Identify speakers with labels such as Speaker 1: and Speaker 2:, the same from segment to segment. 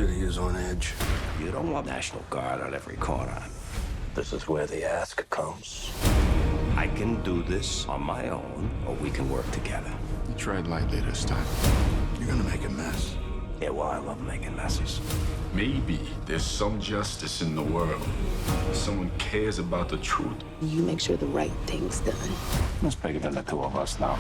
Speaker 1: city is on edge.
Speaker 2: You don't want National Guard on every corner. This is where the ask comes. I can do this on my own, or we can work together.
Speaker 3: You tread lightly this time.
Speaker 1: You're gonna make a mess.
Speaker 2: Yeah, well, I love making messes.
Speaker 3: Maybe there's some justice in the world. Someone cares about the truth.
Speaker 4: You make sure the right thing's done.
Speaker 2: It's bigger than the two of us now.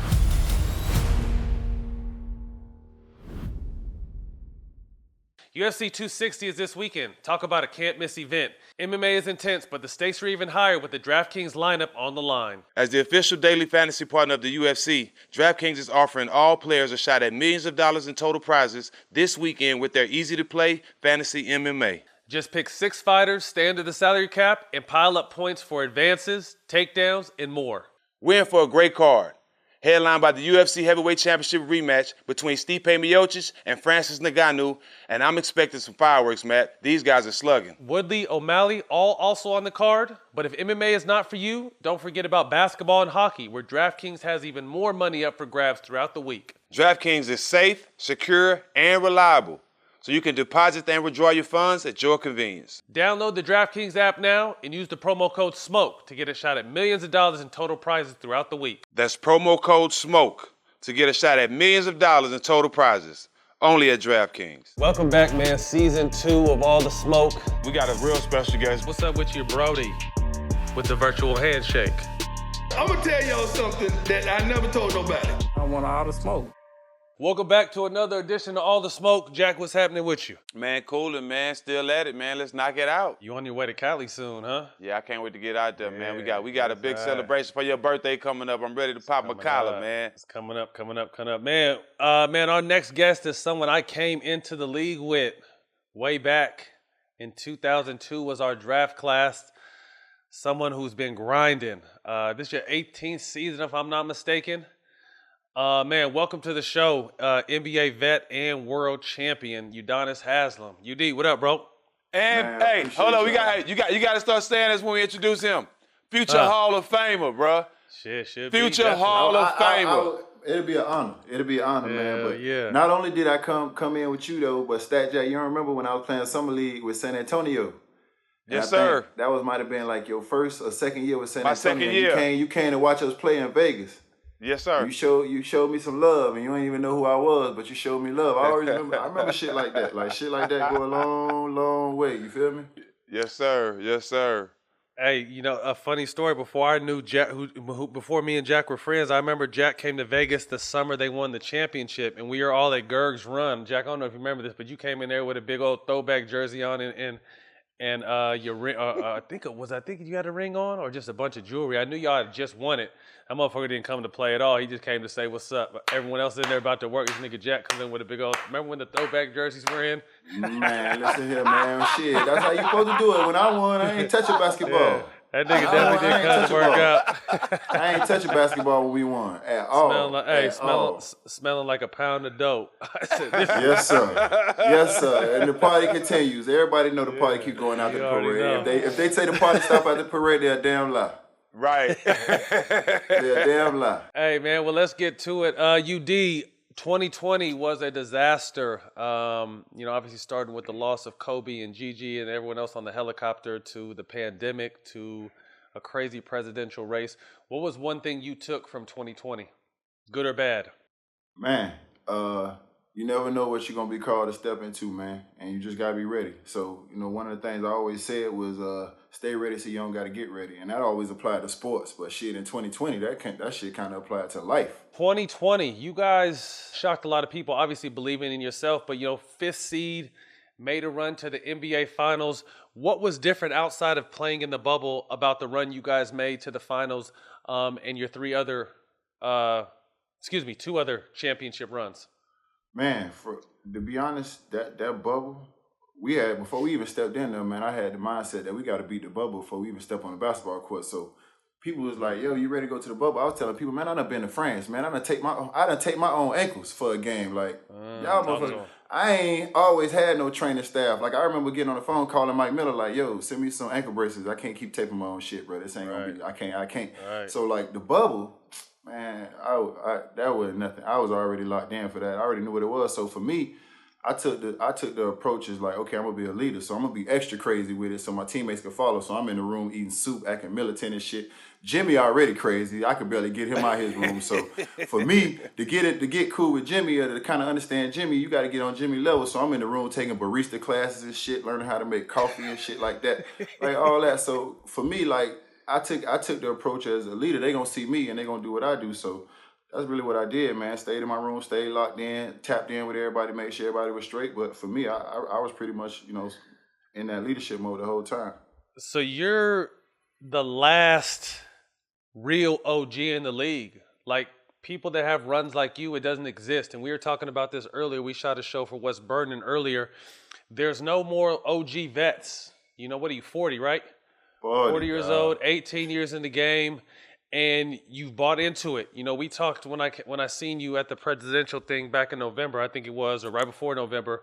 Speaker 5: UFC 260 is this weekend. Talk about a can't-miss event. MMA is intense, but the stakes are even higher with the DraftKings lineup on the line.
Speaker 6: As the official daily fantasy partner of the UFC, DraftKings is offering all players a shot at millions of dollars in total prizes this weekend with their easy-to-play fantasy MMA.
Speaker 5: Just pick 6 fighters, stay under the salary cap, and pile up points for advances, takedowns, and more.
Speaker 6: We're in for a great card. Headlined by the UFC Heavyweight Championship rematch between Stipe Miocic and Francis Ngannou, and I'm expecting some fireworks, Matt. These guys are slugging.
Speaker 5: Woodley, O'Malley, all also on the card. But if MMA is not for you, don't forget about basketball and hockey, where DraftKings has even more money up for grabs throughout the week.
Speaker 6: DraftKings is safe, secure, and reliable, so you can deposit and withdraw your funds at your convenience.
Speaker 5: Download the DraftKings app now and use the promo code SMOKE to get a shot at millions of dollars in total prizes throughout the week.
Speaker 6: That's promo code SMOKE to get a shot at millions of dollars in total prizes. Only at DraftKings.
Speaker 5: Welcome back, man. Season 2 of All the Smoke.
Speaker 6: We got a real special guest.
Speaker 5: What's up with you, Brody? With the virtual handshake.
Speaker 7: I'm gonna tell y'all something that I never told nobody.
Speaker 2: I want all the smoke.
Speaker 5: Welcome back to another edition of All the Smoke. Jack, what's happening with you?
Speaker 6: Man, coolin', man. Still at it, man. Let's knock it out.
Speaker 5: You on your way to Cali soon, huh?
Speaker 6: Yeah, I can't wait to get out there, man.
Speaker 5: Yeah,
Speaker 6: We got a big celebration for your birthday coming up. I'm ready to pop my collar, man.
Speaker 5: It's coming up. Man, our next guest is someone I came into the league with way back in 2002, was our draft class. Someone who's been grinding. This is your 18th season, if I'm not mistaken. Man, welcome to the show, NBA vet and world champion, Udonis Haslem. UD, what up, bro?
Speaker 6: And
Speaker 7: Man,
Speaker 6: hey, hold on, you got to start saying this when we introduce him. Future Hall of Famer, bro.
Speaker 5: Should
Speaker 6: Future
Speaker 5: be,
Speaker 6: Hall of Famer.
Speaker 7: It'll be an honor. Man. But
Speaker 5: yeah.
Speaker 7: not only did I come in with you though, but Stat Jack, you don't remember when I was playing summer league with San Antonio?
Speaker 6: Yes,
Speaker 7: I think
Speaker 6: sir.
Speaker 7: That might have been like your first or second year with San
Speaker 6: My
Speaker 7: Antonio.
Speaker 6: second year.
Speaker 7: You came to watch us play in Vegas.
Speaker 6: Yes, sir.
Speaker 7: You showed me some love, and you don't even know who I was, but you showed me love. I remember shit like that. Like shit like that go a long, long way. You feel me?
Speaker 6: Yes, sir. Yes, sir.
Speaker 5: Hey, you know, a funny story. Before I knew Jack, before me and Jack were friends, I remember Jack came to Vegas the summer they won the championship, and we were all at Gerg's Run. Jack, I don't know if you remember this, but you came in there with a big old throwback jersey on and your ring. I think you had a ring on or just a bunch of jewelry. I knew y'all had just won it. That motherfucker didn't come to play at all. He just came to say what's up. But everyone else in there about to work. This nigga Jack comes in with a big old. Remember when the throwback jerseys were in?
Speaker 7: Man, listen here, man. Shit, that's how you supposed to do it. When I won, I ain't touching basketball.
Speaker 5: Yeah. That nigga definitely didn't come to work out.
Speaker 7: I ain't touching basketball when we won at all.
Speaker 5: Smelling like a pound of dope. I said, this
Speaker 7: Yes, sir. Yes, sir. And the party continues. Everybody know the party keep going out the parade. If they say the party stop at the parade, they're a damn lie.
Speaker 6: Right.
Speaker 7: They're a damn lie.
Speaker 5: Hey, man, well, let's get to it. UD, 2020 was a disaster. Obviously starting with the loss of Kobe and Gigi and everyone else on the helicopter, to the pandemic, to a crazy presidential race. What was one thing you took from 2020, good or bad?
Speaker 7: Man, you never know what you're going to be called to step into, man, and you just got to be ready. So, one of the things I always said was stay ready so you don't got to get ready, and that always applied to sports. But shit, in 2020, that shit kind of applied to life.
Speaker 5: 2020, you guys shocked a lot of people, obviously believing in yourself, but, 5th seed, made a run to the NBA Finals. What was different outside of playing in the bubble about the run you guys made to the Finals and your two other championship runs?
Speaker 7: Man, to be honest, that bubble, we had, before we even stepped in there, man, I had the mindset that we got to beat the bubble before we even step on the basketball court. So people was like, yo, you ready to go to the bubble? I was telling people, man, I done been to France, man. I done take my own ankles for a game. Like, y'all motherfuckers, I ain't always had no training staff. Like, I remember getting on the phone calling Mike Miller, like, yo, send me some ankle braces. I can't keep taping my own shit, bro. This ain't gonna be, I can't.
Speaker 5: Right.
Speaker 7: So, like, the bubble, man, that was nothing. I was already locked in for that. I already knew what it was. So for me, I took the approach as like, okay, I'm gonna be a leader, so I'm gonna be extra crazy with it, so my teammates can follow. So I'm in the room eating soup, acting militant and shit. Jimmy already crazy. I could barely get him out of his room. So for me to get cool with Jimmy or to kind of understand Jimmy, you got to get on Jimmy level. So I'm in the room taking barista classes and shit, learning how to make coffee and shit like that, like all that. So for me, like I took the approach as a leader. They gonna see me and they gonna do what I do. So that's really what I did, man. Stayed in my room, stayed locked in, tapped in with everybody, made sure everybody was straight. But for me, I was pretty much, in that leadership mode the whole time.
Speaker 5: So you're the last real OG in the league. Like, people that have runs like you, it doesn't exist. And we were talking about this earlier. We shot a show for West Burden earlier. There's no more OG vets. What are you, 40, right? 40 years old, 18 years in the game. And you've bought into it. We talked when I seen you at the presidential thing back in November, I think it was, or right before November,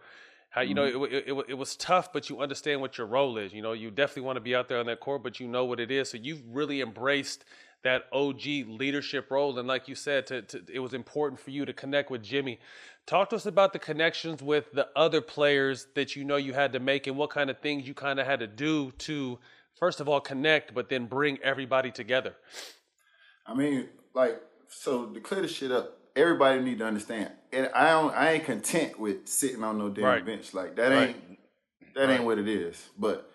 Speaker 5: how, it was tough, but you understand what your role is. You definitely want to be out there on that court, but you know what it is. So you've really embraced that OG leadership role. And like you said, it was important for you to connect with Jimmy. Talk to us about the connections with the other players that you had to make and what kind of things you kind of had to do to, first of all, connect, but then bring everybody together.
Speaker 7: I mean, so to clear the shit up, everybody need to understand. And I ain't content with sitting on no damn bench. Like that ain't what it is. But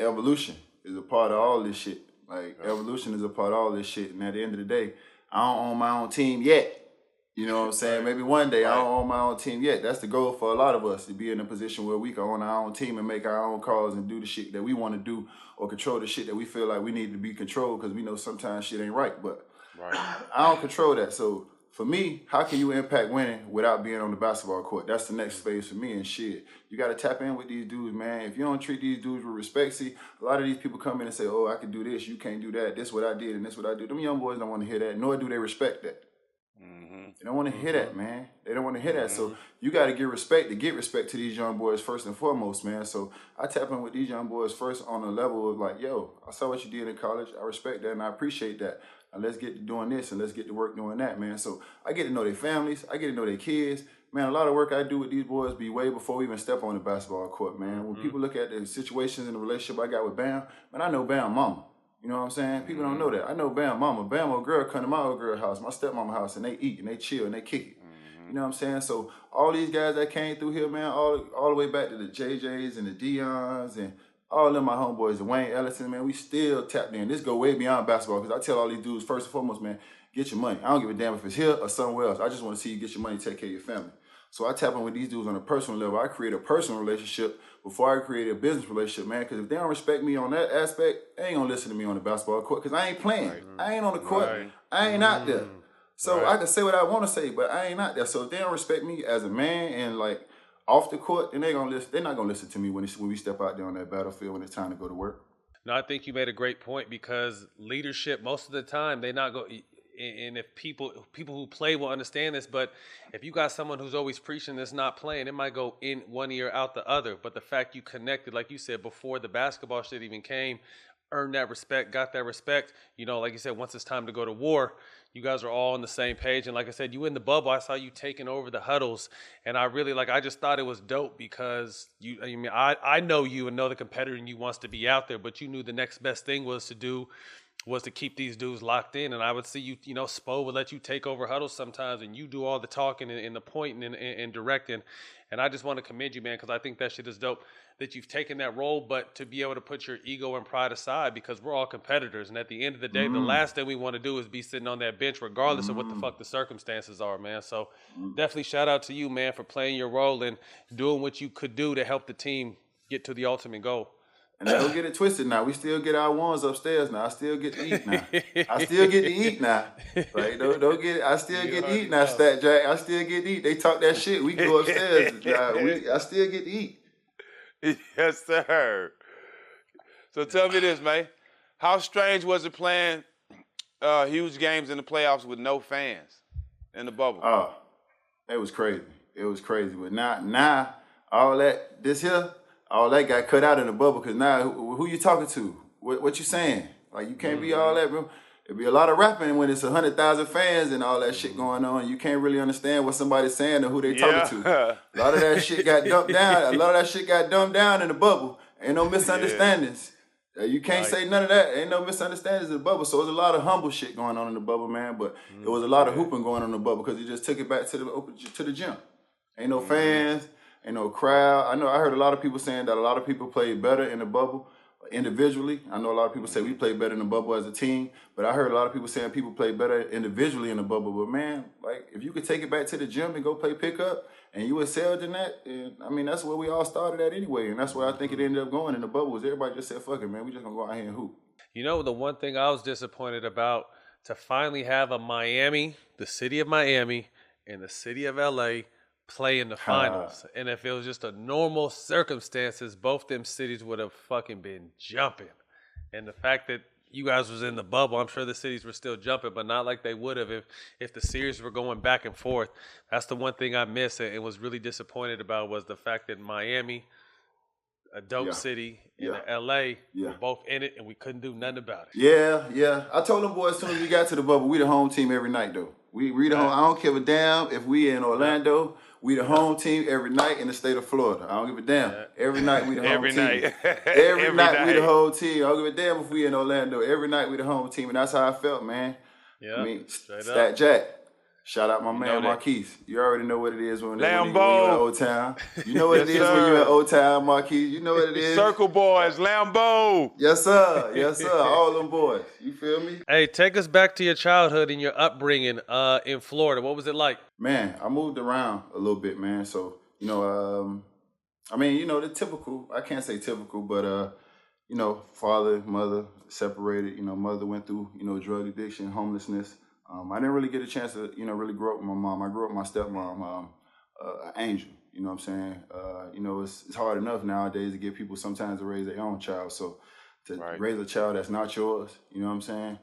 Speaker 7: evolution is a part of all this shit. Like evolution is a part of all this shit. And at the end of the day, I don't own my own team yet. You know what I'm saying? Maybe one day I don't own my own team yet. That's the goal for a lot of us, to be in a position where we can own our own team and make our own calls and do the shit that we want to do, or control the shit that we feel like we need to be controlled, because we know sometimes shit ain't right. But I don't control that. So for me, how can you impact winning without being on the basketball court? That's the next phase for me. And shit, you got to tap in with these dudes, man. If you don't treat these dudes with respect, see, a lot of these people come in and say, oh, I can do this, you can't do that. This is what I did and this is what I do. Them young boys don't want to hear that, nor do they respect that. They don't want to hear that, man. They don't want to hear that. So you got to get respect to these young boys first and foremost, man. So I tap in with these young boys first on a level of like, yo, I saw what you did in college. I respect that and I appreciate that. Now let's get to doing this and let's get to work doing that, man. So I get to know their families. I get to know their kids. Man, a lot of work I do with these boys be way before we even step on the basketball court, man. When people look at the situations and the relationship I got with Bam, man, I know Bam mama. You know what I'm saying? People don't know that. I know Bam mama. Bam old girl come to my old girl house, my stepmama house, and they eat and they chill and they kick it. You know what I'm saying? So all these guys that came through here, man, all the way back to the JJs and the Deions and all of them, my homeboys, the Wayne Ellison, man, we still tapped in. This go way beyond basketball, because I tell all these dudes, first and foremost, man, get your money. I don't give a damn if it's here or somewhere else. I just want to see you get your money, take care of your family. So I tap in with these dudes on a personal level. I create a personal relationship before I create a business relationship, man. Because if they don't respect me on that aspect, they ain't gonna listen to me on the basketball court. Because I ain't playing. I ain't on the court. I ain't out there. So I can say what I want to say, but I ain't out there. So if they don't respect me as a man and like off the court, then they're not gonna listen to me when we step out there on that battlefield when it's time to go to work.
Speaker 5: No, I think you made a great point, because leadership, most of the time, they not go. And if people who play will understand this, but if you got someone who's always preaching that's not playing, it might go in one ear, out the other. But the fact you connected, like you said, before the basketball shit even came, earned that respect, got that respect. Like you said, once it's time to go to war, you guys are all on the same page. And like I said, you in the bubble, I saw you taking over the huddles. And I really, I just thought it was dope, because I know you and know the competitor in you wants to be out there, but you knew the next best thing was to keep these dudes locked in. And I would see you, Spo would let you take over huddles sometimes, and you do all the talking and the pointing and directing. And I just want to commend you, man, because I think that shit is dope that you've taken that role, but to be able to put your ego and pride aside, because we're all competitors. And at the end of the day, the last thing we want to do is be sitting on that bench regardless of what the fuck the circumstances are, man. So definitely shout out to you, man, for playing your role and doing what you could do to help the team get to the ultimate goal.
Speaker 7: And don't get it twisted now. We still get our ones upstairs now. I still get to eat now. I still get to eat now. Right? Don't get it. I still get to eat now, Stat Jack. I still get to eat. They talk that shit. We go upstairs. I still get to eat.
Speaker 6: Yes, sir. So tell me this, man. How strange was it playing huge games in the playoffs with no fans in the bubble?
Speaker 7: Oh, it was crazy. It was crazy. But now all that got cut out in the bubble, because now who you talking to? What you saying? Like, you can't be all that, bro. It'd be a lot of rapping when it's 100,000 fans and all that shit going on. You can't really understand what somebody's saying or who they talking to. A lot of that shit got dumped down. A lot of that shit got dumbed down in the bubble. Ain't no misunderstandings. You can't say none of that. Ain't no misunderstandings in the bubble. So there's a lot of humble shit going on in the bubble, man. But it was a lot of hooping going on in the bubble because he just took it back to the gym. Ain't no fans. Ain't no crowd. I heard a lot of people saying that a lot of people played better in the bubble individually. I know a lot of people say we played better in the bubble as a team, but I heard a lot of people saying people play better individually in the bubble. But man, like if you could take it back to the gym and go play pickup and you excelled in that, and I mean that's where we all started at anyway, and that's where I think it ended up going in the bubble. Was everybody just said, "Fuck it, man, we just gonna go out here and hoop."
Speaker 5: You know, the one thing I was disappointed about, to finally have a Miami, the city of Miami, and the city of LA play in the finals. And if it was just a normal circumstances, both them cities would have fucking been jumping. And the fact that you guys was in the bubble, I'm sure the cities were still jumping, but not like they would have if the series were going back and forth. That's the one thing I missed and was really disappointed about, was the fact that Miami, a dope city, and LA were both in it, and we couldn't do nothing about it.
Speaker 7: Yeah. I told them boys as soon as we got to the bubble, we the home team every night though. We the home. I don't give a damn if we in Orlando. We the home team every night in the state of Florida. I don't give a damn. Every night we the home team. Every night we the whole team. I don't give a damn if we in Orlando. Every night we the home team, and that's how I felt, man.
Speaker 5: Yeah,
Speaker 7: I mean, Stat Jack. Shout out my man Marquise. You already know what it is when you're in Old Town. You know what it is when you're in Old Town, Marquise. You know what it is.
Speaker 6: Circle boys, Lambeau.
Speaker 7: Yes, sir. Yes, sir. All them boys. You feel me?
Speaker 5: Hey, take us back to your childhood and your upbringing in Florida. What was it like?
Speaker 7: Man, I moved around a little bit, man. So, I mean, the typical, I can't say typical, but, father, mother separated. Mother went through, drug addiction, homelessness. I didn't really get a chance to, really grow up with my mom. I grew up with my stepmom, an angel. You know what I'm saying? It's hard enough nowadays to get people sometimes to raise their own child. So to raise a child that's not yours, you know what I'm saying?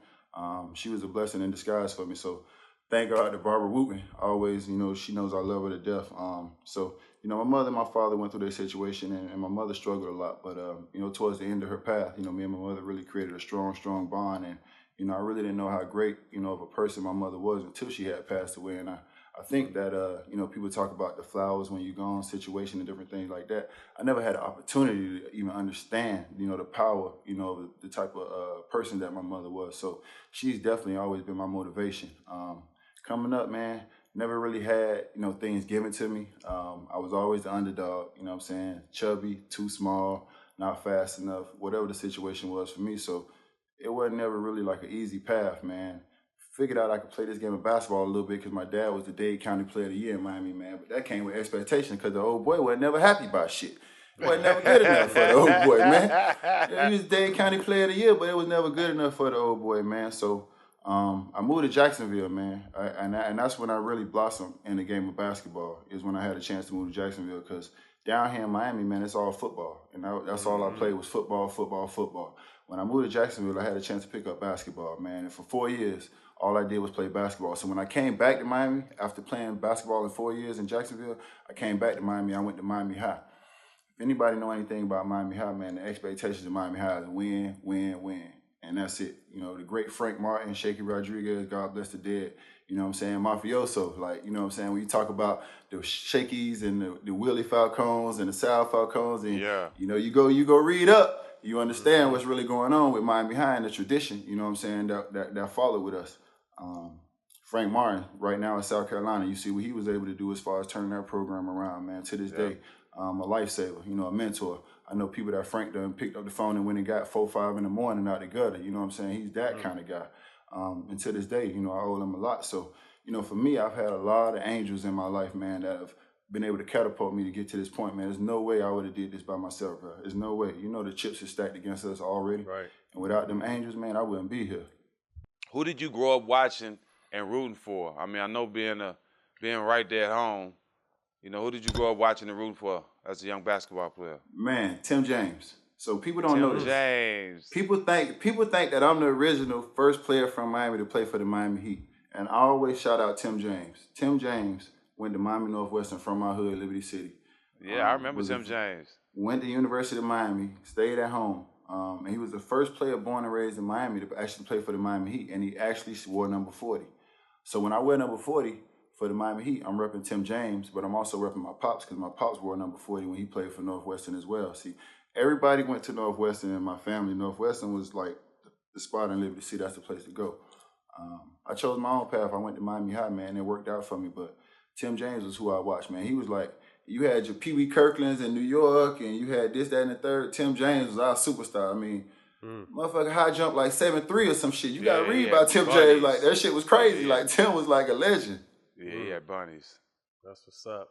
Speaker 7: She was a blessing in disguise for me. So thank God to Barbara Wooten. Always, she knows I love her to death. My mother and my father went through their situation, and my mother struggled a lot. But, towards the end of her path, me and my mother really created a strong bond. And, I really didn't know how great, of a person my mother was until she had passed away. And I think that, people talk about the flowers when you're gone situation and different things like that. I never had an opportunity to even understand, the power, the type of person that my mother was. So she's definitely always been my motivation. Coming up, man, never really had, things given to me. I was always the underdog, chubby, too small, not fast enough, whatever the situation was for me. So it wasn't never really like an easy path, man. Figured out I could play this game of basketball a little bit because my dad was the Dade County Player of the Year in Miami, man. But that came with expectation because the old boy wasn't never happy about shit. It wasn't never good enough for the old boy, man. He was Dade County Player of the Year, but it was never good enough for the old boy, man. So I moved to Jacksonville, man. And that's when I really blossomed in the game of basketball, is when I had a chance to move to Jacksonville, because down here in Miami, man, it's all football. And that's all I played was football. When I moved to Jacksonville, I had a chance to pick up basketball, man. And for 4 years, all I did was play basketball. So when I came back to Miami, after playing basketball in 4 years in Jacksonville, I came back to Miami. I went to Miami High. If anybody know anything about Miami High, man, the expectations of Miami High is win. And that's it. The great Frank Martin, Shaky Rodriguez, God bless the dead, mafioso. Like, when you talk about the Shakies and the Willie Falcones and the Sal Falcones, and, you go read up. You understand what's really going on with Miami High and the tradition, that followed with us. Frank Martin, right now in South Carolina, you see what he was able to do as far as turning that program around, man. To this day, a lifesaver, a mentor. I know people that Frank done picked up the phone and went and got 4, 5 in the morning out the gutter. You know what I'm saying? He's that kind of guy. And to this day, I owe him a lot. So, for me, I've had a lot of angels in my life, man, that have been able to catapult me to get to this point, man. There's no way I would have did this by myself, bro. There's no way. The chips are stacked against us already.
Speaker 5: Right.
Speaker 7: And without them angels, man, I wouldn't be here.
Speaker 6: Who did you grow up watching and rooting for? I mean, I know being right there at home, who did you grow up watching and rooting for as a young basketball player?
Speaker 7: Man, Tim James. So people don't know this.
Speaker 6: Tim James.
Speaker 7: People think that I'm the original first player from Miami to play for the Miami Heat. And I always shout out Tim James. Tim James went to Miami Northwestern from my hood, Liberty City.
Speaker 6: Yeah, I remember Tim James.
Speaker 7: Went to University of Miami, stayed at home. And he was the first player born and raised in Miami to actually play for the Miami Heat, and he actually wore number 40. So when I wear number 40 for the Miami Heat, I'm repping Tim James, but I'm also repping my pops because my pops wore number 40 when he played for Northwestern as well. See, everybody went to Northwestern in my family. Northwestern was like the spot in Liberty City. That's the place to go. I chose my own path. I went to Miami High, man. It worked out for me, but Tim James was who I watched, man. He was like, you had your Pee Wee Kirklands in New York, and you had this, that, and the third. Tim James was our superstar. I mean, motherfucker high jump like 7'3" or some shit. You got to read about Tim James. Like, that shit was crazy. Yeah. Like, Tim was like a legend.
Speaker 6: Yeah, he had bunnies.
Speaker 5: That's what's up.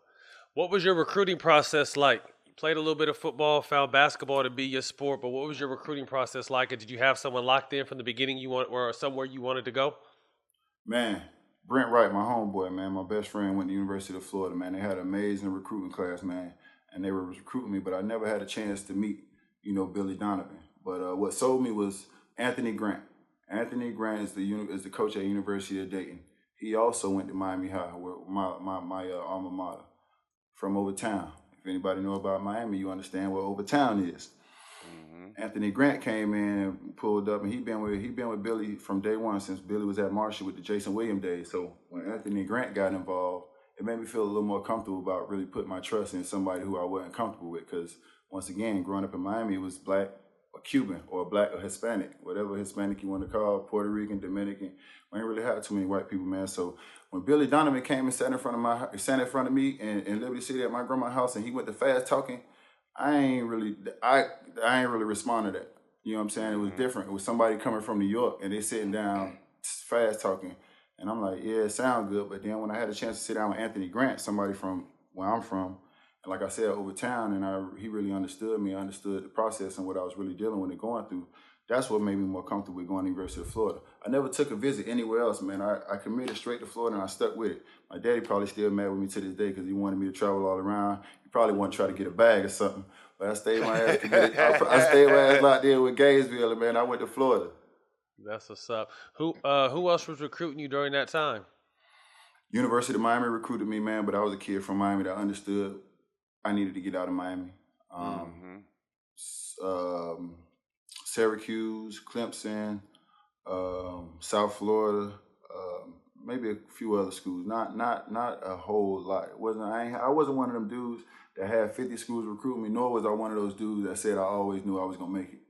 Speaker 5: What was your recruiting process like? You played a little bit of football, found basketball to be your sport, but what was your recruiting process like? And did you have someone locked in from the beginning or somewhere you wanted to go?
Speaker 7: Man, Brent Wright, my homeboy, man, my best friend, went to the University of Florida, man. They had an amazing recruiting class, man, and they were recruiting me, but I never had a chance to meet, Billy Donovan. But what sold me was Anthony Grant. Anthony Grant is the coach at University of Dayton. He also went to Miami High, where my alma mater, from Overtown. If anybody know about Miami, you understand what Overtown is. Anthony Grant came in and pulled up, and he been with Billy from day one since Billy was at Marshall with the Jason Williams days. So when Anthony Grant got involved, it made me feel a little more comfortable about really putting my trust in somebody who I wasn't comfortable with. Because once again, growing up in Miami, it was black or Cuban or black or Hispanic, whatever Hispanic you want to call, Puerto Rican, Dominican. We ain't really had too many white people, man. So when Billy Donovan came and sat in front of me in Liberty City at my grandma's house, and he went to fast talking, I ain't really responded to that. You know what I'm saying? It was different. It was somebody coming from New York, and they sitting down fast talking, and I'm like, yeah, it sounds good. But then when I had a chance to sit down with Anthony Grant, somebody from where I'm from, and like I said, Overtown, and he really understood me, understood the process and what I was really dealing with and going through. That's what made me more comfortable with going to the University of Florida. I never took a visit anywhere else, man. I committed straight to Florida, and I stuck with it. My daddy probably still mad with me to this day because he wanted me to travel all around. He probably wanted to try to get a bag or something. But I stayed my ass committed. I stayed my ass locked in with Gainesville, and man, I went to Florida.
Speaker 5: That's what's up. Who else was recruiting you during that time?
Speaker 7: University of Miami recruited me, man, but I was a kid from Miami that understood I needed to get out of Miami. Syracuse, Clemson, South Florida, maybe a few other schools. Not a whole lot. I wasn't one of them dudes that had 50 schools recruiting me, nor was I one of those dudes that said I always knew I was gonna make it.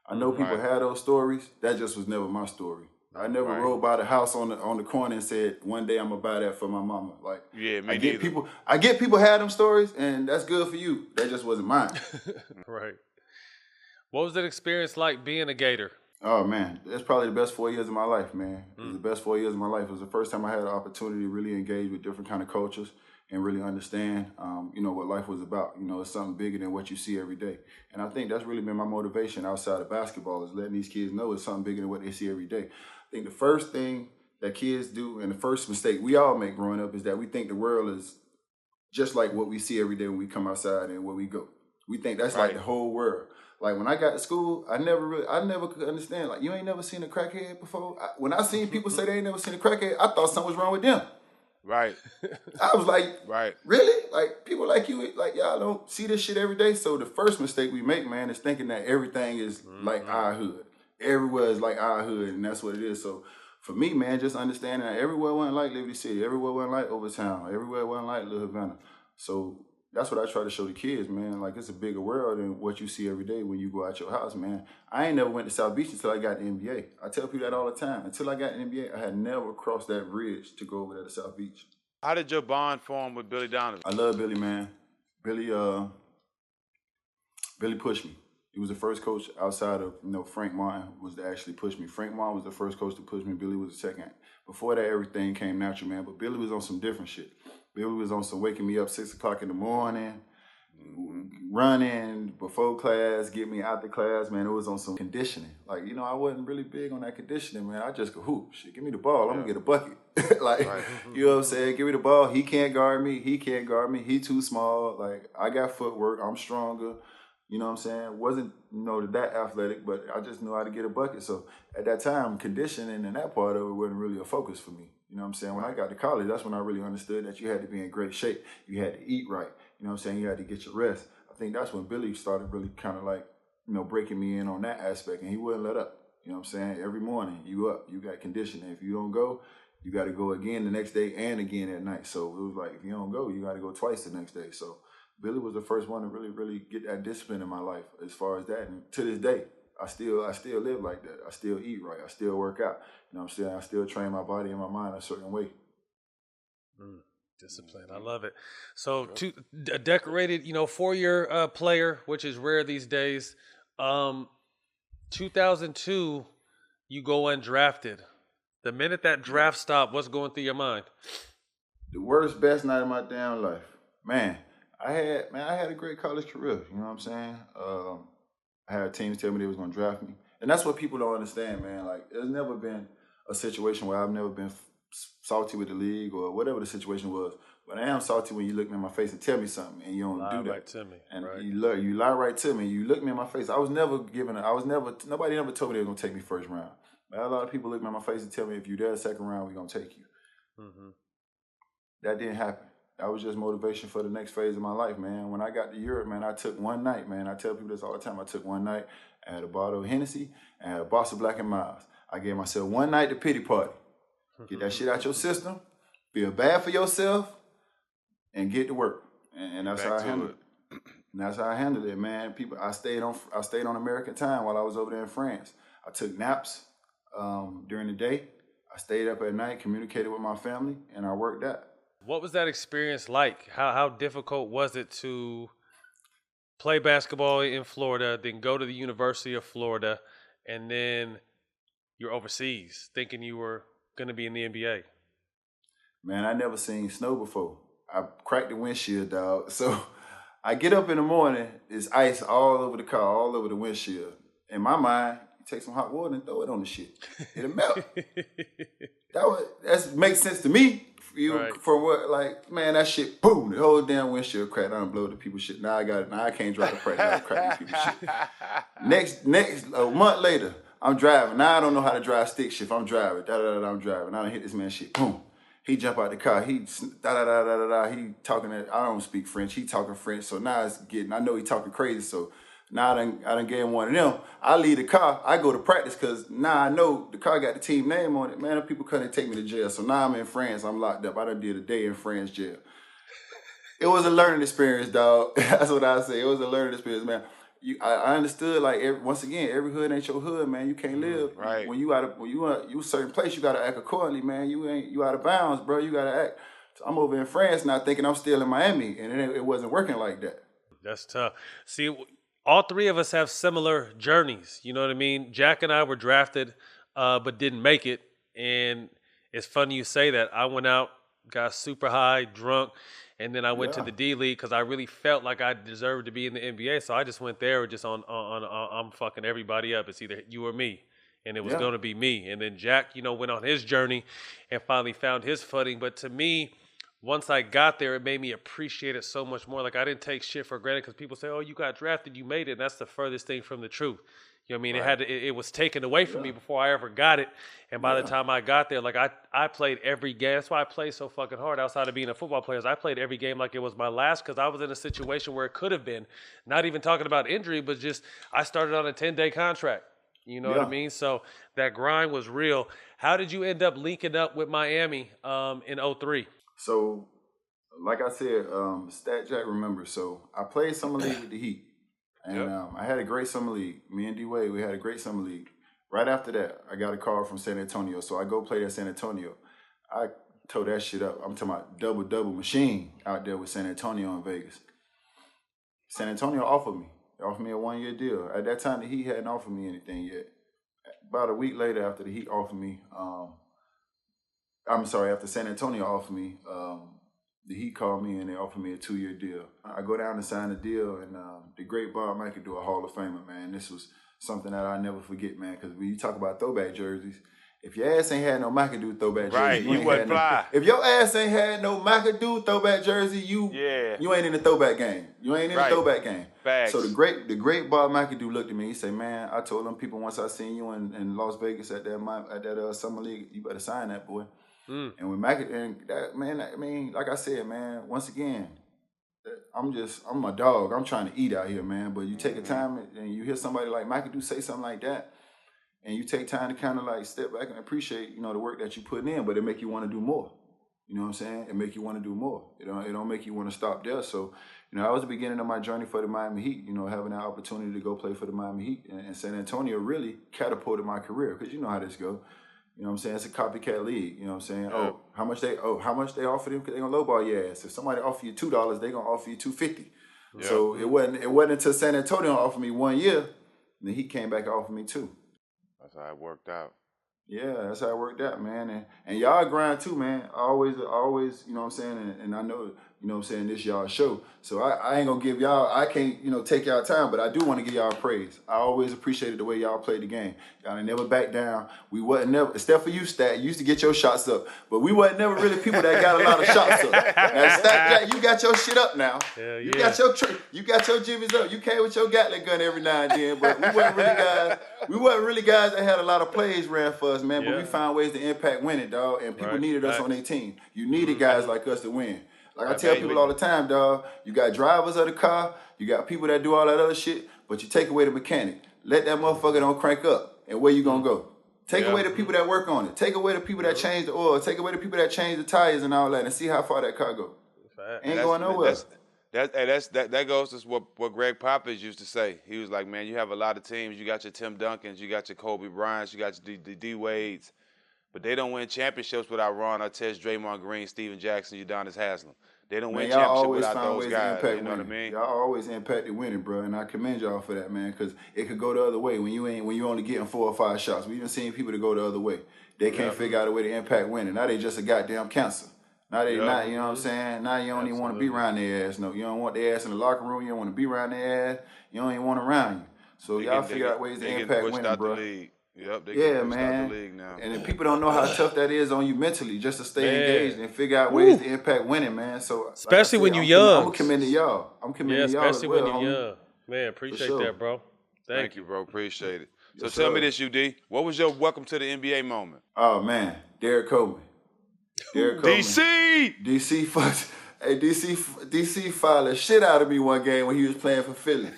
Speaker 7: I know people had those stories. That just was never my story. I never rode by the house on the corner and said, one day I'm gonna buy that for my mama. Like,
Speaker 6: yeah,
Speaker 7: I get people had them stories, and that's good for you. That just wasn't mine.
Speaker 5: Right. What was that experience like being a Gator?
Speaker 7: Oh man, that's probably the best 4 years of my life, man. It was the best 4 years of my life. It was the first time I had an opportunity to really engage with different kind of cultures and really understand, what life was about. It's something bigger than what you see every day. And I think that's really been my motivation outside of basketball, is letting these kids know it's something bigger than what they see every day. I think the first thing that kids do, and the first mistake we all make growing up, is that we think the world is just like what we see every day when we come outside and where we go. We think that's like the whole world. Like when I got to school, I never could understand. Like, you ain't never seen a crackhead before? When I seen people say they ain't never seen a crackhead, I thought something was wrong with them.
Speaker 6: Right.
Speaker 7: I was like, really? Like, people like you, like, y'all don't see this shit every day? So the first mistake we make, man, is thinking that everything is like our hood. Everywhere is like our hood, and that's what it is. So for me, man, just understanding that everywhere wasn't like Liberty City. Everywhere wasn't like Overtown. Everywhere wasn't like Little Havana. So that's what I try to show the kids, man. Like, it's a bigger world than what you see every day when you go out your house, man. I ain't never went to South Beach until I got the NBA. I tell people that all the time. Until I got the NBA, I had never crossed that bridge to go over there to South Beach.
Speaker 6: How did your bond form with Billy Donovan?
Speaker 7: I love Billy, man. Billy pushed me. He was the first coach outside of, Frank Martin was to actually push me. Frank Martin was the first coach to push me. Billy was the second. Before that, everything came natural, man. But Billy was on some different shit. Billy was on some waking me up 6 o'clock in the morning, running before class, get me out the class, man. It was on some conditioning. Like, I wasn't really big on that conditioning, man. I just go hoop. Shit, give me the ball. I'm going to get a bucket. You know what I'm saying? Give me the ball. He can't guard me. He can't guard me. He too small. Like, I got footwork. I'm stronger. You know what I'm saying? Wasn't, that athletic, but I just knew how to get a bucket. So at that time, conditioning and that part of it wasn't really a focus for me. You know what I'm saying? When I got to college, that's when I really understood that you had to be in great shape. You had to eat right. You know what I'm saying? You had to get your rest. I think that's when Billy started really kind of like breaking me in on that aspect, and he wouldn't let up. You know what I'm saying? Every morning, you up, you got conditioning. If you don't go, you got to go again the next day and again at night. So it was like, if you don't go, you got to go twice the next day. So Billy was the first one to really, really get that discipline in my life as far as that. And to this day, I still live like that. I still eat right. I still work out. You know what I'm saying? I still train my body and my mind a certain way.
Speaker 5: Discipline. I love it. So a decorated, 4-year player, which is rare these days. 2002, you go undrafted. The minute that draft stopped, what's going through your mind?
Speaker 7: The worst, best night of my damn life. Man, I had a great college career. You know what I'm saying? I had teams tell me they was going to draft me. And that's what people don't understand, man. Like, there's never been a situation where I've never been salty with the league or whatever the situation was. But I am salty when you look me in my face and tell me something and you don't do that.
Speaker 5: Right to me.
Speaker 7: And
Speaker 5: right.
Speaker 7: you lie right to me. You look me in my face. Nobody ever told me they were going to take me first round. But a lot of people look me in my face and tell me, if you're there second round, we're going to take you.
Speaker 5: Mm-hmm.
Speaker 7: That didn't happen. That was just motivation for the next phase of my life, man. When I got to Europe, man, I took one night, man. I tell people this all the time. I took one night, I had a bottle of Hennessy, and I had a box of Black & Miles. I gave myself one night to pity party. Get that shit out your system, feel bad for yourself, and get to work. And that's how I handled it. And that's how I handled it, man. I stayed on American time while I was over there in France. I took naps during the day. I stayed up at night, communicated with my family, and I worked out.
Speaker 5: What was that experience like? How difficult was it to play basketball in Florida, then go to the University of Florida, and then you're overseas thinking you were going to be in the NBA?
Speaker 7: Man, I never seen snow before. I cracked the windshield, dog. So I get up in the morning, there's ice all over the car, all over the windshield. In my mind, you take some hot water and throw it on the shit. It'll melt. That makes sense to me.
Speaker 5: Right.
Speaker 7: For what, like, man, that shit, boom, the whole damn windshield cracked. I done blow the people's shit. Now I got it. Now I can't drive the practice. I crack the people's shit. Next, a month later, I'm driving. Now I don't know how to drive stick shift. I'm driving. I'm driving. I done hit this man's shit. Boom. He jump out the car. He He talking. I don't speak French. He talking French. So now I know he talking crazy. So now I done gave him one of them. I leave the car. I go to practice because now I know the car got the team name on it. Man, the people couldn't take me to jail. So now I'm in France. I'm locked up. I done did a day in France jail. It was a learning experience, dog. That's what I say. It was a learning experience, man. I understood, like, once again, every hood ain't your hood, man. You can't live.
Speaker 6: Right.
Speaker 7: When you a certain place, you gotta act accordingly, man. You out of bounds, bro. You gotta act. So I'm over in France now thinking I'm still in Miami, and it wasn't working like that.
Speaker 5: That's tough. See, all three of us have similar journeys. You know what I mean? Jack and I were drafted, but didn't make it. And it's funny you say that. I went out, got super high, drunk, and then I went to the D League because I really felt like I deserved to be in the NBA. So I just went there just on I'm fucking everybody up. It's either you or me. And it was going to be me. And then Jack, went on his journey and finally found his footing. But to me, once I got there, it made me appreciate it so much more. Like, I didn't take shit for granted because people say, oh, you got drafted, you made it. And that's the furthest thing from the truth. You know what I mean? Right. It was taken away from me before I ever got it. And by the time I got there, like, I played every game. That's why I played so fucking hard outside of being a football player. I played every game like it was my last because I was in a situation where it could have been. Not even talking about injury, but just I started on a 10-day contract. You know what I mean? So that grind was real. How did you end up linking up with Miami in 03?
Speaker 7: So, like I said, Stat Jack remembers. So I played summer league with the Heat. And I had a great summer league. Me and D-Wade, we had a great summer league. Right after that, I got a call from San Antonio. So I go play at San Antonio. I tore that shit up. I'm talking about double machine out there with San Antonio in Vegas. San Antonio offered me. They offered me a 1-year deal. At that time, the Heat hadn't offered me anything yet. About a week later, after the Heat offered me, after San Antonio offered me, the Heat called me and they offered me a 2-year deal. I go down to sign the deal, and the great Bob McAdoo, a Hall of Famer, man. This was something that I'll never forget, man, because when you talk about throwback jerseys, if your ass ain't had no McAdoo throwback jersey,
Speaker 6: right, you wouldn't fly.
Speaker 7: If your ass ain't had no McAdoo throwback jersey, you ain't in the throwback game. You ain't in the throwback game.
Speaker 6: Facts.
Speaker 7: So the great Bob McAdoo looked at me. He said, "Man, I told them people once I seen you in Las Vegas at that summer league, you better sign that, boy." And with McAdoo, like I said, man, once again, I'm a dog. I'm trying to eat out here, man. But you take a time and you hear somebody like McAdoo say something like that, and you take time to kind of like step back and appreciate, you know, the work that you put in, but it make you want to do more. You know what I'm saying? It make you want to do more. It don't make you want to stop there. So, you know, that was the beginning of my journey for the Miami Heat. You know, having that opportunity to go play for the Miami Heat and San Antonio really catapulted my career because you know how this go. You know what I'm saying? It's a copycat league. You know what I'm saying? Yeah. How much they offer them? Because they gonna lowball your ass. If somebody offer you $2, they gonna offer you $2.50. Yeah. So it wasn't until San Antonio offered me 1 year, and then he came back and offered me 2.
Speaker 6: That's how it worked out.
Speaker 7: Yeah, that's how it worked out, man. And y'all grind too, man. I always, you know what I'm saying? And I know, you know what I'm saying, this y'all show. So I ain't gonna give y'all, I can't, you know, take y'all time, but I do want to give y'all praise. I always appreciated the way y'all played the game. Y'all ain't never back down. We wasn't never, except for you, Stak, you used to get your shots up, but we wasn't never really people that got a lot of shots up. Now, Stak, you got your shit up now.
Speaker 5: Yeah.
Speaker 7: You got your jimmies up. You came with your Gatling gun every now and then, but we wasn't really guys that had a lot of plays ran for us, man, but we found ways to impact winning, dog, and people needed us on their team. You needed guys like us to win. Like I tell people all the time, dog, you got drivers of the car, you got people that do all that other shit, but you take away the mechanic. Let that motherfucker don't crank up, and where you gonna go? Take away the people that work on it. Take away the people that change the oil. Take away the people that change the tires and all that, and see how far that car go. Ain't going nowhere.
Speaker 6: That goes to what Greg Popovich used to say. He was like, man, you have a lot of teams. You got your Tim Duncans, you got your Kobe Bryants, you got your D Wades, but they don't win championships without Ron Artest, Draymond Green, Steven Jackson, Udonis Haslem. They don't win championships without those guys. You know what I mean?
Speaker 7: Y'all always impacted winning, bro, and I commend y'all for that, man, because it could go the other way when you only getting 4 or 5 shots. We even seen people to go the other way. They can't figure out a way to impact winning. Now they just a goddamn cancer. Now they not, you know what I'm saying? Now you don't even want to be around their ass. No, you don't want their ass in the locker room. You don't want to be around their ass. You don't even want around you. So y'all figure out ways to impact winning, bro.
Speaker 6: Yep, they get pushed out the league now.
Speaker 7: And then people don't know how tough that is on you mentally, just to stay engaged and figure out ways to impact winning, man. So
Speaker 5: especially when you're young.
Speaker 7: I'm commending y'all. I'm commending y'all as well.
Speaker 5: Especially when you're young. Man, appreciate that, bro. Thank you,
Speaker 6: bro. Appreciate it. So tell me this, UD. What was your welcome to the NBA moment?
Speaker 7: Oh man, Derek Coleman.
Speaker 6: DC
Speaker 7: filed the shit out of me one game when he was playing for Philly.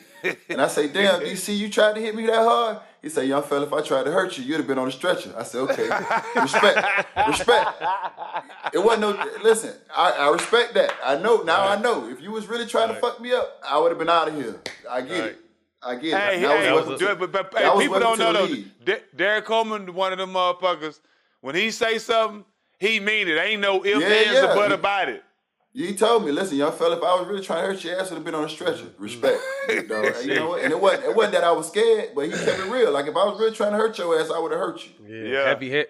Speaker 7: And I say, damn, DC, you tried to hit me that hard? He said, young fella, if I tried to hurt you, you'd have been on the stretcher. I said, okay, respect. It wasn't no, listen, I respect that. I know, now I know. If you was really trying to fuck me up, I would have been out of here. I get it.
Speaker 6: But people don't know though. Derek Coleman, one of them motherfuckers, when he say something, he mean it. Ain't no ifs, ands, or but about it.
Speaker 7: He told me, listen, young fella, if I was really trying to hurt your ass, would have been on a stretcher. Respect. You know what? And it wasn't that I was scared, but he kept it real. Like, if I was really trying to hurt your ass, I would have hurt you.
Speaker 5: Yeah.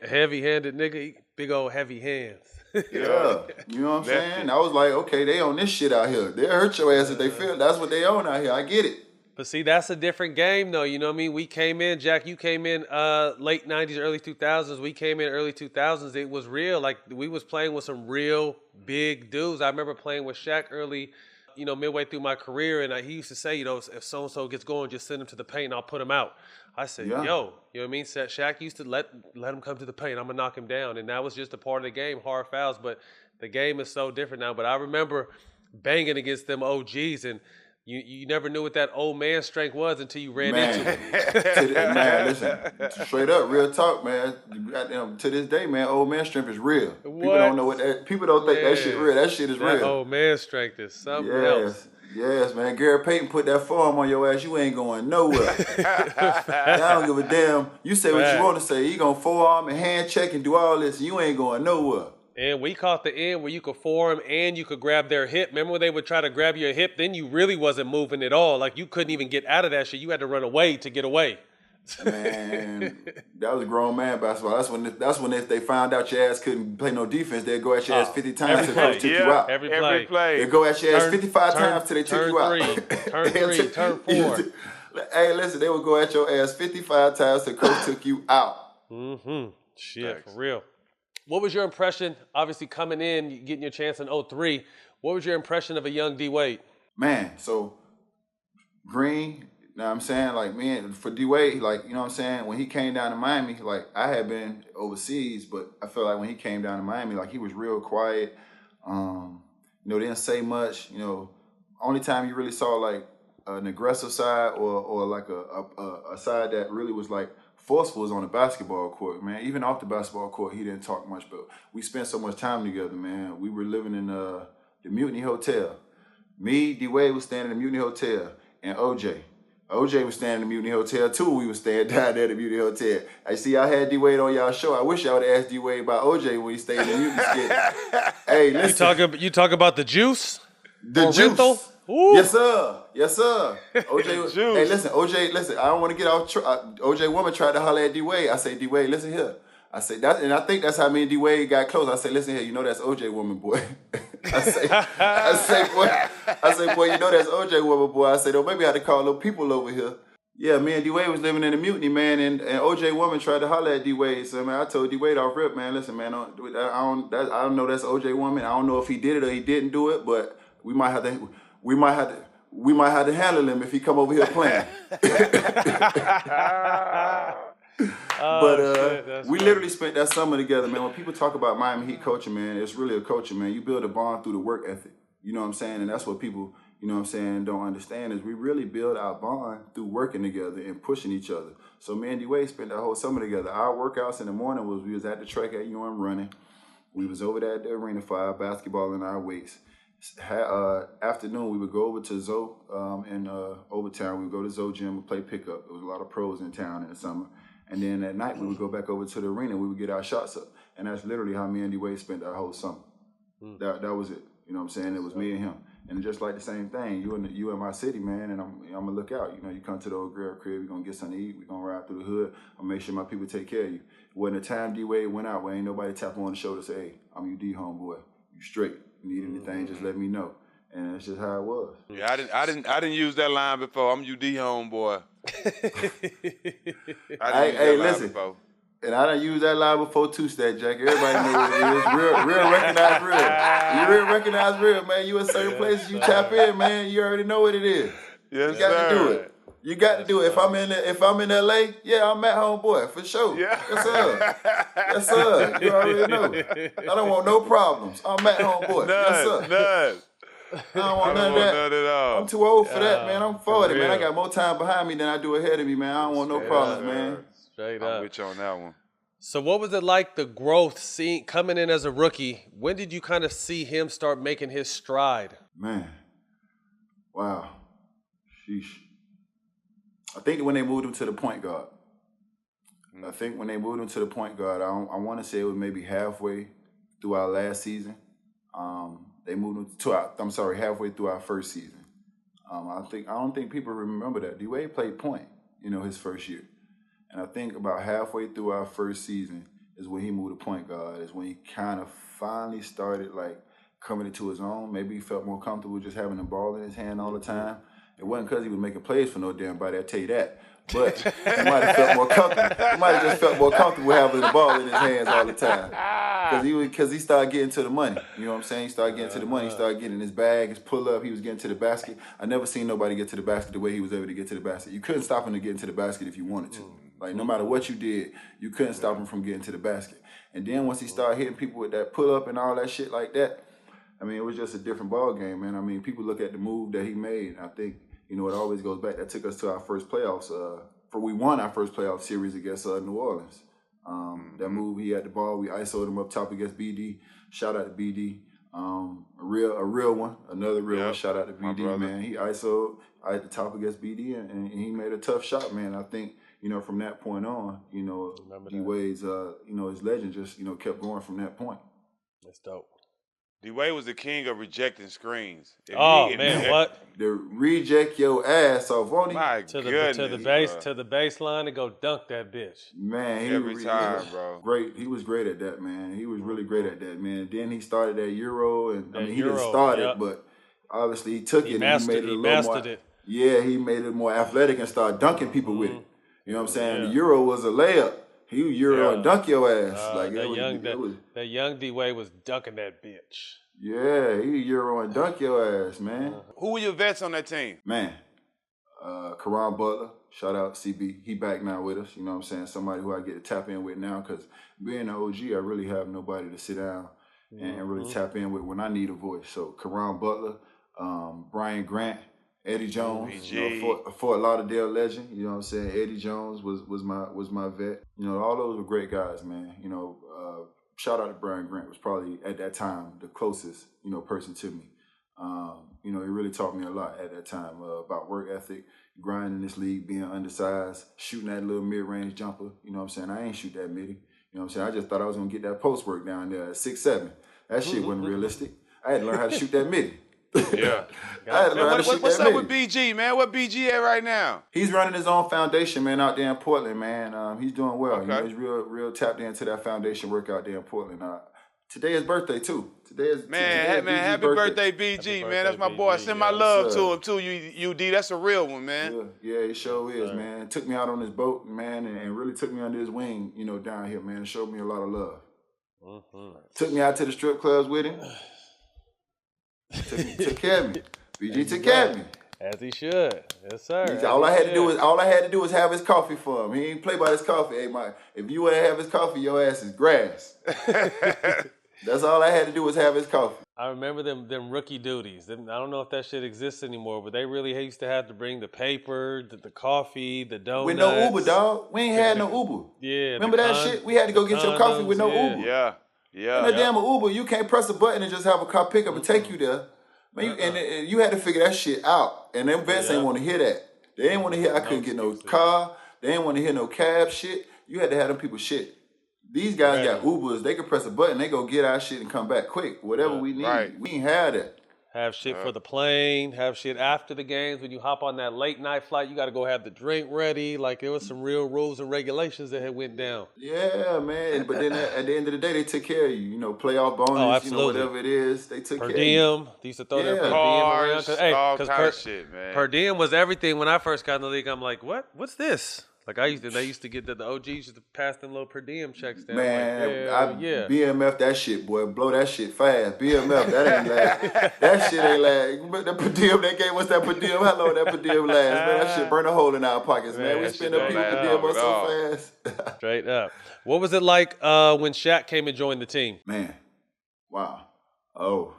Speaker 5: Heavy-handed nigga, big old heavy hands.
Speaker 7: Yeah. You know what I'm saying? I was like, okay, they on this shit out here. They'll hurt your ass if they feel that's what they own out here. I get it.
Speaker 5: But see, that's a different game, though. You know what I mean? We came in, Jack, you came in late 90s, early 2000s. We came in early 2000s. It was real. Like, we was playing with some real big dudes. I remember playing with Shaq early, you know, midway through my career. And he used to say, you know, if so-and-so gets going, just send him to the paint and I'll put him out. I said, yo, you know what I mean? Shaq used to let him come to the paint. I'm going to knock him down. And that was just a part of the game, hard fouls. But the game is so different now. But I remember banging against them OGs and you never knew what that old man strength was until you ran into it.
Speaker 7: Man, listen, straight up, real talk, man. To this day, man, old man strength is real. What? People don't know what that. People don't think that shit real. That shit is real.
Speaker 5: Old man strength is something else.
Speaker 7: Yes, man. Gary Payton put that forearm on your ass. You ain't going nowhere. I don't give a damn. You say what you want to say. You gonna forearm and hand check and do all this. You ain't going nowhere.
Speaker 5: And we caught the end where you could forearm and you could grab their hip. Remember when they would try to grab your hip? Then you really wasn't moving at all. Like, you couldn't even get out of that shit. You had to run away to get away.
Speaker 7: Man, that was a grown man basketball. That's when if they found out your ass couldn't play no defense, they'd go at your ass 50 times till they took you out.
Speaker 5: Every play.
Speaker 7: They'd go at your ass 55 times till they took you out.
Speaker 5: Turn 3, turn 4.
Speaker 7: Hey, listen, they would go at your ass 55 times till coach took you out.
Speaker 5: Mm-hmm. Shit, for real. What was your impression, obviously coming in, getting your chance in 03, what was your impression of a young D Wade?
Speaker 7: Man, so Green, you know what I'm saying? Like, man, for D Wade, like, you know what I'm saying? When he came down to Miami, like, I had been overseas, but I felt like when he came down to Miami, like, he was real quiet. You know, didn't say much, you know, only time you really saw like an aggressive side or like a side that really was like forceful was on the basketball court, man. Even off the basketball court, he didn't talk much, but we spent so much time together, man. We were living in the Mutiny Hotel. Me, D-Wade was staying in the Mutiny Hotel, and OJ. OJ was staying in the Mutiny Hotel too. We were staying down there at the Mutiny Hotel. I see I had D-Wade on y'all show. I wish y'all would have asked D-Wade about OJ when he stayed in the Mutiny skit. Hey, listen.
Speaker 5: You talk about the juice?
Speaker 7: The
Speaker 5: or
Speaker 7: juice.
Speaker 5: Rental? Ooh.
Speaker 7: Yes, sir. Yes, sir. OJ was, hey, listen, OJ, listen, I don't want to get off OJ woman tried to holler at D-Wade. I say, D-Wade, listen here. I say that, and I think that's how me and D-Wade got close. I say, listen here, you know that's OJ woman, boy. I say, boy, you know that's OJ woman, boy. I say, don't maybe I had to call little people over here. Yeah, me and D-Wade was living in the Mutiny, man, and OJ woman tried to holler at D-Wade. So, man, I told D-Wade off rip, man, listen, man, I don't know that's OJ woman. I don't know if he did it or he didn't do it, but we might have to handle him if he come over here playing. But we literally spent that summer together, man. When people talk about Miami Heat culture, man, it's really a culture, man. You build a bond through the work ethic. You know what I'm saying? And that's what people, you know what I'm saying, don't understand is we really build our bond through working together and pushing each other. So me and D-Wade spent that whole summer together. Our workouts in the morning was we was at the track at UM running. We was over there at the arena for our basketball and our weights. Afternoon, we would go over to Zoe in Overtown. We would go to Zoe Gym and play pickup. There was a lot of pros in town in the summer. And then at night, we would go back over to the arena. We would get our shots up. And that's literally how me and D-Wade spent our whole summer. That was it. You know what I'm saying? It was me and him. And just like the same thing, you in my city, man, and I'm going to look out. You know, you come to the old girl crib, we're going to get something to eat. We're going to ride through the hood. I'll make sure my people take care of you. When the time D-Wade went out, where ain't nobody tap on the shoulder and say, hey, I'm UD homeboy. You straight. You need anything, just let me know. And that's just how it was.
Speaker 6: Yeah, I didn't use that line before. I'm UD homeboy.
Speaker 7: Hey, listen. Before. And I done used that line before too, Stat Jack. Everybody knows what it is. Real recognize real. You real recognize real, man. You in certain places, you tap in, man. You already know what it is.
Speaker 6: Yes,
Speaker 7: you got to do it. You got to do it. If I'm in LA, yeah, I'm Matt homeboy for sure. Yeah. Yes, sir. Yes, sir. You already know. I don't want no problems. I'm Matt homeboy. Yes, sir.
Speaker 6: None.
Speaker 7: I don't want none of that. None at all. I'm too old for that, man. I'm 40, man. I got more time behind me than I do ahead of me, man. I don't want no problems, man.
Speaker 5: Straight
Speaker 6: I'm
Speaker 5: up.
Speaker 6: with you on that one.
Speaker 5: So what was it like, the growth, coming in as a rookie? When did you kind of see him start making his stride?
Speaker 7: Man. Wow. Sheesh. I think when they moved him to the point guard. I want to say it was maybe halfway through our last season. They moved him to halfway through our first season. I don't think people remember that. D-Wade played point, his first year. And I think about halfway through our first season is when he moved to point guard, is when he kind of finally started like coming into his own. Maybe he felt more comfortable just having the ball in his hand all the time. It wasn't because he was making plays for no damn body, I'll tell you that. But he might have felt more comfortable. He might have just felt more comfortable having the ball in his hands all the time. Because he started getting to the money. You know what I'm saying? He started getting to the money. He started getting his bag, his pull-up. He was getting to the basket. I never seen nobody get to the basket the way he was able to get to the basket. You couldn't stop him to getting to the basket if you wanted to. Like, no matter what you did, you couldn't stop him from getting to the basket. And then once he started hitting people with that pull-up and all that shit like that, I mean, it was just a different ball game, man. I mean, people look at the move that he made. I think, it always goes back. That took us to our first playoffs. We won our first playoff series against New Orleans. That move, he had the ball. We ISO'd him up top against BD. Shout out to BD. A real one. Another real one. Shout out to BD, man. He ISO'd at the top against BD, and he made a tough shot, man. I think, from that point on, D-Wade's, his legend just, kept going from that point.
Speaker 5: That's dope.
Speaker 6: D-Wade was the king of rejecting screens.
Speaker 5: What?
Speaker 7: The reject your ass off, won't he?
Speaker 6: My
Speaker 5: to
Speaker 6: goodness,
Speaker 5: the baseline and go dunk that bitch.
Speaker 7: Man,
Speaker 6: every time, bro.
Speaker 7: Great. He was great at that, man. He was really great at that, man. And then he started that Euro, and he didn't start it, but obviously he took it and he made it a little more. Yeah, he made it more athletic and started dunking people with it. You know what I'm saying? Yeah. The Euro was a layup. He was Euro and dunk your ass.
Speaker 5: That young D-Wade was dunking that bitch.
Speaker 7: Yeah, he Euro and dunk your ass, man.
Speaker 6: Who were your vets on that team?
Speaker 7: Man, Chris Bosh, shout out CB. He back now with us. You know what I'm saying? Somebody who I get to tap in with now, because being an OG, I really have nobody to sit down and really tap in with when I need a voice. So Chris Bosh, Brian Grant, Eddie Jones,
Speaker 6: BG.
Speaker 7: Fort Lauderdale legend. You know what I'm saying? Eddie Jones was my vet. You know, all those were great guys, man. You know, shout out to Brian Grant, was probably at that time the closest, you know, person to me. You know, he really taught me a lot at that time about work ethic, grinding this league, being undersized, shooting that little mid-range jumper. You know what I'm saying? I ain't shoot that midi. You know what I'm saying? I just thought I was gonna get that post work down there at 6'7". That shit wasn't realistic. I had to learn how to shoot that midi.
Speaker 6: Yeah.
Speaker 7: I had to learn how to shoot
Speaker 6: What's
Speaker 7: that
Speaker 6: up
Speaker 7: midi.
Speaker 6: with BG, man? What BG at right now?
Speaker 7: He's running his own foundation, man, out there in Portland, man. He's doing well. You know,
Speaker 6: Okay.
Speaker 7: he's real tapped into that foundation work out there in Portland. Today is birthday too. Today is
Speaker 6: Happy birthday, BG, man. That's my boy. Send my love to him too, UD. That's a real one, man.
Speaker 7: Yeah, it sure is, man. Took me out on his boat, man, and really took me under his wing, you know, down here, man. Showed me a lot of love. Took me out to the strip clubs with him. Took care of me. BG took care of me.
Speaker 5: As he should. Yes, sir.
Speaker 7: All I had to do was have his coffee for him. He ain't play by his coffee. Hey, if you want to have his coffee, your ass is grass. That's all I had to do was have his coffee.
Speaker 5: I remember them rookie duties. I don't know if that shit exists anymore, but they really used to have to bring the paper, the coffee, the donuts.
Speaker 7: With no Uber, dog. We ain't had no Uber.
Speaker 5: Yeah.
Speaker 7: Remember that shit? We had to go get your coffee with no Uber.
Speaker 6: Yeah.
Speaker 7: And that damn Uber, you can't press a button and just have a car pick up and take you there. Man, and you had to figure that shit out. And them vets ain't want to hear that. They ain't want to hear I couldn't get no car. They ain't want to hear no cab shit. You had to have them people shit. These guys got Ubers. They could press a button. They go get our shit and come back quick. Whatever we need.
Speaker 6: Right.
Speaker 7: We ain't had that.
Speaker 5: Have shit for the plane. Have shit after the games. When you hop on that late night flight, you got to go have the drink ready. Like, there was some real rules and regulations that had went down.
Speaker 7: Yeah, man. But then at the end of the day, they took care of you. You know, playoff bonus, you know, whatever it is. They took
Speaker 5: per
Speaker 7: care of you.
Speaker 5: diem. They used to throw their per diem
Speaker 6: Cars,
Speaker 5: around.
Speaker 6: all
Speaker 5: Because
Speaker 6: kind of shit, man.
Speaker 5: per diem was everything. When I first got in the league, I'm like, what? What's this? Like, they used to get the OGs used to pass them little per diem checks down.
Speaker 7: Man,
Speaker 5: like,
Speaker 7: BMF that shit, boy. Blow that shit fast. BMF, that ain't last. That shit ain't last. But the per diem they gave us, that per diem, how long that per diem last? Man, that shit burn a hole in our pockets, man. We spend up people per diem on so fast.
Speaker 5: Straight up. What was it like when Shaq came and joined the team?
Speaker 7: Man, wow. Oh,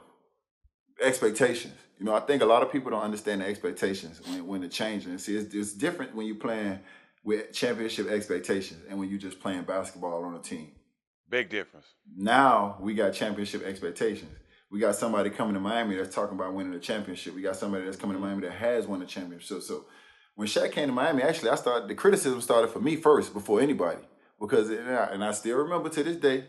Speaker 7: expectations. You know, I think a lot of people don't understand the expectations when they're changing. See, it's different when you're playing with championship expectations and when you're just playing basketball on a team.
Speaker 6: Big difference.
Speaker 7: Now we got championship expectations. We got somebody coming to Miami that's talking about winning a championship. We got somebody that's coming to Miami that has won a championship. So when Shaq came to Miami, actually, the criticism started for me first before anybody. Because, and I still remember to this day,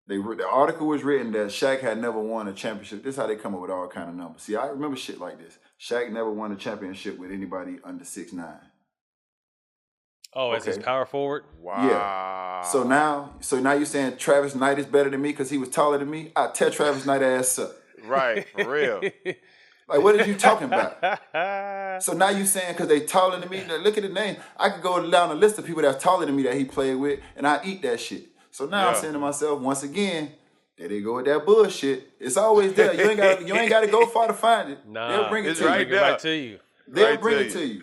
Speaker 7: the article was written that Shaq had never won a championship. This is how they come up with all kind of numbers. See, I remember shit like this. Shaq never won a championship with anybody under 6'9".
Speaker 5: Oh, as his power forward?
Speaker 6: Wow.
Speaker 7: Yeah. So now you're saying Travis Knight is better than me because he was taller than me? I tear Travis Knight ass up.
Speaker 6: Right, for real.
Speaker 7: Like, what are you talking about? So now you saying because they taller than me? Now look at the name. I could go down a list of people that's taller than me that he played with, and I eat that shit. So now I'm saying to myself, once again, there they go with that bullshit. It's always there. You ain't got to go far to find it.
Speaker 5: Nah,
Speaker 7: they'll bring it to
Speaker 6: right
Speaker 7: you.
Speaker 6: there.
Speaker 5: Right to you.
Speaker 7: They'll bring it to you.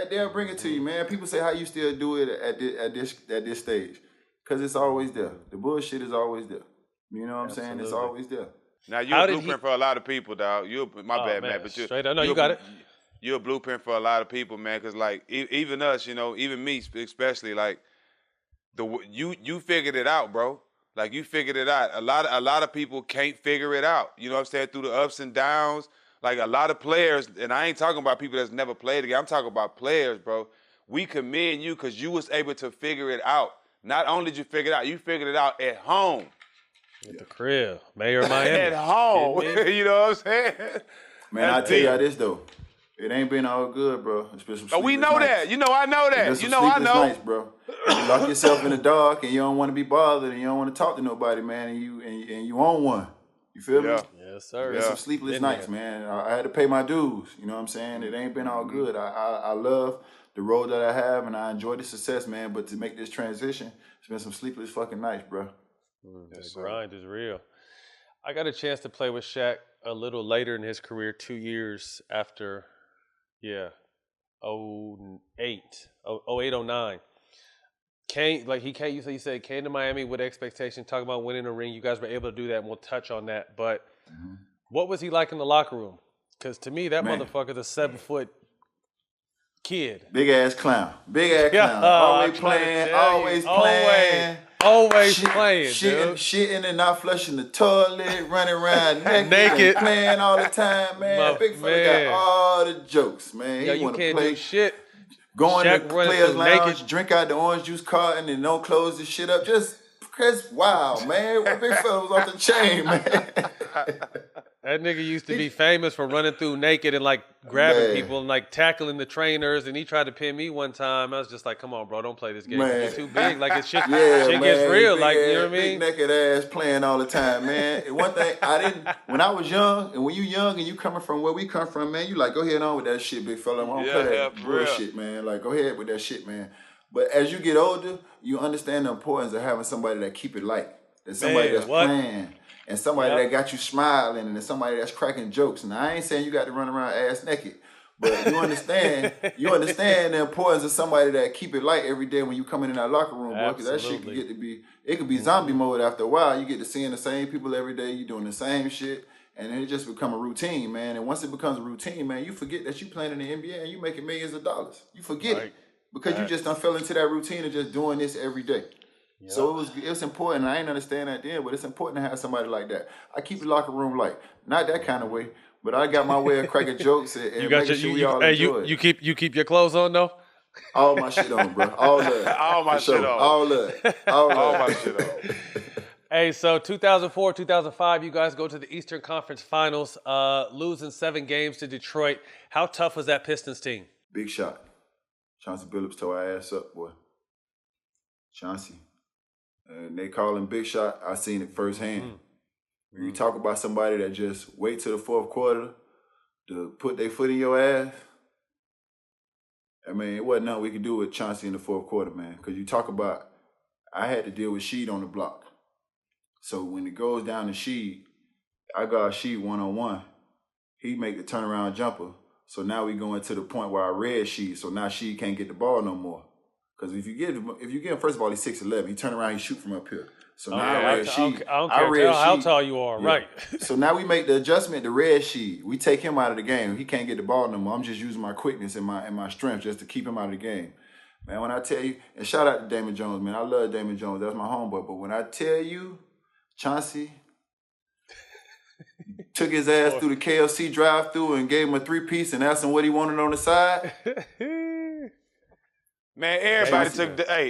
Speaker 7: They'll bring it to you, man. People say how you still do it at this stage, because it's always there. The bullshit is always there. You know what I'm saying? It's always there.
Speaker 6: Now you're a blueprint for a lot of people, dog. My bad, man. But
Speaker 5: straight up. No, you got it.
Speaker 6: You're a blueprint for a lot of people, man. Because like even us, you know, even me especially, like you figured it out, bro. Like you figured it out. A lot of people can't figure it out. You know what I'm saying? Through the ups and downs. Like a lot of players, and I ain't talking about people that's never played again. I'm talking about players, bro. We commend you because you was able to figure it out. Not only did you figure it out, you figured it out at home.
Speaker 5: At the crib. Mayor of Miami.
Speaker 6: At home. You know what I'm saying?
Speaker 7: Man, I tell you this, though. It ain't been all good, bro.
Speaker 6: We know that. You know I know that. You know I know.
Speaker 7: Nights, bro. You lock yourself in the dark and you don't want to be bothered and you don't want to talk to nobody, man, and you own one. You feel me?
Speaker 5: Yes, sir.
Speaker 7: There's some sleepless nights, man. I had to pay my dues. You know what I'm saying? It ain't been all good. I love the road that I have, and I enjoy the success, man. But to make this transition, it's been some sleepless fucking nights, bro.
Speaker 5: The grind is real. I got a chance to play with Shaq a little later in his career, 2 years after, 08, 09. He said came to Miami with expectation, talking about winning a ring. You guys were able to do that, and we'll touch on that. But What was he like in the locker room? Because to me, that
Speaker 7: Man.
Speaker 5: motherfucker's a 7-foot kid.
Speaker 7: Big ass clown. Big ass
Speaker 5: Yeah,
Speaker 7: clown.
Speaker 5: I'm
Speaker 7: Always
Speaker 5: trying to
Speaker 7: playing.
Speaker 5: tell you.
Speaker 7: Always playing.
Speaker 5: Always playing,
Speaker 7: shitting,
Speaker 5: dude.
Speaker 7: shitting and not flushing the toilet, running around naked,
Speaker 5: Naked.
Speaker 7: and playing all the time, man.
Speaker 5: My
Speaker 7: Big fella
Speaker 5: man.
Speaker 7: got all the jokes, man.
Speaker 5: Yo,
Speaker 7: He
Speaker 5: you
Speaker 7: want to
Speaker 5: can't
Speaker 7: play.
Speaker 5: do shit.
Speaker 7: Going
Speaker 5: Shaq
Speaker 7: to
Speaker 5: running
Speaker 7: players'
Speaker 5: through
Speaker 7: lounge,
Speaker 5: naked.
Speaker 7: drink out the orange juice carton, and don't close the shit up. Just wow, man. Big fella was off the chain, man.
Speaker 5: That nigga used to be famous for running through naked and like grabbing
Speaker 7: Man.
Speaker 5: people and like tackling the trainers. And he tried to pin me one time. I was just like, "Come on, bro, don't play this game.
Speaker 7: Man.
Speaker 5: You're too big. Like it's shit.
Speaker 7: Yeah,
Speaker 5: shit
Speaker 7: man.
Speaker 5: gets real.
Speaker 7: Big
Speaker 5: Like you
Speaker 7: ass,
Speaker 5: know what I mean?
Speaker 7: Big naked ass playing all the time, man. And one thing when I was young, and when you young and you coming from where we come from, man, you like, go ahead on with that shit, big fella. I don't
Speaker 6: Yeah,
Speaker 7: play that
Speaker 6: yeah, for real.
Speaker 7: bullshit, man. Like, go ahead with that shit, man. But as you get older, you understand the importance of having somebody that keep it light. There's somebody
Speaker 5: Man,
Speaker 7: that's
Speaker 5: what?
Speaker 7: playing. And somebody that got you smiling, and somebody that's cracking jokes. Now I ain't saying you got to run around ass naked, but you understand the importance of somebody that keep it light every day when you come in that locker room, boy. Because that shit can get to be, it could be zombie mode after a while. You get to seeing the same people every day. You doing the same shit, and it just become a routine, man. And once it becomes a routine, man, you forget that you playing in the NBA and you making millions of dollars. You forget it because you just done fell into that routine of just doing this every day. Yep. So it was important. I ain't understand that then, but it's important to have somebody like that. I keep the locker room light, not that kind of way, but I got my way of cracking jokes and
Speaker 5: You got
Speaker 7: making sure we all enjoy it.
Speaker 5: You keep your clothes on though.
Speaker 7: All my shit on, bro. All love.
Speaker 6: All my shit on.
Speaker 7: All love. All
Speaker 6: my
Speaker 7: love.
Speaker 6: shit on.
Speaker 5: Hey, so 2004, 2005, you guys go to the Eastern Conference Finals, losing 7 games to Detroit. How tough was that Pistons team?
Speaker 7: Big shot. Chauncey Billups tore our ass up, boy. Chauncey. And they call him Big Shot. I seen it firsthand. When you talk about somebody that just wait till the fourth quarter to put their foot in your ass, I mean, it wasn't nothing we could do with Chauncey in the fourth quarter, man. Because you talk about, I had to deal with Sheed on the block. So when it goes down to Sheed, I got Sheed one-on-one. He make the turnaround jumper. So now we going to the point where I read Sheed. So now Sheed can't get the ball no more. Because if you give him, first of all, he's 6'11". He turn around, he shoot from up here. So now I read Sheed.
Speaker 5: I don't care how tall you are, right?
Speaker 7: So now we make the adjustment to red Sheed. We take him out of the game. He can't get the ball no more. I'm just using my quickness and my strength just to keep him out of the game. Man, when I tell you, and shout out to Damon Jones, man. I love Damon Jones. That's my homeboy. But when I tell you, Chauncey took his ass through the KFC drive-thru and gave him a 3-piece and asked him what he wanted on the side.
Speaker 6: Man,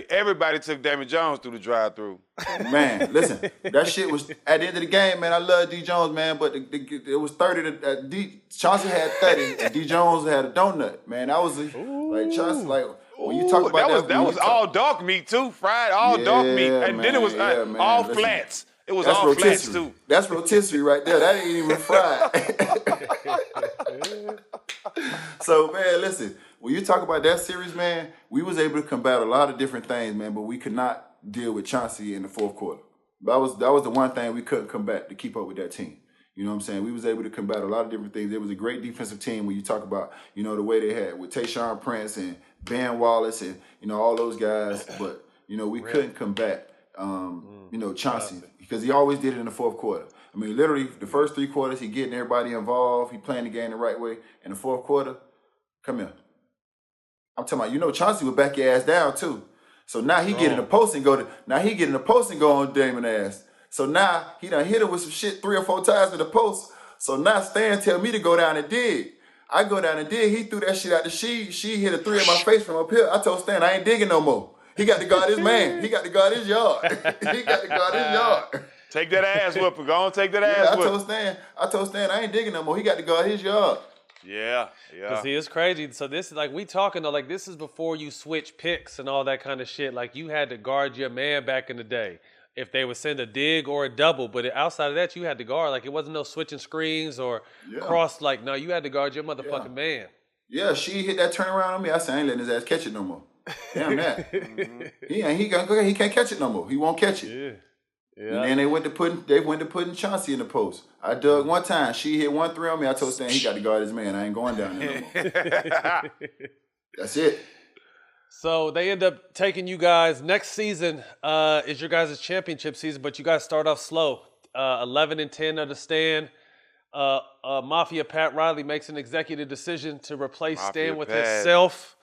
Speaker 6: everybody took Damon Jones through the drive-thru.
Speaker 7: Man, listen, that shit was at the end of the game, man. I love D Jones, man, but it was 30 to Chauncey had 30 and D Jones had a donut, man. That was like Chauncey, like when you talk about
Speaker 6: that was all dark meat too, fried all dark meat, and then it was all flats. It was all flats too.
Speaker 7: That's rotisserie right there. That ain't even fried. So man, listen. When you talk about that series, man, we was able to combat a lot of different things, man, but we could not deal with Chauncey in the fourth quarter. That was the one thing we couldn't combat to keep up with that team. You know what I'm saying? We was able to combat a lot of different things. It was a great defensive team when you talk about, you know, the way they had with Tayshaun Prince and Ben Wallace and, you know, all those guys. But, you know, we couldn't combat, you know, Chauncey because he always did it in the fourth quarter. I mean, literally, the first 3 quarters, he getting everybody involved. He playing the game the right way. In the fourth quarter, come here. I'm talking about, you know, Chauncey would back your ass down too. So now he get in the post and go on Damon ass. So now he done hit him with some shit 3 or 4 times in the post. So now Stan tell me to go down and dig. I go down and dig. He threw that shit out the She hit a 3 in my face from up here. I told Stan I ain't digging no more. He got to guard his man. He got to guard his yard. He got to guard his yard.
Speaker 6: Take that ass whooping. Go on, take that ass whooping.
Speaker 7: I told Stan I ain't digging no more. He got to guard his yard.
Speaker 6: Yeah.
Speaker 5: See, it's crazy. So this is like we talking though. Like this is before you switch picks and all that kind of shit. Like you had to guard your man back in the day if they would send a dig or a double. But outside of that, you had to guard. Like it wasn't no switching screens or cross. Like no, you had to guard your motherfucking man.
Speaker 7: Yeah, She hit that turnaround on me. I said I ain't letting his ass catch it no more. Damn that. He can't catch it no more. He won't catch it. Yeah. And then they went to putting Chauncey in the post. I dug one time. She hit 1 3 on me. I told Stan he got to guard his man. I ain't going down there no more. That's it.
Speaker 5: So they end up taking you guys. Next season is your guys' championship season, but you guys start off slow. 11-10 understand. Mafia Pat Riley makes an executive decision to replace
Speaker 6: Mafia
Speaker 5: Stan with
Speaker 6: Pat.
Speaker 5: himself.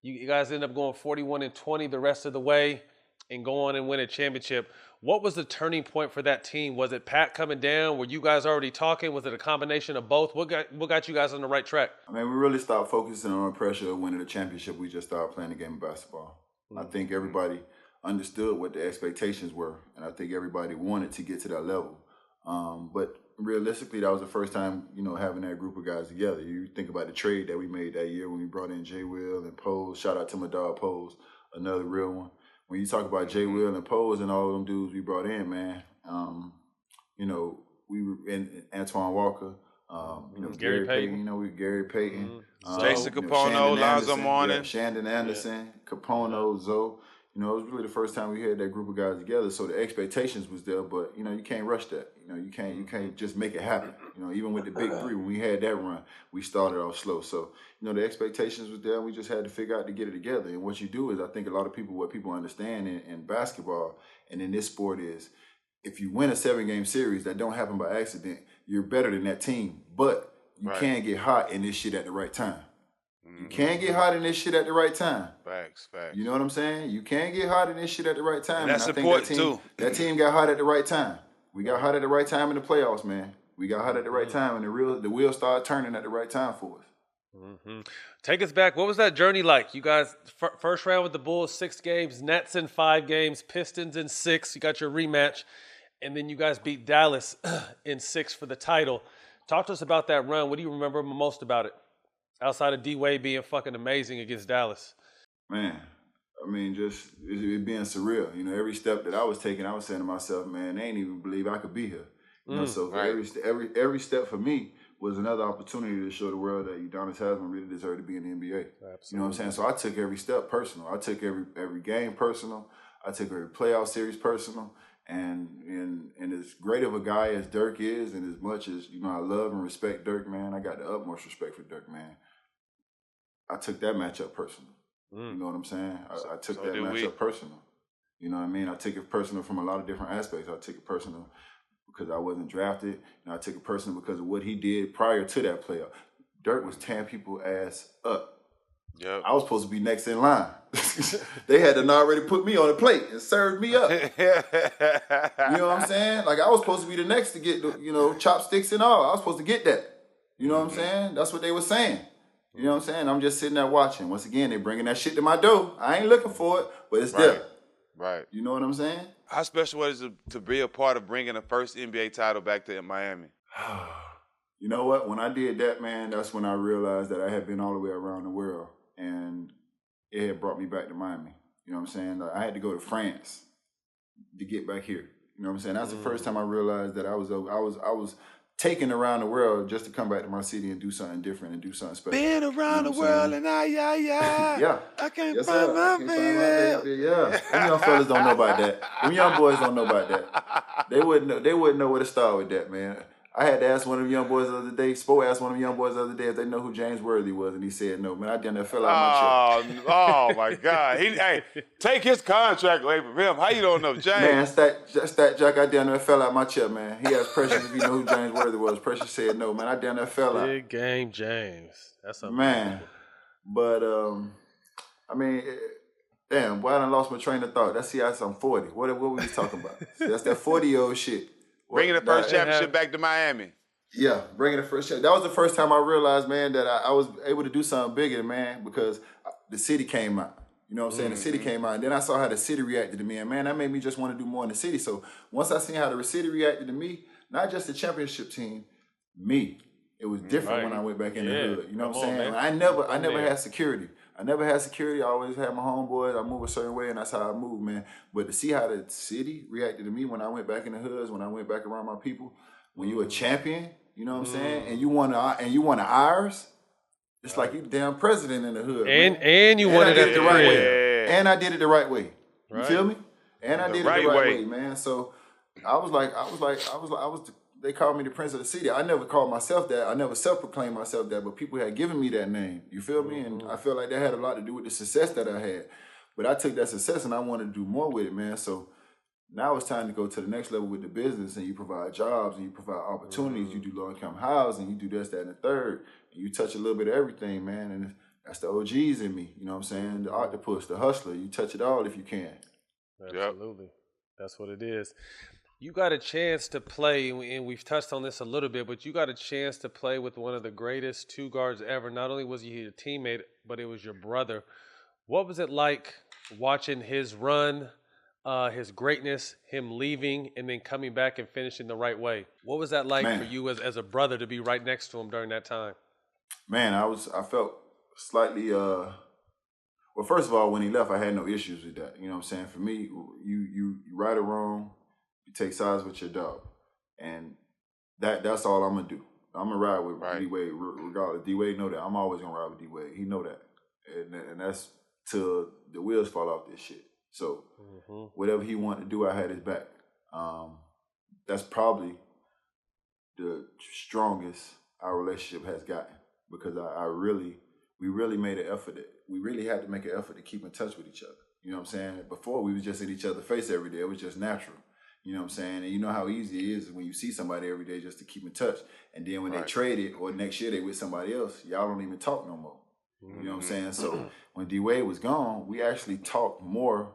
Speaker 5: You guys end up going 41-20 the rest of the way and go on and win a championship. What was the turning point for that team? Was it Pat coming down? Were you guys already talking? Was it a combination of both? What got you guys on the right track?
Speaker 7: I mean, we really stopped focusing on the pressure of winning the championship. We just started playing the game of basketball. I think everybody understood what the expectations were, and I think everybody wanted to get to that level. But realistically, that was the first time, having that group of guys together. You think about the trade that we made that year when we brought in J. Will and Pose. Shout out to my dog Pose, another real one. When you talk about J. Will and Pose and all of them dudes we brought in, man, we were in Antoine Walker,
Speaker 5: Gary Payton.
Speaker 7: Gary Payton.
Speaker 6: Jason Capono, Lonzo Mourning.
Speaker 7: Shandon Anderson, Capono, Zoe. It was really the first time we had that group of guys together, so the expectations was there, but, you can't rush that. You can't just make it happen. Even with the big three, when we had that run, we started off slow. So, the expectations was there, and we just had to figure out to get it together. And what you do is, I think a lot of people, what people understand in basketball and in this sport is, if you win a 7-game series, that don't happen by accident, you're better than that team. But you can't get hot in this shit at the right time. You can't get hot in this shit at the right time.
Speaker 6: Facts.
Speaker 7: You know what I'm saying? You can't get hot in this shit at the right time.
Speaker 6: And that's
Speaker 7: I think
Speaker 6: important, too.
Speaker 7: That team got hot at the right time. We got hot at the right time in the playoffs, man. We got hot at the right time, and the wheels started turning at the right time for us.
Speaker 5: Mm-hmm. Take us back. What was that journey like? You guys, first round with the Bulls, 6 games, Nets in 5 games, Pistons in 6. You got your rematch, and then you guys beat Dallas in 6 for the title. Talk to us about that run. What do you remember most about it? Outside of D-Wade being fucking amazing against Dallas.
Speaker 7: Man, I mean, just it being surreal. Every step that I was taking, I was saying to myself, man, they ain't even believe I could be here. So every step for me was another opportunity to show the world that Udonis Haslem really deserved to be in the NBA.
Speaker 5: Absolutely.
Speaker 7: You know what I'm saying? So I took every step personal. I took every game personal. I took every playoff series personal. And as great of a guy as Dirk is, and as much as, I love and respect Dirk, man, I got the utmost respect for Dirk, man. I took that matchup personal. You know what I'm saying? I took that matchup personal. You know what I mean? I took it personal from a lot of different aspects. I took it personal because I wasn't drafted, and I took it personal because of what he did prior to that playoff. Dirk was tearing people's ass up.
Speaker 6: Yep.
Speaker 7: I was supposed to be next in line. They had to already put me on the plate and served me up. You know what I'm saying? Like, I was supposed to be the next to get the, chopsticks and all. I was supposed to get that. You know what I'm saying? That's what they were saying. You know what I'm saying? I'm just sitting there watching. Once again, they bringing that shit to my door. I ain't looking for it, but it's there.
Speaker 6: Right.
Speaker 7: You know what I'm saying?
Speaker 6: How special was it to be a part of bringing the first NBA title back to Miami?
Speaker 7: You know what? When I did that, man, that's when I realized that I had been all the way around the world, and it had brought me back to Miami. You know what I'm saying? Like, I had to go to France to get back here. You know what I'm saying? That's the first time I realized that I was taken around the world just to come back to my city and do something different and do something special.
Speaker 6: Been around the world and
Speaker 7: yeah.
Speaker 6: I can't
Speaker 7: Yes,
Speaker 6: find
Speaker 7: sir.
Speaker 6: my
Speaker 7: I can't find my baby. Yeah. Them young fellas don't know about that. Them young boys don't know about that. They wouldn't know where to start with that, man. I had to ask one of them young boys the other day. Spo asked one of them young boys the other day if they know who James Worthy was, and he said no. Man, I done that fell out my chest.
Speaker 6: Oh my God! Hey, take his contract away from him. How you don't know James?
Speaker 7: Man, Stat Jack, I down there fell out my chest, man. He asked Precious if he know who James Worthy was. Precious said no, man. I down there fell out.
Speaker 5: Big game James. That's a
Speaker 7: man. But I mean, damn, boy, I done lost my train of thought. That's I'm 40. What were we talking about? See, that's that 40-year-old shit.
Speaker 6: Bringing the first championship back to Miami.
Speaker 7: Yeah, bringing the first championship. That was the first time I realized, man, that I was able to do something bigger, man, because the city came out. You know what I'm saying? The city came out, and then I saw how the city reacted to me, and man, that made me just want to do more in the city. So once I seen how the city reacted to me, not just the championship team, me. It was different when I went back in the hood. You know what I'm saying?
Speaker 5: Man.
Speaker 7: I never had security. I always had my homeboys. I move a certain way, and that's how I move, man. But to see how the city reacted to me when I went back in the hoods, when I went back around my people, when you're a champion, you know what I'm saying, and you won the Irish, it's like you the damn president in the hood.
Speaker 5: And you won it at the
Speaker 7: right
Speaker 5: crib.
Speaker 7: way. And I did it the right way. You
Speaker 5: Right.
Speaker 7: feel me? And I did it the right way, man. So they called me the Prince of the City. I never called myself that. I never self-proclaimed myself that, but people had given me that name. You feel me? And I feel like that had a lot to do with the success that I had. But I took that success and I wanted to do more with it, man. So Now it's time to go to the next level with the business, and you provide jobs and you provide opportunities. You do low-income housing, you do this, that, and the third. And you touch a little bit of everything, man. And that's the OGs in me. You know what I'm saying? The octopus, the hustler. You touch it all if you can.
Speaker 5: Absolutely. That's what it is. You got a chance to play, and we've touched on this a little bit, but you got a chance to play with one of the greatest two guards ever. Not only was he your teammate, but it was your brother. What was it like watching his run, his greatness, him leaving, and then coming back and finishing the right way? What was that like for you as a brother to be right next to him during that time?
Speaker 7: Man, I felt slightly well, first of all, when he left, I had no issues with that. You know what I'm saying? For me, you right or wrong, you take sides with your dog. And that's all I'm gonna do. I'm gonna ride with D-Wade regardless. D-Wade know that. I'm always gonna ride with D-Wade. He know that. And that's till the wheels fall off this shit. So whatever he wanted to do, I had his back. That's probably the strongest our relationship has gotten, because we really made an effort. We really had to make an effort to keep in touch with each other. You know what I'm saying? Before, we was just in each other's face every day. It was just natural. You know what I'm saying? And you know how easy it is when you see somebody every day just to keep in touch. And then when they trade it, or next year they with somebody else, y'all don't even talk no more. You know what I'm saying? So when D-Wade was gone, we actually talked more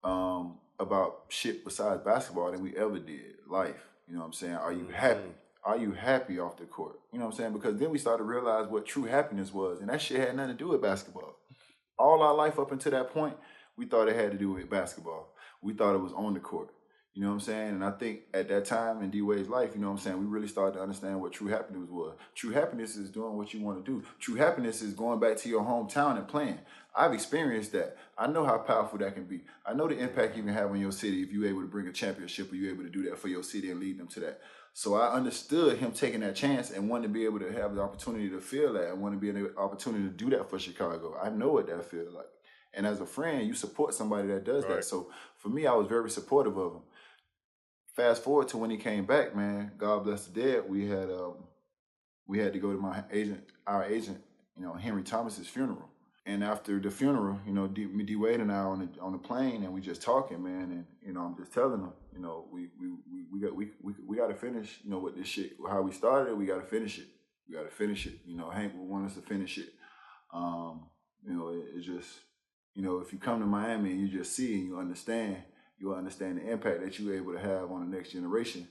Speaker 7: about shit besides basketball than we ever did. Life. You know what I'm saying? Are you happy? Are you happy off the court? You know what I'm saying? Because then we started to realize what true happiness was. And that shit had nothing to do with basketball. All our life up until that point, we thought it had to do with basketball. We thought it was on the court. You know what I'm saying? And I think at that time in D-Wade's life, you know what I'm saying, we really started to understand what true happiness was. True happiness is doing what you want to do. True happiness is going back to your hometown and playing. I've experienced that. I know how powerful that can be. I know the impact you can have on your city if you're able to bring a championship, or you're able to do that for your city and lead them to that. So I understood him taking that chance and wanting to be able to have the opportunity to feel that, and want to be an opportunity to do that for Chicago. I know what that feels like. And as a friend, you support somebody that does that. So for me, I was very supportive of him. Fast forward to when he came back, man, God bless the dead, we had to go to our agent, you know, Henry Thomas's funeral. And after the funeral, you know, D-Wade and I on the plane, and we just talking, man, and you know, I'm just telling him, you know, we got to finish, you know, what this shit, how we started, we got to finish it. We got to finish it. You know, Hank would want us to finish it. You know, it's just, you know, if you come to Miami and you just see and you understand the impact that you're able to have on the next generation,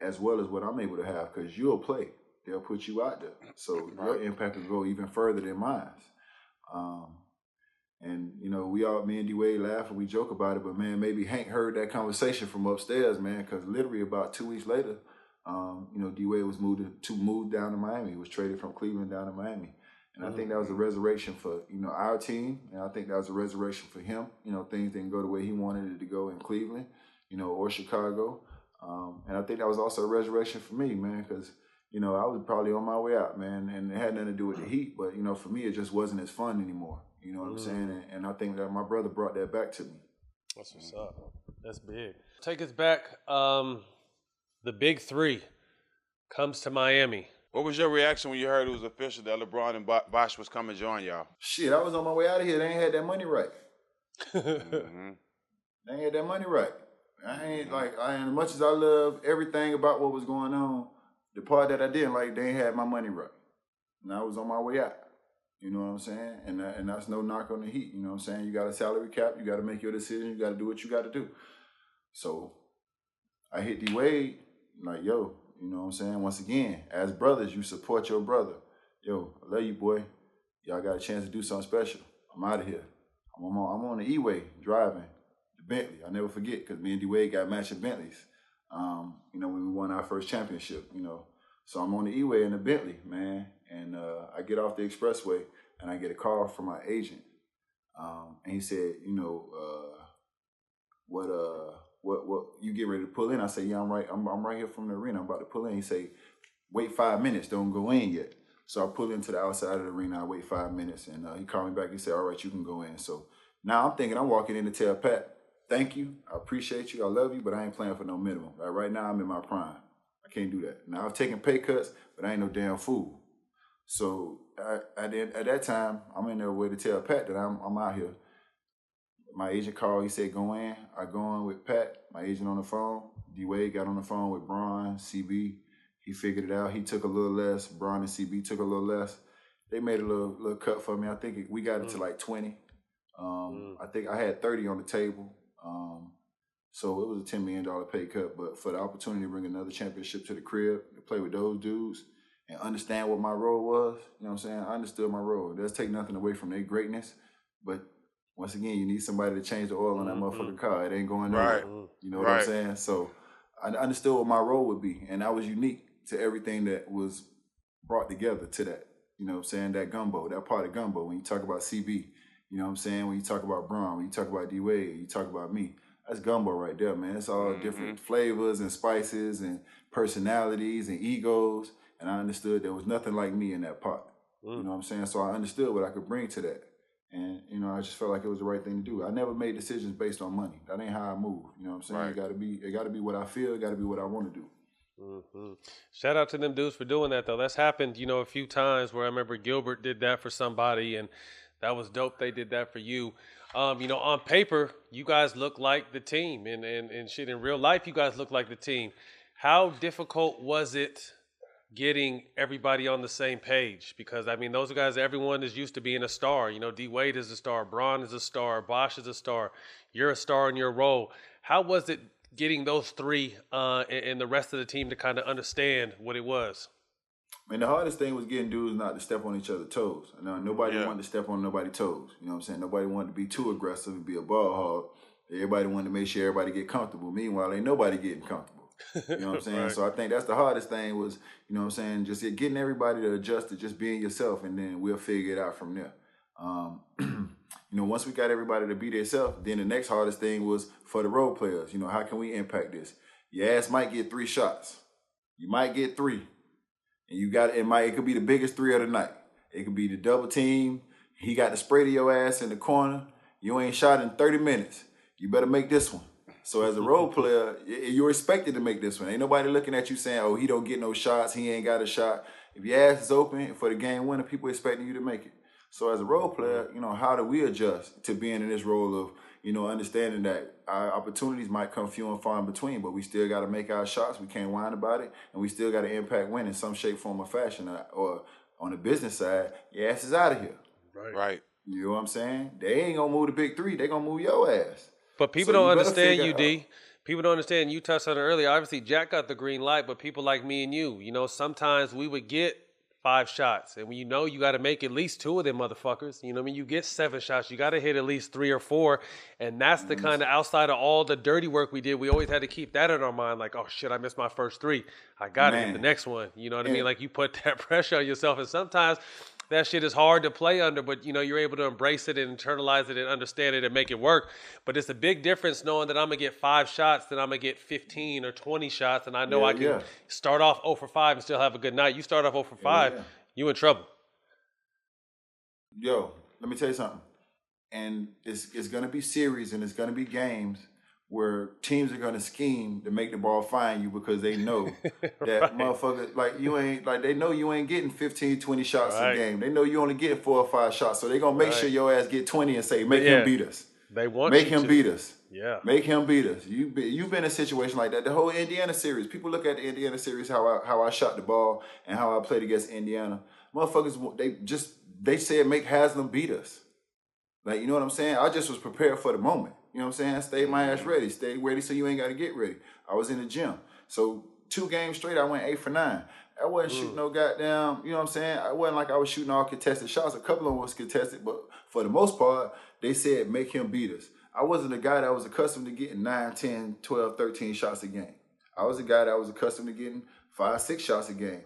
Speaker 7: as well as what I'm able to have, because you'll play. They'll put you out there. So your impact will go even further than mine. And, you know, me and D-Wade laugh and we joke about it, but, man, maybe Hank heard that conversation from upstairs, man, because literally about 2 weeks later, you know, D-Wade was moved down to Miami. He was traded from Cleveland down to Miami. And I think that was a resurrection for, you know, our team. And I think that was a resurrection for him. You know, things didn't go the way he wanted it to go in Cleveland, you know, or Chicago. And I think that was also a resurrection for me, man, because, you know, I was probably on my way out, man. And it had nothing to do with the heat. But, you know, for me, it just wasn't as fun anymore. You know what I'm saying? And I think that my brother brought that back to me.
Speaker 5: That's what's up. That's big. Take us back. The big three comes to Miami.
Speaker 6: What was your reaction when you heard it was official that Lebron and Bosh was coming to join y'all?
Speaker 7: Shit, I was on my way out of here. They ain't had that money right. They ain't had that money right. As much as I love everything about what was going on, the part that I didn't like, they ain't had my money right. And I was on my way out. You know what I'm saying? And that's no knock on the Heat. You know what I'm saying? You got a salary cap. You got to make your decision. You got to do what you got to do. So I hit D-Wade, like, yo, you know what I'm saying? Once again, as brothers, you support your brother. Yo, I love you, boy. Y'all got a chance to do something special. I'm out of here. I'm on the E-Way driving the Bentley. I'll never forget, because me and D-Wade got matching Bentleys, you know, when we won our first championship, you know. So I'm on the E-Way in the Bentley, man. And I get off the expressway, and I get a call from my agent. And he said, you know, what you get ready to pull in? I say, yeah, I'm right here from the arena. I'm about to pull in. He say, wait 5 minutes, don't go in yet. So I pull into the outside of the arena, I wait 5 minutes, and he called me back. He said, all right, you can go in. So now I'm thinking I'm walking in to tell Pat, thank you, I appreciate you, I love you, but I ain't playing for no minimum. Right now I'm in my prime. I can't do that. Now I've taken pay cuts, but I ain't no damn fool. So at that time, I'm in there way to tell Pat that I'm out here. my agent called. He said, go in. I go in with Pat, my agent on the phone. D-Wade got on the phone with Bron, CB. He figured it out. He took a little less. Bron and CB took a little less. They made a little cut for me. I think we got it to like 20. I think I had 30 on the table. So it was a $10 million pay cut. But for the opportunity to bring another championship to the crib, to play with those dudes, and understand what my role was, you know what I'm saying? I understood my role. It does take nothing away from their greatness. But once again, you need somebody to change the oil on that motherfucking car. It ain't going nowhere.
Speaker 6: Right.
Speaker 7: You know what I'm saying? So I understood what my role would be. And I was unique to everything that was brought together to that. You know what I'm saying? That gumbo, that part of gumbo. When you talk about CB, you know what I'm saying? When you talk about Bron, when you talk about D-Wade, you talk about me. That's gumbo right there, man. It's all different flavors and spices and personalities and egos. And I understood there was nothing like me in that pot. You know what I'm saying? So I understood what I could bring to that. And, you know, I just felt like it was the right thing to do. I never made decisions based on money. That ain't how I move. You know what I'm saying? It gotta be what I feel, it gotta be what I want to do.
Speaker 5: Shout out to them dudes for doing that, though. That's happened, you know, a few times where I remember Gilbert did that for somebody, and that was dope. They did that for you. You know, on paper, you guys look like the team, and shit, in real life, you guys look like the team. How difficult was it getting everybody on the same page? Because, I mean, those are guys, everyone is used to being a star. You know, D-Wade is a star, Bron is a star, Bosh is a star. You're a star in your role. How was it getting those three and the rest of the team to kind of understand what it was?
Speaker 7: I mean, the hardest thing was getting dudes not to step on each other's toes. Nobody wanted to step on nobody's toes. You know what I'm saying? Nobody wanted to be too aggressive and be a ball hog. Everybody wanted to make sure everybody get comfortable. Meanwhile, ain't nobody getting comfortable. You know what I'm saying?
Speaker 5: Right.
Speaker 7: So I think that's the hardest thing was, you know what I'm saying, just getting everybody to adjust to just being yourself, and then we'll figure it out from there. You know, once we got everybody to be themselves, then the next hardest thing was for the role players. You know, how can we impact this? Your ass might get 3 shots. You might get 3. And it could be the biggest 3 of the night. It could be the double team. He got to spray to your ass in the corner. You ain't shot in 30 minutes. You better make this one. So as a role player, you're expected to make this one. Ain't nobody looking at you saying, oh, he don't get no shots, he ain't got a shot. If your ass is open for the game winner, people expecting you to make it. So as a role player, you know, how do we adjust to being in this role of, you know, understanding that our opportunities might come few and far in between, but we still got to make our shots. We can't whine about it, and we still got to impact win in some shape, form, or fashion. Or on the business side, your ass is out of here.
Speaker 6: Right.
Speaker 7: You know what I'm saying? They ain't going to move the big 3. They going to move your ass.
Speaker 5: But people don't understand you, D. People don't understand. You touched on it earlier. Obviously, Jack got the green light, but people like me and you know, sometimes we would get 5 shots. And when you know you got to make at least 2 of them motherfuckers. You know what I mean? You get 7 shots. You got to hit at least 3 or 4. And that's the kind of, outside of all the dirty work we did, we always had to keep that in our mind. Like, oh, shit, I missed my first 3. I got to hit the next one. You know what I mean? Like, you put that pressure on yourself. And sometimes that shit is hard to play under, but, you know, you're able to embrace it and internalize it and understand it and make it work. But it's a big difference knowing that I'm going to get 5 shots, then I'm going to get 15 or 20 shots, and I know I can start off 0 for 5 and still have a good night. You start off 0 for 5, you in trouble.
Speaker 7: Yo, let me tell you something. And it's going to be series and it's going to be games where teams are going to scheme to make the ball find you because they know that motherfucker, like you ain't, like they know you ain't getting 15, 20 shots a game. They know you only getting 4 or 5 shots. So they going to make sure your ass get 20 and say, make him beat us.
Speaker 5: They want
Speaker 7: Make
Speaker 5: you
Speaker 7: him
Speaker 5: to.
Speaker 7: beat us.
Speaker 5: Yeah.
Speaker 7: Make him beat us. You've been in a situation like that. The whole Indiana series. People look at the Indiana series, how I shot the ball and how I played against Indiana. Motherfuckers, they said make Haslem beat us. Like, you know what I'm saying? I just was prepared for the moment. You know what I'm saying? Stay my ass ready. Stay ready so you ain't got to get ready. I was in the gym. So 2 games straight, I went 8 for 9. I wasn't shooting no goddamn, you know what I'm saying? I wasn't like I was shooting all contested shots. A couple of them was contested, but for the most part, they said make him beat us. I wasn't a guy that was accustomed to getting 9, 10, 12, 13 shots a game. I was a guy that was accustomed to getting 5, 6 shots a game.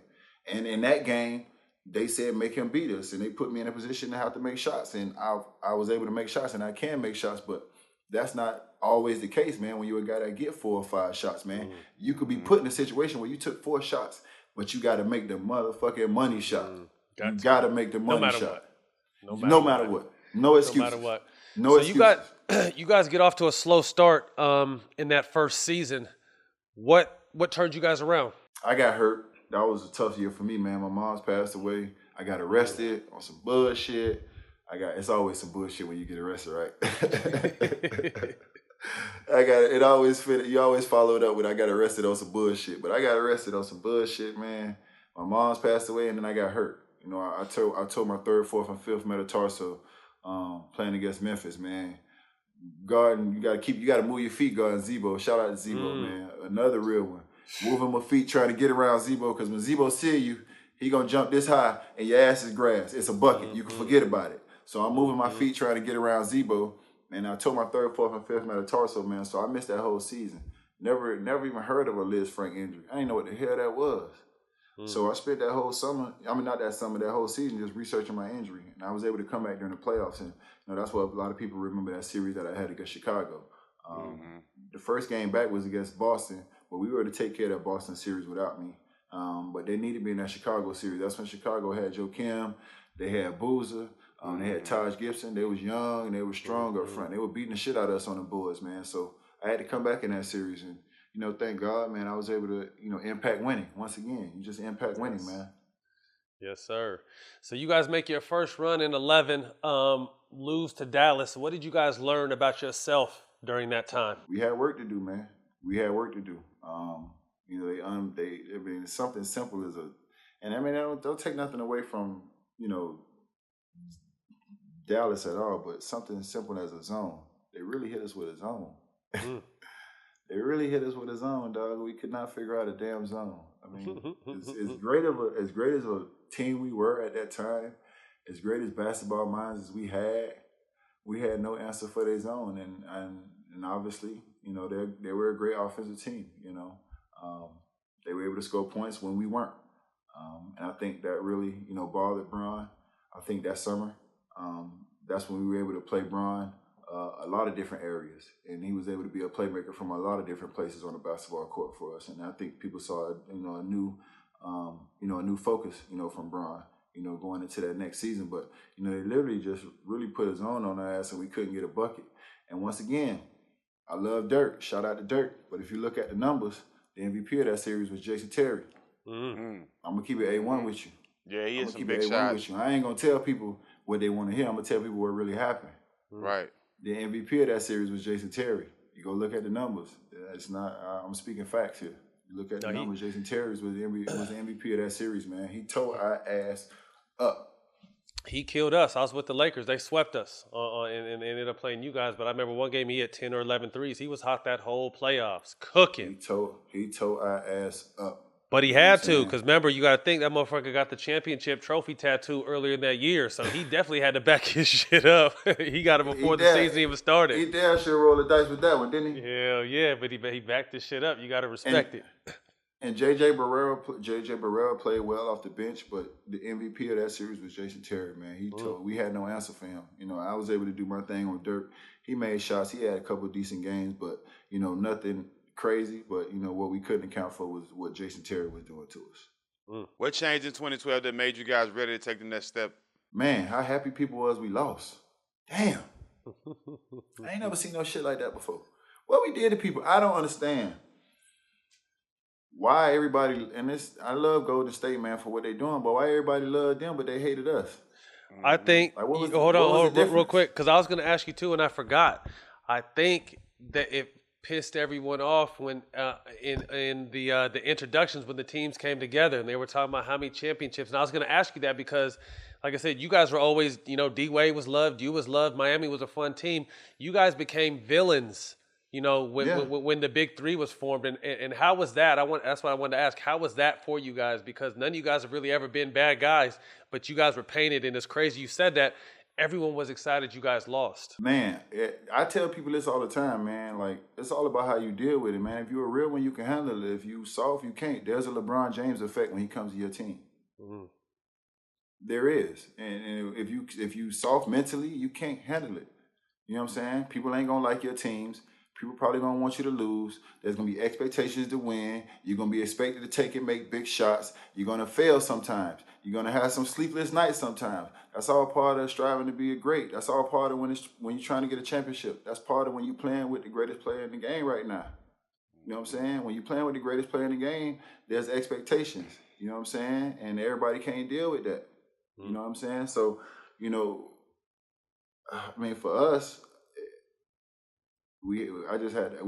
Speaker 7: And in that game, they said make him beat us, and they put me in a position to have to make shots. And I was able to make shots, and I can make shots, but that's not always the case, man. When you're a guy that get 4 or 5 shots, man, you could be put in a situation where you took 4 shots, but you got to make the motherfucking money shot. You got to make the money shot. No matter what. No excuses.
Speaker 5: No matter what.
Speaker 7: No excuses.
Speaker 5: You guys get off to a slow start in that first season. What turned you guys around?
Speaker 7: I got hurt. That was a tough year for me, man. My mom's passed away. I got arrested on some bullshit. It's always some bullshit when you get arrested, right? It always fit. You always follow it up with I got arrested on some bullshit, but I got arrested on some bullshit, man. My mom's passed away, and then I got hurt. You know, I tore my 3rd, 4th, and 5th metatarsal playing against Memphis, man. Garden, you gotta move your feet, Garden Zebo. Shout out to Zebo, man. Another real one. Moving my feet, trying to get around Zebo, because when Zebo see you, he gonna jump this high, and your ass is grass. It's a bucket. You can forget about it. So I'm moving my feet, trying to get around Zebo. And I tore my 3rd, 4th, and 5th metatarsal, man. So I missed that whole season. Never even heard of a Liz Frank injury. I didn't know what the hell that was. So I spent that whole summer, not that summer, that whole season just researching my injury. And I was able to come back during the playoffs. And that's what a lot of people remember that series that I had against Chicago. The first game back was against Boston, but we were able to take care of that Boston series without me. But they needed me in that Chicago series. That's when Chicago had Joe Kim, they had Boozer, they had Taj Gibson. They was young and they were strong up front. They were beating the shit out of us on the boards, man. So I had to come back in that series, and thank God, man, I was able to impact winning once again. You just impact winning, man.
Speaker 5: Yes, sir. So you guys make your first run in 11, lose to Dallas. What did you guys learn about yourself during that time?
Speaker 7: We had work to do, man. We had work to do. Something simple as don't take nothing away from Dallas at all, but something simple as a zone. They really hit us with a zone. They really hit us with a zone, dog. We could not figure out a damn zone. I mean, as great as a team we were at that time, as great as basketball minds as we had no answer for their zone, and obviously, they were a great offensive team. They were able to score points when we weren't, and I think that really bothered Bron. I think that summer, that's when we were able to play Bron a lot of different areas, and he was able to be a playmaker from a lot of different places on the basketball court for us. And I think people saw a new focus from Bron going into that next season. But they literally just really put a zone on our ass, and we couldn't get a bucket. And once again, I love Dirk. Shout out to Dirk. But if you look at the numbers, the MVP of that series was Jason Terry. I'm gonna keep it A1 with you.
Speaker 6: Yeah, he is some
Speaker 7: keep it
Speaker 6: big
Speaker 7: A1
Speaker 6: shots.
Speaker 7: with you. I ain't gonna tell people what they want to hear. I'm gonna tell people what really happened.
Speaker 6: Right.
Speaker 7: The MVP of that series was Jason Terry. You go look at the numbers. It's not. I'm speaking facts here. You look at the numbers. Jason Terry was the MVP of that series, man. He tore our ass up.
Speaker 5: He killed us. I was with the Lakers. They swept us and ended up playing you guys. But I remember one game he had 10 or 11 threes. He was hot that whole playoffs, cooking.
Speaker 7: He tore our ass up.
Speaker 5: But he had to, because remember, you got to think that motherfucker got the championship trophy tattoo earlier in that year, so he definitely had to back his shit up. He got it before the season even started.
Speaker 7: He damn sure rolled the dice with that one, didn't he?
Speaker 5: Hell yeah, but he backed this shit up. You got to respect it.
Speaker 7: And JJ Barrera played well off the bench, but the MVP of that series was Jason Terry, man. We had no answer for him. I was able to do my thing on Dirk. He made shots. He had a couple of decent games, but nothing crazy, but what we couldn't account for was what Jason Terry was doing to us.
Speaker 6: What changed in 2012 that made you guys ready to take the next step?
Speaker 7: Man, how happy people was we lost. Damn. I ain't never seen no shit like that before. What we did to people, I don't understand. Why everybody, and I love Golden State, man, for what they doing, but why everybody loved them, but they hated us?
Speaker 5: I think, hold on real quick, because I was going to ask you too, and I forgot. I think that it pissed everyone off when in the introductions when the teams came together and they were talking about how many championships. And I was going to ask you that because, like I said, you guys were always, D Wade was loved, you was loved, Miami was a fun team. You guys became villains, when the Big Three was formed. And how was that? That's what I wanted to ask. How was that for you guys? Because none of you guys have really ever been bad guys, but you guys were painted, and it's crazy you said that. Everyone was excited you guys lost.
Speaker 7: Man, I tell people this all the time, man. Like, it's all about how you deal with it, man. If you're a real one, you can handle it. If you soft, you can't. There's a LeBron James effect when he comes to your team. There is. And if you soft mentally, you can't handle it. You know what I'm saying? People ain't going to like your teams. People probably going to want you to lose. There's going to be expectations to win. You're going to be expected to take and make big shots. You're going to fail sometimes. You're going to have some sleepless nights sometimes. That's all part of striving to be a great. That's all part of when you're trying to get a championship. That's part of when you're playing with the greatest player in the game right now. You know what I'm saying? When you're playing with the greatest player in the game, there's expectations. You know what I'm saying? And everybody can't deal with that. You know what I'm saying? So, I mean, for us, we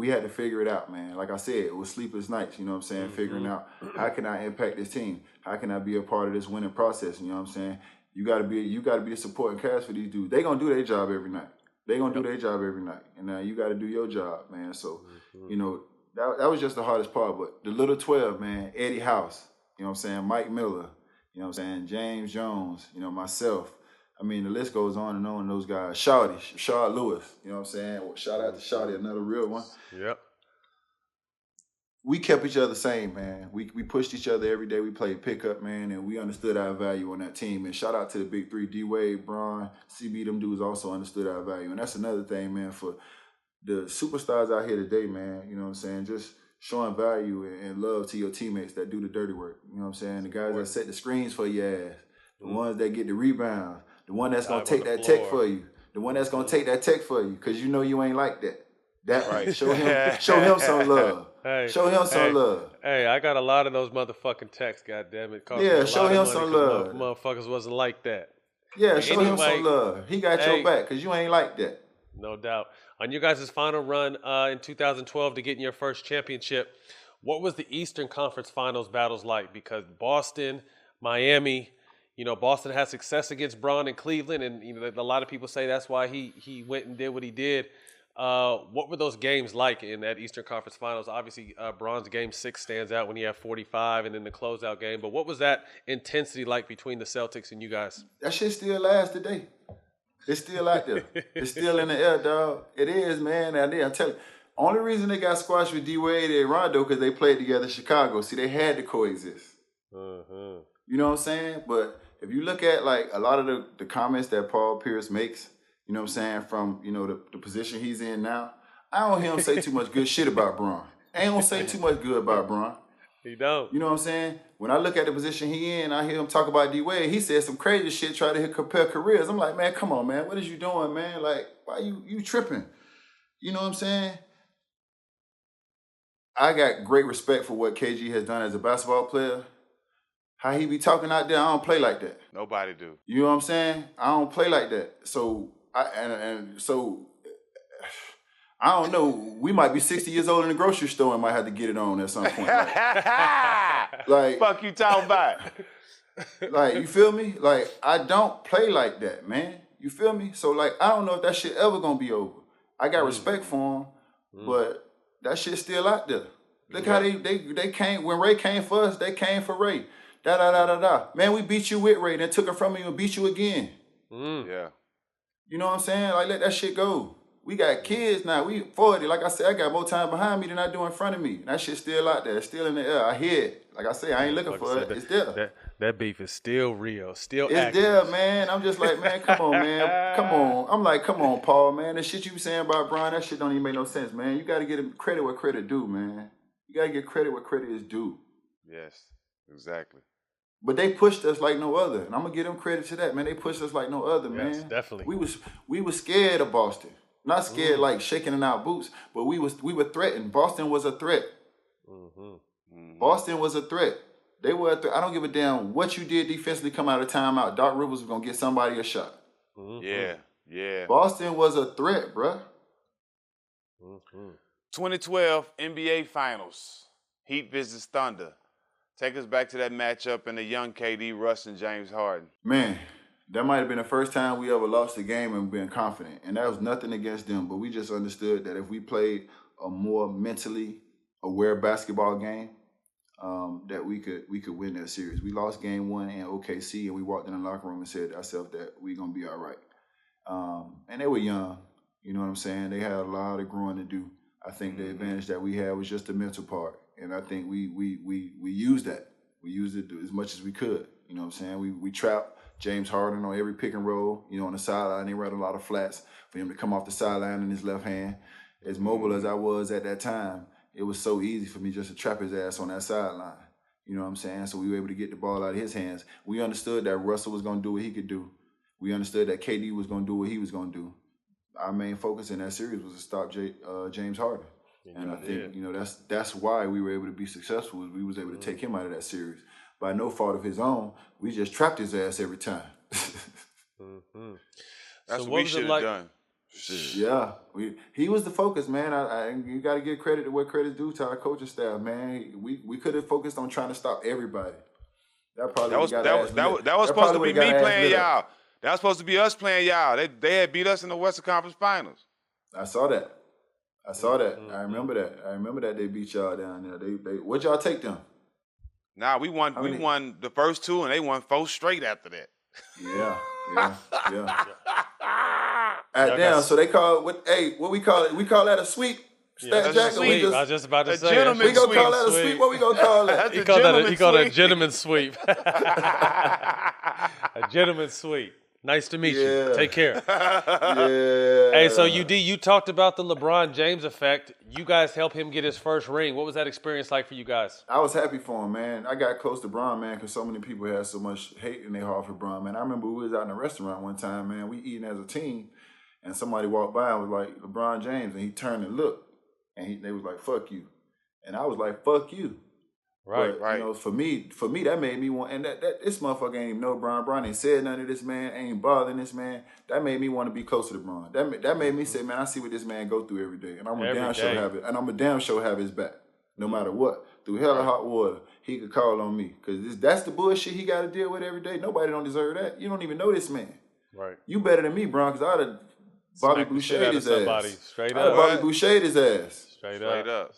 Speaker 7: had to figure it out, man. Like I said, it was sleepless nights, you know what I'm saying? Figuring out how can I impact this team? How can I be a part of this winning process? You know what I'm saying? You gotta be the supporting cast for these dudes. They gonna do their job every night. They gonna do their job every night. And now you gotta do your job, man. So, you know, that was just the hardest part. But the little 12, man, Eddie House, you know what I'm saying? Mike Miller, you know what I'm saying? James Jones, you know, myself. I mean, the list goes on and on. Those guys, Shard Lewis, you know what I'm saying? Well, shout out to Shawty, another real one.
Speaker 5: Yep.
Speaker 7: We kept each other sane, man. We pushed each other every day. We played pickup, man, and we understood our value on that team. And shout out to the big three, D Wade, Bron, CB, them dudes also understood our value. And that's another thing, man, for the superstars out here today, man, you know what I'm saying? Just showing value and love to your teammates that do the dirty work. You know what I'm saying? The guys that set the screens for your ass, the ones that get the rebounds, the one that's gonna take that tech for you, the one that's gonna take that tech for you, because you know you ain't like that. That right. Show him some love.
Speaker 5: Hey,
Speaker 7: show him some love.
Speaker 5: Hey, I got a lot of those motherfucking texts, goddammit.
Speaker 7: Yeah, show him some love.
Speaker 5: Motherfuckers wasn't like that.
Speaker 7: Yeah,
Speaker 5: But
Speaker 7: show him some love. He got your back because you ain't like that.
Speaker 5: No doubt. On your guys' final run in 2012 to getting your first championship, what was the Eastern Conference Finals battles like? Because Boston, Miami, you know, Boston had success against Bron in Cleveland, and you know, a lot of people say that's why he went and did what he did. What were those games like in that Eastern Conference Finals? Obviously, Bron's game 6 stands out when he had 45 and then the closeout game. But what was that intensity like between the Celtics and you guys?
Speaker 7: That shit still lasts today. It's still out there. It's still in the air, dog. It is, man. I'm telling you. Only reason they got squashed with D-Wade and Rondo because they played together in Chicago. See, they had to coexist. You know what I'm saying? But if you look at, like, a lot of the comments that Paul Pierce makes, you know what I'm saying, from, you know, the position he's in now, I don't hear him say too much good shit about Bron. I ain't gonna say too much good about Bron.
Speaker 5: He don't.
Speaker 7: You know what I'm saying? When I look at the position he in, I hear him talk about D-Wade. He said some crazy shit, try to compare careers. I'm like, man, come on, man. What is you doing, man? Like, why you tripping? You know what I'm saying? I got great respect for what KG has done as a basketball player. How he be talking out there, I don't play like that.
Speaker 6: Nobody do.
Speaker 7: You know what I'm saying? I don't play like that. So, I don't know. We might be 60 years old in the grocery store and might have to get it on at some point. Like
Speaker 6: fuck you talking about?
Speaker 7: Like, you feel me? Like, I don't play like that, man. You feel me? So, like, I don't know if that shit ever gonna be over. I got respect for him, but that shit's still out there. Look how they came, when Ray came for us, they came for Ray. Da. Man, we beat you with Ray, then took it from you and beat you again.
Speaker 6: Yeah.
Speaker 7: You know what I'm saying? Like, let that shit go. We got kids now. We 40. Like I said, I got more time behind me than I do in front of me. That shit's still out there. It's still in the air. I hear it. Like I say, I ain't looking for it. It's there.
Speaker 5: That beef is still real. Still
Speaker 7: it's
Speaker 5: active.
Speaker 7: there, man. I'm just like, man, come on, man. Come on. I'm like, come on, Paul, man. The shit you saying about Bron, that shit don't even make no sense, man. You got to get him credit where credit due, man. You got to get credit where credit is due.
Speaker 6: Yes, exactly.
Speaker 7: But they pushed us like no other. And I'm going to give them credit to that, man. They pushed us like no other,
Speaker 5: Yes,
Speaker 7: man.
Speaker 5: Definitely.
Speaker 7: We was scared of Boston. Not scared like shaking in our boots, but we were threatened. Boston was a threat. Boston was a threat. They were a threat. I don't give a damn what you did defensively come out of timeout. Doc Rivers was going to get somebody a shot.
Speaker 6: Yeah.
Speaker 7: Boston was a threat, bruh.
Speaker 6: 2012 NBA Finals. Heat versus Thunder. Take us back to that matchup and the young KD, Russ, and James Harden.
Speaker 7: Man, that might have been the first time we ever lost a game and been confident. And that was nothing against them, but we just understood that if we played a more mentally aware basketball game, that we could win that series. We lost game 1 in OKC, and we walked in the locker room and said to ourselves that we're going to be all right. And they were young. You know what I'm saying? They had a lot of growing to do. I think the advantage that we had was just the mental part. And I think we used that. We used it as much as we could. You know what I'm saying? We trapped James Harden on every pick and roll, you know, on the sideline. They ran a lot of flats for him to come off the sideline in his left hand. As mobile as I was at that time, it was so easy for me just to trap his ass on that sideline. You know what I'm saying? So we were able to get the ball out of his hands. We understood that Russell was going to do what he could do. We understood that KD was going to do what he was going to do. Our main focus in that series was to stop James Harden. And I think, you know, that's why we were able to be successful. We was able to take him out of that series. By no fault of his own, we just trapped his ass every time.
Speaker 6: That's
Speaker 5: So
Speaker 6: what
Speaker 5: what
Speaker 6: we
Speaker 5: was it
Speaker 6: should have
Speaker 5: like?
Speaker 6: done. Shit.
Speaker 7: Yeah, he was the focus, man. You got to give credit to what credit's due to our coaching staff, man. We could have focused on trying to stop everybody. That probably
Speaker 6: That was
Speaker 7: got
Speaker 6: that was supposed to be me playing y'all. That was supposed to be us playing y'all. They had beat us in the Western Conference Finals.
Speaker 7: I saw that. I remember that they beat y'all down there. They what'd y'all take them?
Speaker 6: Nah, we won the first two, and they won 4 straight after that.
Speaker 7: Yeah. Damn, so they call it what we call it? We call that a sweep?
Speaker 5: Yeah,
Speaker 7: Jack,
Speaker 5: sweep. I was just about to say.
Speaker 6: gentleman
Speaker 7: we gonna
Speaker 6: sweep.
Speaker 7: call that a sweep? What we gonna call that?
Speaker 5: He called that a gentleman's sweep. A gentleman's sweep. Nice to meet you. Take care.
Speaker 7: Yeah.
Speaker 5: Hey, so you talked about the LeBron James effect. You guys helped him get his first ring. What was that experience like for you guys?
Speaker 7: I was happy for him, man. I got close to Bron, man, because so many people had so much hate in their heart for Bron, man. I remember we was out in a restaurant one time, man. We eating as a team, and somebody walked by and was like, LeBron James, and he turned and looked, and they was like, fuck you. And I was like, fuck you.
Speaker 5: Right.
Speaker 7: You know, for me, that made me want, and that this motherfucker ain't even know Bron. Bron ain't said nothing to this man, ain't bothering this man. That made me want to be closer to Bron. That made me say, man, I see what this man go through every day, and I'm a damn sure have his back, no matter what. Through hell or hot water, he could call on me, because that's the bullshit he got to deal with every day. Nobody don't deserve that. You don't even know this man.
Speaker 5: Right.
Speaker 7: You better than me, Bron, because I'd have Bobby Boucher his ass.
Speaker 5: Straight
Speaker 7: I'd have
Speaker 5: up.
Speaker 7: Bobby Boucher his ass.
Speaker 5: Straight up.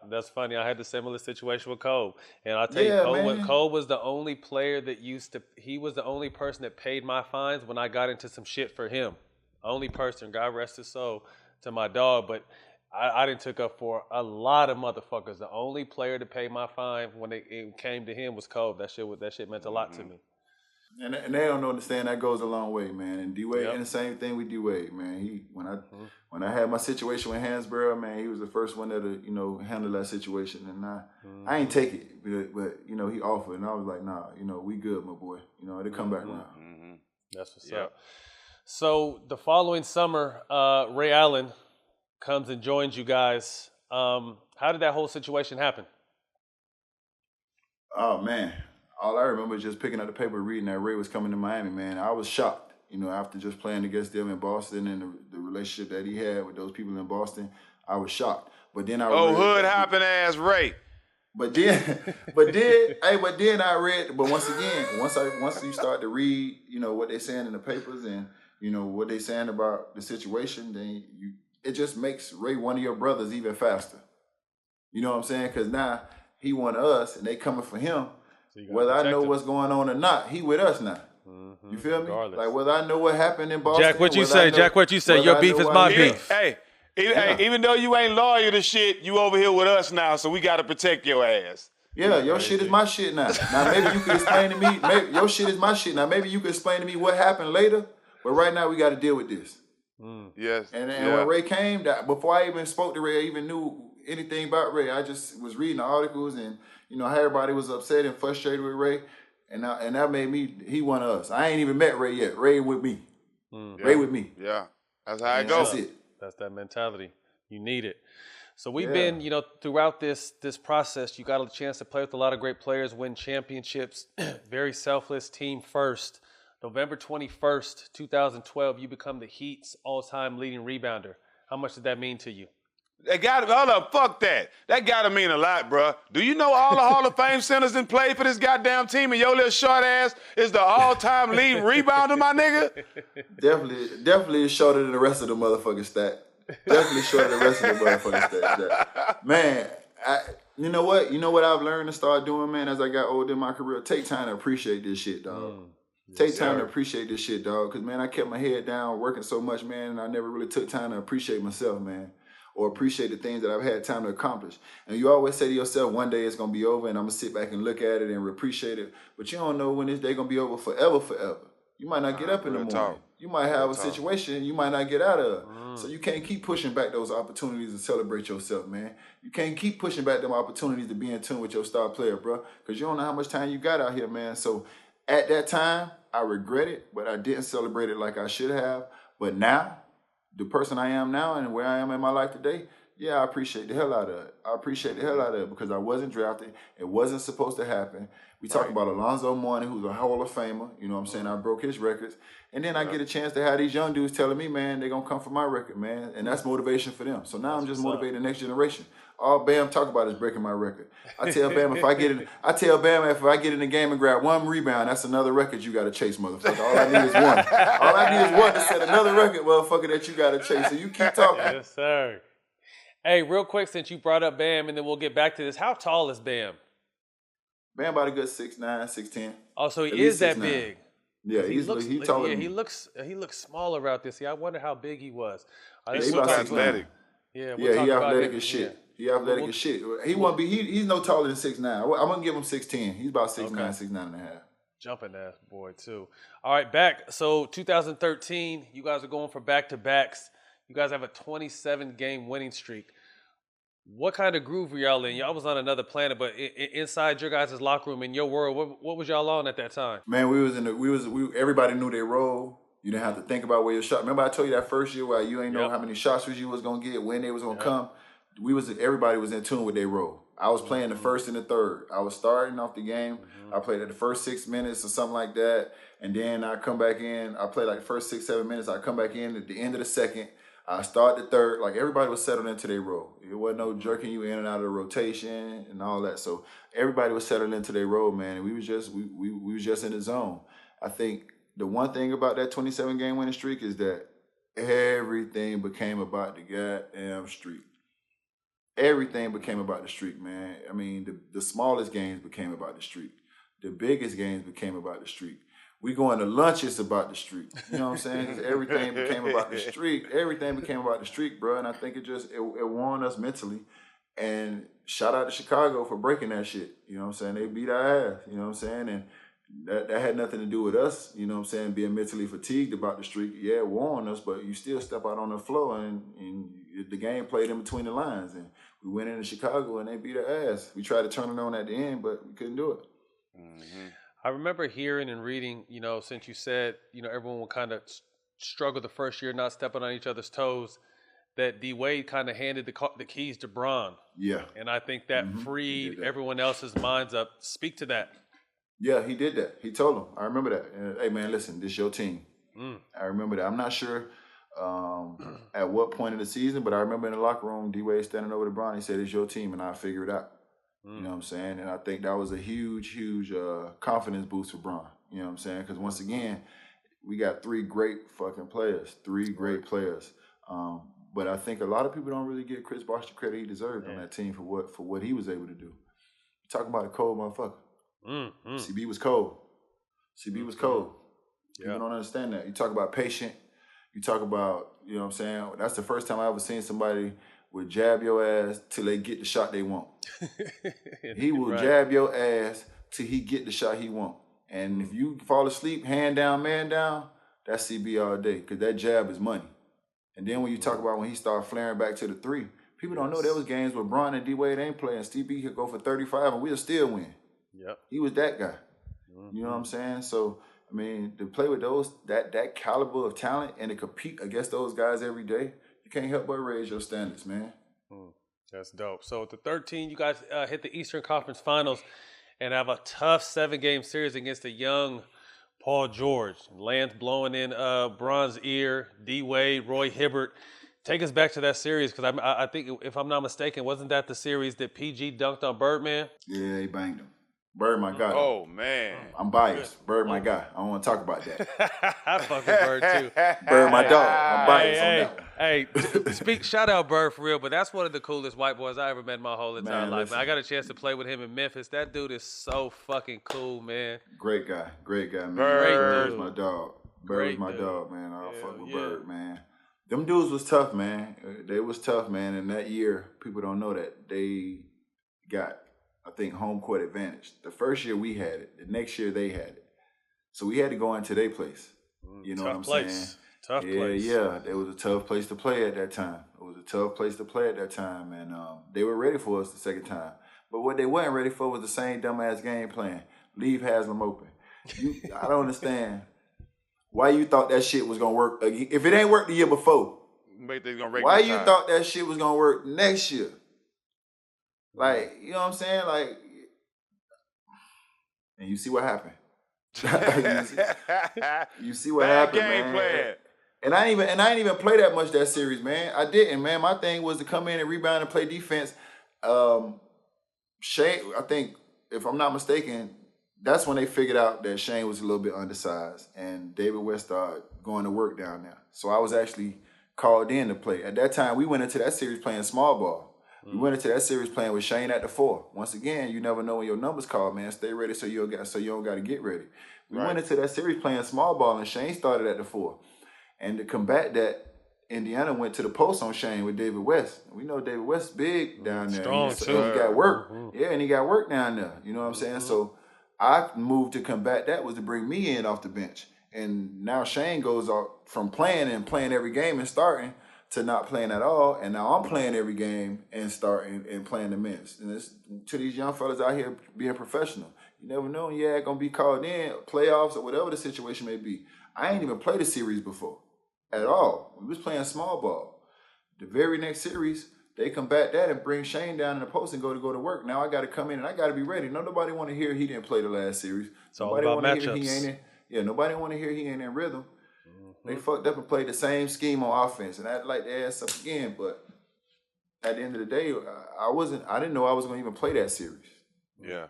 Speaker 5: That's funny. I had the similar situation with Cole. And I'll tell you, Cole was the only player that he was the only person that paid my fines when I got into some shit for him. Only person, God rest his soul, to my dog. But I didn't took up for a lot of motherfuckers. The only player to pay my fine when it came to him was Cole. That shit meant a lot to me.
Speaker 7: And they don't understand that goes a long way, man. And D-Wade, and the same thing with D-Wade, man. When I had my situation with Hansborough, man, he was the first one that handle that situation, and I ain't take it, but he offered, and I was like, nah, we good, my boy. It'll come back around.
Speaker 5: Mm-hmm. That's what's up. So the following summer, Ray Allen comes and joins you guys. How did that whole situation happen?
Speaker 7: Oh man. All I remember is just picking up the paper, reading that Ray was coming to Miami, man. I was shocked, after just playing against them in Boston and the relationship that he had with those people in Boston. I was shocked. But then
Speaker 6: hood hopping ass Ray.
Speaker 7: But then I read. But once again, once you start to read, what they're saying in the papers and what they're saying about the situation, then it just makes Ray one of your brothers even faster. You know what I'm saying? Because now he want us, and they coming for him. So whether I know what's going on or not, he with us now. Mm-hmm. You feel me?
Speaker 5: Regardless.
Speaker 7: Like whether I know what happened in Boston.
Speaker 5: Jack, what you say? Your beef is my beef.
Speaker 6: Hey, even though you ain't loyal to shit, you over here with us now, so we got to protect your ass.
Speaker 7: Yeah, your shit is my shit now. Now maybe you can explain to me. Maybe your shit is my shit now. Maybe you can explain to me what happened later. But right now we got to deal with this.
Speaker 6: Yes.
Speaker 7: And when Ray came, before I even spoke to Ray, I even knew anything about Ray. I just was reading the articles and. How everybody was upset and frustrated with Ray, and that made me. He one of us. I ain't even met Ray yet. Ray with me. Ray with me.
Speaker 6: Yeah, that's how it goes.
Speaker 7: That's it.
Speaker 5: That's that mentality. You need it. So we've been, throughout this process, you got a chance to play with a lot of great players, win championships. Very selfless team first. November 21st, 2012, you become the Heat's all-time leading rebounder. How much did that mean to you?
Speaker 6: Hold up, fuck that. That gotta mean a lot, bro. Do you know all the Hall of Fame centers that played for this goddamn team, and your little short ass is the all-time leading rebounder, my nigga?
Speaker 7: Definitely shorter than the rest of the motherfucking stack. Definitely shorter than the rest of the motherfucking stack. Man, you know what? You know what I've learned to start doing, man, as I got older in my career? Take time to appreciate this shit, dog. Take time to appreciate this shit, dog. Because, man, I kept my head down working so much, man, and I never really took time to appreciate myself, man. Or appreciate the things that I've had time to accomplish. And you always say to yourself, one day it's going to be over and I'm going to sit back and look at it and appreciate it. But you don't know when this day going to be over forever. You might not get up in the morning. You might have a situation you might not get out of. So you can't keep pushing back those opportunities to celebrate yourself, man. You can't keep pushing back them opportunities to be in tune with your star player, bro. Because you don't know how much time you got out here, man. So at that time, I regret it, but I didn't celebrate it like I should have. But now, the person I am now and where I am in my life today, Yeah, I appreciate the hell out of it. I appreciate the hell out of it because I wasn't drafted. It wasn't supposed to happen. We talk about Alonzo Mourning, who's a Hall of Famer. You know what I'm saying? I broke his records. And then I get a chance to have these young dudes telling me, man, they're going to come for my record, man. And that's motivation for them. So now I'm just motivating the next generation. All Bam talk about is breaking my record. I tell Bam if I get in the game and grab one rebound, that's another record you got to chase, motherfucker. All I need is one. All I need is one to set another record, motherfucker, that you got to chase. So you keep talking.
Speaker 5: Yes, sir. Hey, real quick, since you brought up Bam, and then we'll get back to this. How tall is Bam?
Speaker 7: Bam about a good 6'9", 6'10".
Speaker 5: Oh, so he is that
Speaker 7: 6'9".
Speaker 5: big.
Speaker 7: Yeah, he's taller.
Speaker 5: Yeah,
Speaker 7: than
Speaker 5: he looks smaller out there. See, I wonder how big he was.
Speaker 6: He's
Speaker 7: about
Speaker 6: athletic.
Speaker 5: Yeah,
Speaker 7: he athletic as
Speaker 5: him.
Speaker 7: shit. He athletic as shit. He won't be. He's no taller than 6'9". I'm gonna give him 6'10". He's about 6'9", 6'9 and a half.
Speaker 5: Jumping ass boy too. All right, back. So 2013, you guys are going for back-to-backs. You guys have a 27-game winning streak. What kind of groove were y'all in? Y'all was on another planet, but inside your guys' locker room, in your world, what was y'all on at that time?
Speaker 7: Man, everybody knew their role. You didn't have to think about where your shot. Remember I told you that first year where you ain't know how many shots you was gonna get, when they was gonna come. Everybody was in tune with their role. I was playing the first and the third. I was starting off the game. I played at the first 6 minutes or something like that, and then I come back in. I played like the first 6, 7 minutes. I come back in at the end of the second. I start the third. Like everybody was settled into their role. It wasn't no jerking you in and out of the rotation and all that. So everybody was settled into their role, man. And we was just in the zone. I think the one thing about that 27-game winning streak is that everything became about the goddamn streak. Everything became about the streak, man. I mean, the smallest games became about the streak. The biggest games became about the streak. We going to lunch, it's about the streak. You know what I'm saying? 'Cause everything became about the streak. Everything became about the streak, bro. And I think it won us mentally. And shout out to Chicago for breaking that shit. You know what I'm saying? They beat our ass. You know what I'm saying? And that had nothing to do with us, you know what I'm saying, being mentally fatigued about the streak. Yeah, it wore on us, but you still step out on the floor and the game played in between the lines. And we went into Chicago and they beat our ass. We tried to turn it on at the end, but we couldn't do it.
Speaker 5: Mm-hmm. I remember hearing and reading, since you said, everyone will kind of struggle the first year, not stepping on each other's toes, that D Wade kind of handed the keys to Bron.
Speaker 7: Yeah.
Speaker 5: And I think that freed everyone else's minds up. Speak to that.
Speaker 7: Yeah, he did that. He told him. I remember that. And, hey, man, listen, this is your team. I remember that. I'm not sure at what point of the season, but I remember in the locker room, D Wade standing over to Bron. He said, it's your team, and I'll figure it out. You know what I'm saying? And I think that was a huge, huge confidence boost for Bron. You know what I'm saying? Because once again, we got 3 great fucking players, 3 great players. But I think a lot of people don't really give Chris Bosh the credit he deserved on that team for what he was able to do. You're talking about a cold motherfucker. CB was cold. CB was cold. People don't understand that. You talk about patient. You talk about, you know what I'm saying? That's the first time I ever seen somebody would jab your ass till they get the shot they want. He will jab your ass till he get the shot he want. And if you fall asleep, hand down, man down, that's CB all day, because that jab is money. And then when you talk about when he started flaring back to the 3, people don't know there was games where Bron and D Wade ain't playing. CB could go for 35 and we'll still win. Yep. He was that guy. You know what I'm saying? So, I mean, to play with that caliber of talent and to compete against those guys every day, you can't help but raise your standards, man.
Speaker 5: That's dope. So, at the 13, you guys hit the Eastern Conference Finals and have a tough 7-game series against a young Paul George. Lance blowing in Bron's ear, D Wade, Roy Hibbert. Take us back to that series, because I think, if I'm not mistaken, wasn't that the series that PG dunked on Birdman?
Speaker 7: Yeah, he banged him. Bird, my guy.
Speaker 6: Oh, man.
Speaker 7: I'm biased. Bird, my guy. I don't want to talk about that.
Speaker 5: I fuck with Bird, too.
Speaker 7: Bird, my dog. I'm biased on that one.
Speaker 5: Hey, shout out Bird for real, but that's one of the coolest white boys I ever met in my whole entire life. Man, I got a chance to play with him in Memphis. That dude is so fucking cool, man.
Speaker 7: Great guy, man.
Speaker 6: Bird's
Speaker 7: my dog. Bird's my dog, man. I fuck with Bird, man. Them dudes was tough, man. They was tough, man. And that year, people don't know that they got, I think, home court advantage. The first year we had it. The next year they had it. So we had to go into their place. You know what I'm saying?
Speaker 5: Tough place.
Speaker 7: Yeah. It was a tough place to play at that time. And they were ready for us the second time. But what they weren't ready for was the same dumbass game plan. Leave Haslem open. I don't understand why you thought that shit was going to work. If it ain't worked the year before,
Speaker 6: Make things gonna rake
Speaker 7: Why
Speaker 6: this
Speaker 7: you
Speaker 6: time.
Speaker 7: thought that shit was gonna work next year? Like, you know what I'm saying? Like, and you see what happened. you see what
Speaker 6: Bad
Speaker 7: happened,
Speaker 6: game
Speaker 7: man.
Speaker 6: plan.
Speaker 7: And I didn't even play that much that series, man. I didn't, man. My thing was to come in and rebound and play defense. Shane, I think, if I'm not mistaken, that's when they figured out that Shane was a little bit undersized, and David West started going to work down there. So I was actually called in to play. At that time, we went into that series playing small ball. We went into that series playing with Shane at the 4. Once again, you never know when your number's called, man. Stay ready so you don't got to get ready. We went into that series playing small ball, and Shane started at the 4. And to combat that, Indiana went to the post on Shane with David West. We know David West's big down there.
Speaker 5: Strong, too.
Speaker 7: And he got work. Yeah, and he got work down there. You know what I'm saying? So I moved to combat that was to bring me in off the bench. And now Shane goes off from playing every game and starting to not playing at all. And now I'm playing every game and starting and playing the minutes. And it's to these young fellas out here being professional. You never know when you're going to be called in, playoffs or whatever the situation may be. I ain't even played a series before at all. We was playing small ball. The very next series, they combat that and bring Shane down in the post and go to work. Now I got to come in and I got to be ready. Nobody want to hear he didn't play the last series.
Speaker 5: It's all
Speaker 7: Nobody
Speaker 5: about
Speaker 7: wanna hear
Speaker 5: matchups.
Speaker 7: he ain't in. Yeah, nobody want to hear he ain't in rhythm. They fucked up and played the same scheme on offense, and I'd like to ask up again. But at the end of the day, I didn't know I was going to even play that series.
Speaker 6: Yeah.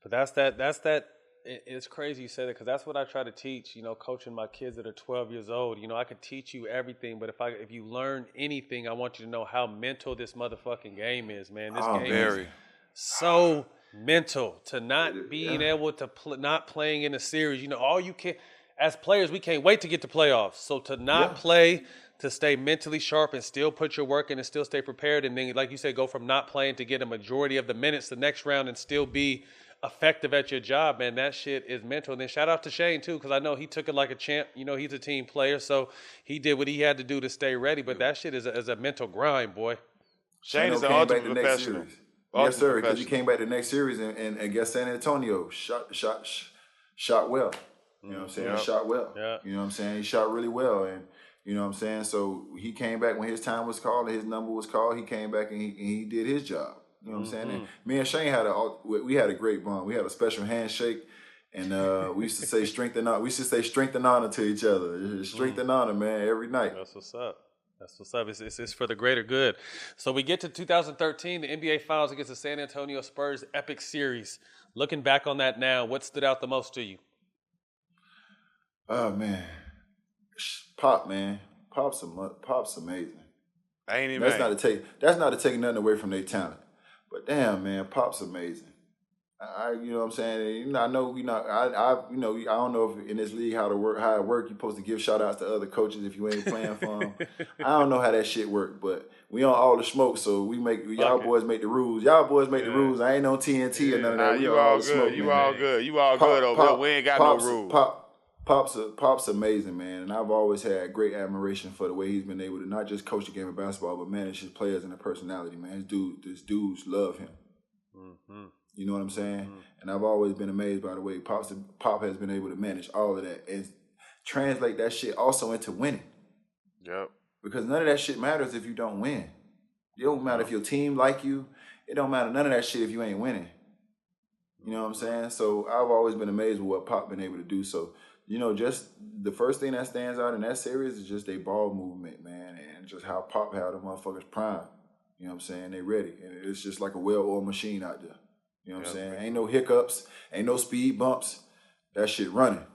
Speaker 5: But that's that. It's crazy you say that because that's what I try to teach. You know, coaching my kids that are 12 years old. You know, I could teach you everything, but if you learn anything, I want you to know how mental this motherfucking game is, man. This game is so mental. To not being able to not playing in a series. You know, all you can as players, we can't wait to get to playoffs. So to not play, to stay mentally sharp and still put your work in and still stay prepared, and then, like you said, go from not playing to get a majority of the minutes the next round and still be effective at your job, man. That shit is mental. And then shout out to Shane too, because I know he took it like a champ. You know, he's a team player, so he did what he had to do to stay ready. But that shit is a mental grind, boy.
Speaker 6: Shane is an ultimate professional.
Speaker 7: Yes, sir. Because he came back the next series and against San Antonio, shot well. You know what I'm saying? He shot well.
Speaker 5: Yeah.
Speaker 7: You know what I'm saying? He shot really well, and you know what I'm saying. So he came back when his time was called and his number was called. He came back and he did his job. You know what I'm saying? And me and Shane had a great bond. We had a special handshake, and we used to say strength and honor. We used to say strength and honor to each other. Strength and honor, man, every night.
Speaker 5: That's what's up. That's what's up. It's for the greater good. So we get to 2013, the NBA Finals against the San Antonio Spurs epic series. Looking back on that now, what stood out the most to you?
Speaker 7: Oh man, Pop, man, Pop's amazing.
Speaker 6: I ain't even.
Speaker 7: That's not to take nothing away from their talent, but damn, man, Pop's amazing. You know what I'm saying? You know, I know I don't know if in this league how it work. You're supposed to give shout outs to other coaches if you ain't playing for them. I don't know how that shit work, but we on all the smoke, so y'all boys make the rules. Y'all boys make the rules. I ain't on TNT or none of that.
Speaker 6: You all good. You all good. You all good over there. We ain't got no rules.
Speaker 7: Pop's amazing, man, and I've always had great admiration for the way he's been able to not just coach the game of basketball, but manage his players and their personality, man. These dudes love him. Mm-hmm. You know what I'm saying? Mm-hmm. And I've always been amazed by the way Pop has been able to manage all of that and translate that shit also into winning.
Speaker 6: Yep.
Speaker 7: Because none of that shit matters if you don't win. It don't matter if your team like you. It don't matter none of that shit if you ain't winning. You know what I'm saying? So I've always been amazed with what Pop been able to do. So, you know, just the first thing that stands out in that series is just their ball movement, man, and just how Pop had the motherfuckers prime. You know what I'm saying? They ready. And it's just like a well-oiled machine out there. You know what I'm saying? Ain't no hiccups, ain't no speed bumps. That shit running.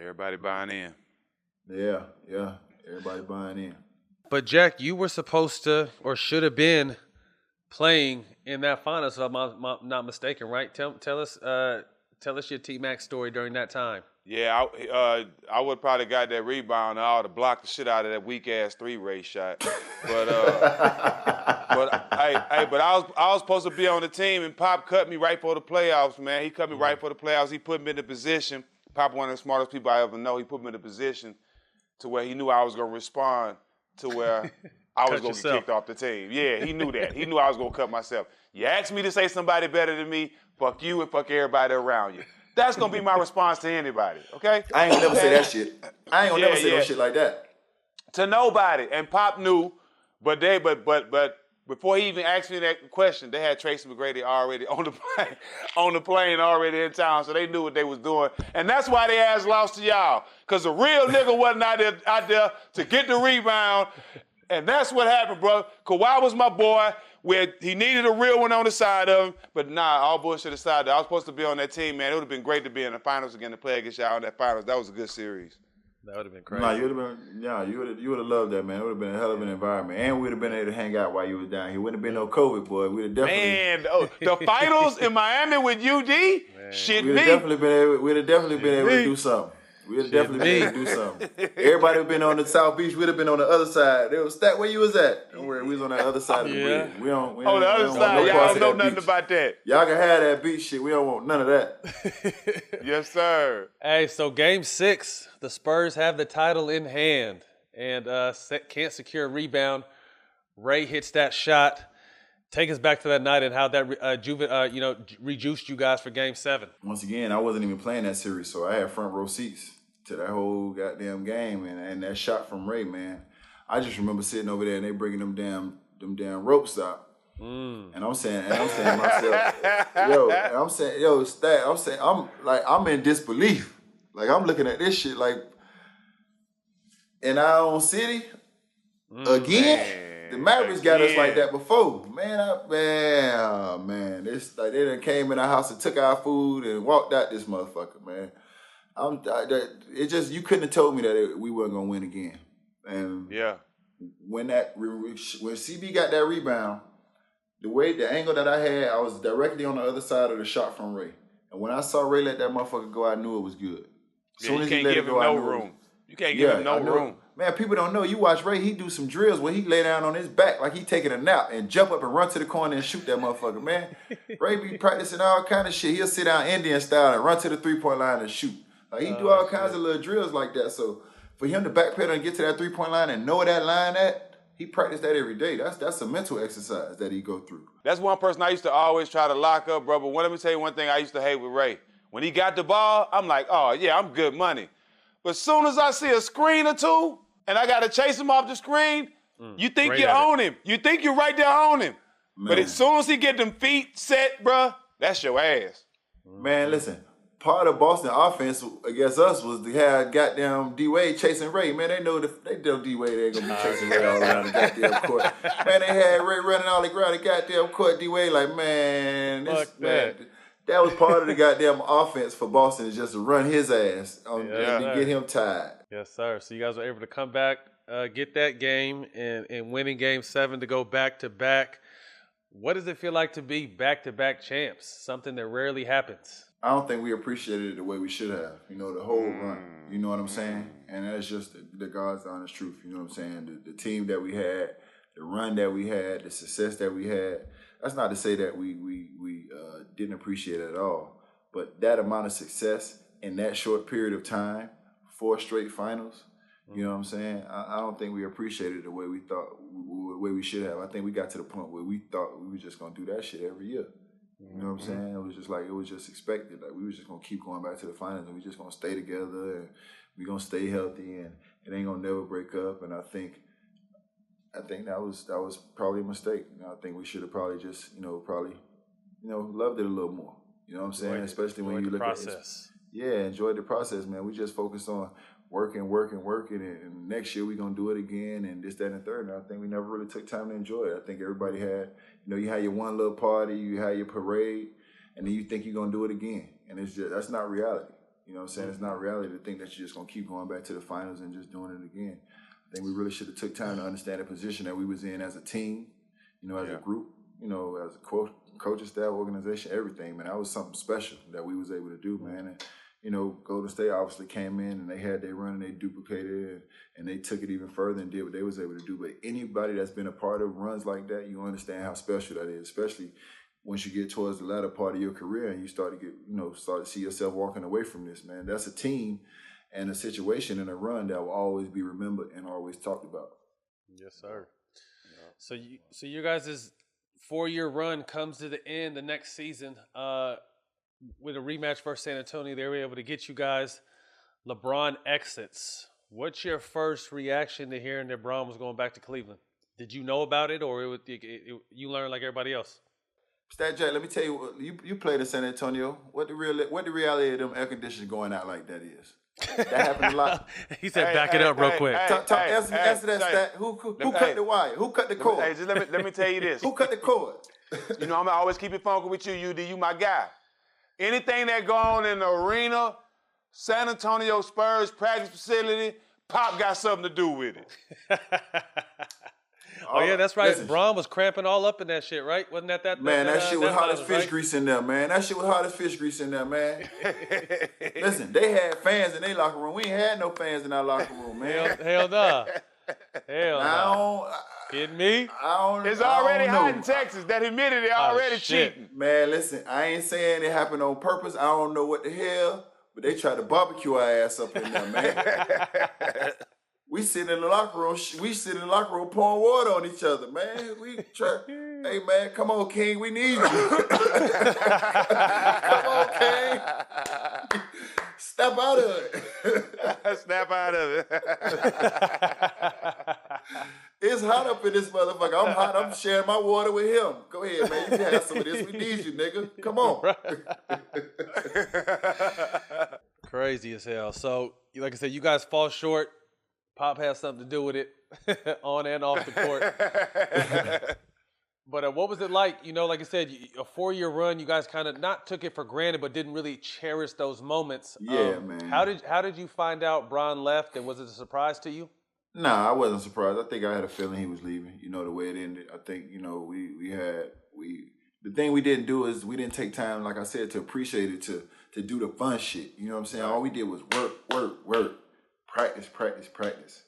Speaker 6: Everybody buying in.
Speaker 7: Yeah. Everybody buying in.
Speaker 5: But Jack, you were supposed to or should have been playing in that finals, if I'm not mistaken, right? Tell us your T-Mac story during that time.
Speaker 6: Yeah, I would probably got that rebound and I would have blocked the shit out of that weak ass 3-ray shot. But I was supposed to be on the team and Pop cut me right for the playoffs, man. He cut me right for the playoffs. He put me in the position. Pop, one of the smartest people I ever know. He put me in a position to where he knew I was gonna respond to where I was gonna get kicked off the team. Yeah, he knew that. He knew I was gonna cut myself. You asked me to say somebody better than me, fuck you and fuck everybody around you. That's gonna be my response to anybody, okay?
Speaker 7: I ain't gonna never say that shit. I ain't gonna never say no shit like that.
Speaker 6: To nobody. And Pop knew, but before he even asked me that question, they had Tracy McGrady already on the plane already in town, so they knew what they was doing. And that's why they ass lost to y'all, because the real nigga wasn't out there to get the rebound. And that's what happened, bro. Kawhi was my boy, where he needed a real one on the side of him, but nah, all bullshit aside, I was supposed to be on that team, man. It would have been great to be in the finals again, to play against y'all in that finals. That was a good series.
Speaker 5: That would have been crazy.
Speaker 7: Nah, you would have loved that, man. It would have been a hell of an environment, and we'd have been able to hang out while you was down here. Wouldn't have been no COVID, boy. We'd have definitely.
Speaker 6: Man, the finals in Miami with UD, shit
Speaker 7: We'd
Speaker 6: me.
Speaker 7: have definitely been able to do something. We'd have definitely been able to do something. Everybody would have been on the South Beach. We'd have been on the other side. They was Stak, where you was at? We was on that other side of the bridge. We don't.
Speaker 6: On the other side, y'all don't know nothing about that.
Speaker 7: Y'all can have that beach shit. We don't want none of that.
Speaker 6: Yes, sir.
Speaker 5: Hey, so Game 6, the Spurs have the title in hand and can't secure a rebound. Ray hits that shot. Take us back to that night and how that rejuiced you guys for Game 7.
Speaker 7: Once again, I wasn't even playing that series, so I had front row seats to that whole goddamn game, and that shot from Ray, man. I just remember sitting over there and they bringing them damn ropes out. And I'm saying to myself, Stak, I'm in disbelief. Like, I'm looking at this shit like, in our own city, again? The Mavericks got us like that before. Man, it's like they done came in our house and took our food and walked out this motherfucker, man. You couldn't have told me that we weren't gonna win again. And when CB got that rebound, the angle that I had, I was directly on the other side of the shot from Ray. And when I saw Ray let that motherfucker go, I knew it was good.
Speaker 6: You can't give him no room. You can't give him no room.
Speaker 7: Man, people don't know. You watch Ray, he do some drills where he lay down on his back like he taking a nap and jump up and run to the corner and shoot that motherfucker, man. Ray be practicing all kind of shit. He'll sit down Indian style and run to the three-point line and shoot. Like, he do all kinds of little drills like that. So for him to backpedal and get to that three-point line and know where that line at, he practiced that every day. That's a mental exercise that he go through.
Speaker 6: That's one person I used to always try to lock up, bro. But let me tell you one thing I used to hate with Ray. When he got the ball, I'm like, oh, yeah, I'm good money. But as soon as I see a screen or two, and I got to chase him off the screen, you think you own him. You think you're right there on him. Man. But as soon as he get them feet set, bruh, that's your ass.
Speaker 7: Man, listen, part of Boston offense against us was to have goddamn D-Wade chasing Ray. Man, they know D-Wade ain't going to be chasing Ray all around the goddamn court. Man, they had Ray running all around the goddamn court. D-Wade like, man, that was part of the goddamn offense for Boston, is just to run his ass and get him tired.
Speaker 5: Yes, sir. So you guys were able to come back, get that game, and winning Game 7 to go back-to-back. What does it feel like to be back-to-back champs? Something that rarely happens.
Speaker 7: I don't think we appreciated it the way we should have. The whole run. You know what I'm saying? And that's just the God's honest truth. You know what I'm saying? The team that we had, the run that we had, the success that we had. That's not to say that we didn't appreciate it at all. But that amount of success in that short period of time, 4 straight finals, you know what I'm saying? I don't think we appreciated it the way we thought, the way we should have. I think we got to the point where we thought we were just going to do that shit every year. You know what I'm saying? It was just expected. Like, we were just going to keep going back to the finals, and we just going to stay together, and we going to stay healthy, and it ain't going to never break up. And I think that was probably a mistake. I think we should have probably just, loved it a little more. You know what I'm saying? Especially when you look at it. Yeah, enjoyed the process, man. We just focused on working, and next year we're going to do it again, and this, that, and the third. And I think we never really took time to enjoy it. I think everybody had, you had your one little party, you had your parade, and then you think you're going to do it again. And that's not reality. You know what I'm saying? It's not reality to think that you're just going to keep going back to the finals and just doing it again. I think we really should have took time to understand the position that we was in as a team, as a group, as a coaching staff, organization, everything, man. That was something special that we was able to do, man. And, Golden State obviously came in and they had their run and they duplicated it and they took it even further and did what they was able to do. But anybody that's been a part of runs like that, you understand how special that is, especially once you get towards the latter part of your career and you start to see yourself walking away from this, man. That's a team and a situation and a run that will always be remembered and always talked about.
Speaker 5: Yes, sir. So you guys' 4-year run comes to the end the next season. With a rematch versus San Antonio, they were able to get you guys. LeBron exits. What's your first reaction to hearing that Bron was going back to Cleveland? Did you know about it, or you learned like everybody else?
Speaker 7: Stat Jack, let me tell you, you played in San Antonio. What the reality of them air conditioners going out like that is? That happened a lot.
Speaker 5: He said, "Back it up real quick."
Speaker 7: Answer that, Stat. Who cut the wire? Who cut the cord?
Speaker 6: Hey, just let me tell you this.
Speaker 7: Who cut the cord?
Speaker 6: You know, I'm gonna always keep it funky with you, UD. You my guy. Anything that go on in the arena, San Antonio Spurs practice facility, Pop got something to do with it.
Speaker 5: Oh yeah, that's right.
Speaker 7: Listen,
Speaker 5: Bron was cramping all up in that shit, right? Wasn't that?
Speaker 7: Man, that shit was hot as
Speaker 5: finals,
Speaker 7: fish
Speaker 5: right?
Speaker 7: grease in there, man. That shit was hot as fish grease in there, man. Listen, they had fans in their locker room. We ain't had no fans in our locker room, man.
Speaker 5: Hell nah. Hell nah. Kidding me?
Speaker 6: It's already hot in Texas. That humidity already cheating.
Speaker 7: Man, listen, I ain't saying it happened on purpose. I don't know what the hell, but they tried to barbecue our ass up in there, man. We sit in the locker room. We sit in the locker room pouring water on each other, man. We try. Hey, man, come on, King. We need you. Come on, King. Step out of it.
Speaker 6: Snap out of it.
Speaker 7: It's hot up in this motherfucker. I'm hot. I'm sharing my water with him. Go ahead, man. You can have some of this. We need you, nigga. Come on.
Speaker 5: Crazy as hell. So, like I said, you guys fall short. Pop has something to do with it, on and off the court. But what was it like? You know, like I said, a 4-year run. You guys kind of not took it for granted, but didn't really cherish those moments.
Speaker 7: Yeah, man.
Speaker 5: How did you find out Bron left, and was it a surprise to you?
Speaker 7: Nah, I wasn't surprised. I think I had a feeling he was leaving. You know, the way it ended. I think, you know, the thing we didn't do is we didn't take time, like I said, to appreciate it, to do the fun shit. You know what I'm saying? All we did was work. Practice.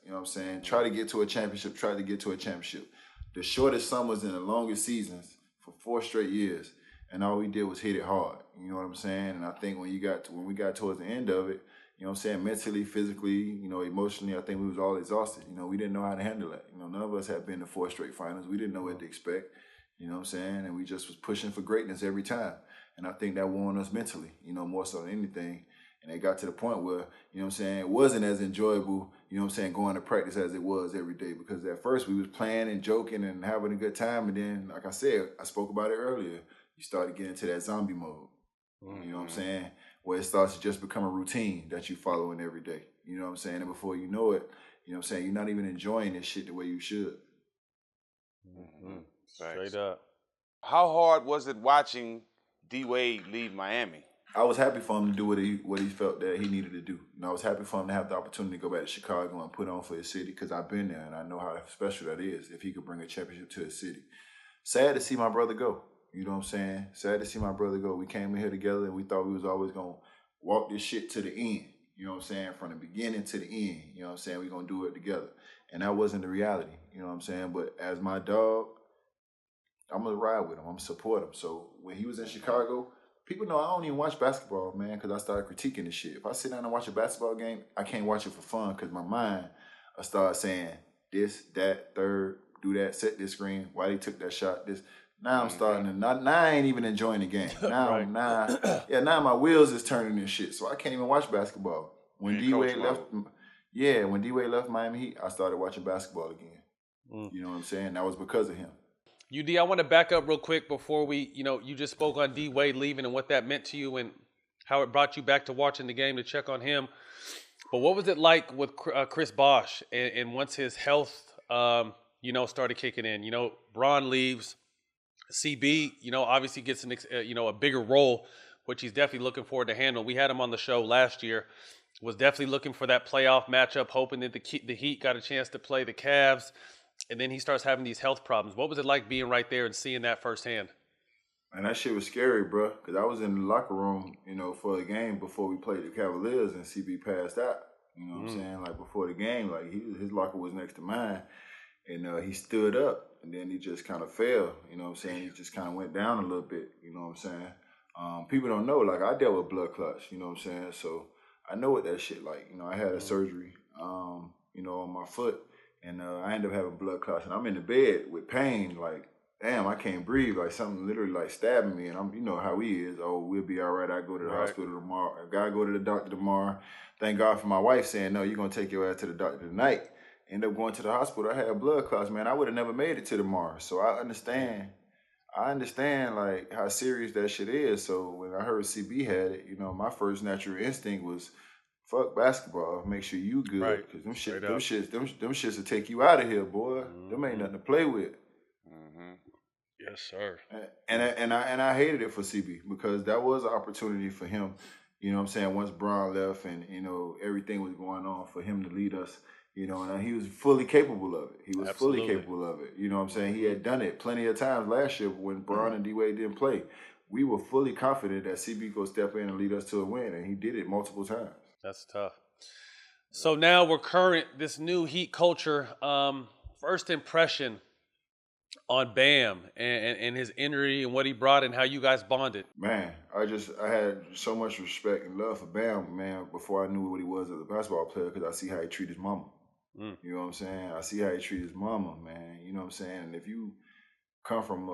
Speaker 7: You know what I'm saying? Try to get to a championship. The shortest summers and the longest seasons for 4 straight years. And all we did was hit it hard. You know what I'm saying? And I think when we got towards the end of it, you know what I'm saying, mentally, physically, you know, emotionally, I think we was all exhausted. You know, we didn't know how to handle that. You know, none of us had been to 4 straight finals. We didn't know what to expect. You know what I'm saying? And we just was pushing for greatness every time. And I think that won us mentally, you know, more so than anything. And it got to the point where, you know what I'm saying, it wasn't as enjoyable, you know what I'm saying, going to practice as it was every day. Because at first we was playing and joking and having a good time. And then, like I said, I spoke about it earlier, you started getting into that zombie mode. You know what I'm saying? Where it starts to just become a routine that you following every day. You know what I'm saying? And before you know it, you know what I'm saying, you're not even enjoying this shit the way you should.
Speaker 5: Straight up.
Speaker 6: How hard was it watching D Wade leave Miami?
Speaker 7: I was happy for him to do what he felt that he needed to do. I was happy for him to have the opportunity to go back to Chicago and put on for his city because I've been there and I know how special that is if he could bring a championship to his city. Sad to see my brother go. You know what I'm saying? Sad to see my brother go. We came in here together and we thought we was always going to walk this shit to the end. You know what I'm saying? From the beginning to the end. You know what I'm saying? We're going to do it together. And that wasn't the reality. You know what I'm saying? But as my dog, I'm going to ride with him. I'm going to support him. So when he was in Chicago, people know I don't even watch basketball, man, because I started critiquing this shit. If I sit down and watch a basketball game, I can't watch it for fun because my mind will start saying this, that, third, do that, set this screen, why they took that shot, this. Now I'm starting to, now I ain't even enjoying the game. Now, now my wheels is turning and shit, so I can't even watch basketball. When D-Wade left Miami Heat, I started watching basketball again. You know what I'm saying? That was because of him.
Speaker 5: UD, I want to back up real quick before we, you just spoke on D Wade leaving and what that meant to you and how it brought you back to watching the game to check on him. But what was it like with Chris Bosh and once his health, started kicking in? Bron leaves, CB, obviously gets a bigger role, which he's definitely looking forward to handle. We had him on the show last year. Was definitely looking for that playoff matchup, hoping that the Heat got a chance to play the Cavs. And then he starts having these health problems. What was it like being right there and seeing that firsthand?
Speaker 7: Man, that shit was scary, bro. Because I was in the locker room, for the game before we played the Cavaliers and CB passed out. You know what I'm saying? Like, before the game, like, his locker was next to mine. And he stood up. And then he just kind of fell. You know what I'm saying? He just kind of went down a little bit. You know what I'm saying? People don't know. Like, I dealt with blood clots. You know what I'm saying? So I know what that shit like. I had a surgery, on my foot. And I ended up having blood clots. And I'm in the bed with pain, like, damn, I can't breathe. Like something literally like stabbing me. And I'm, you know how he is. Oh, we'll be all right. I go to the hospital tomorrow. I gotta go to the doctor tomorrow. Thank God for my wife saying, no, you're gonna take your ass to the doctor tonight. End up going to the hospital. I had blood clots, man. I would have never made it to tomorrow. So I understand like how serious that shit is. So when I heard CB had it, you know, my first natural instinct was fuck basketball. Make sure you good. Cause them shits will take you out of here, boy. Them ain't nothing to play with.
Speaker 5: Yes, sir.
Speaker 7: And I hated it for CB because that was an opportunity for him. You know what I'm saying? Once Bron left and, you know, everything was going on for him to lead us, you know, and he was fully capable of it. He was fully capable of it. You know what I'm saying? He had done it plenty of times last year when Bron and D-Wade didn't play. We were fully confident that CB could step in and lead us to a win, and he did it multiple times.
Speaker 5: That's tough. So now we're current, this new Heat culture. First impression on Bam and his injury and what he brought and how you guys bonded.
Speaker 7: Man, I had so much respect and love for Bam, man, before I knew what he was as a basketball player because I see how he treat his mama. You know what I'm saying? I see how he treat his mama, man. You know what I'm saying? And if you come from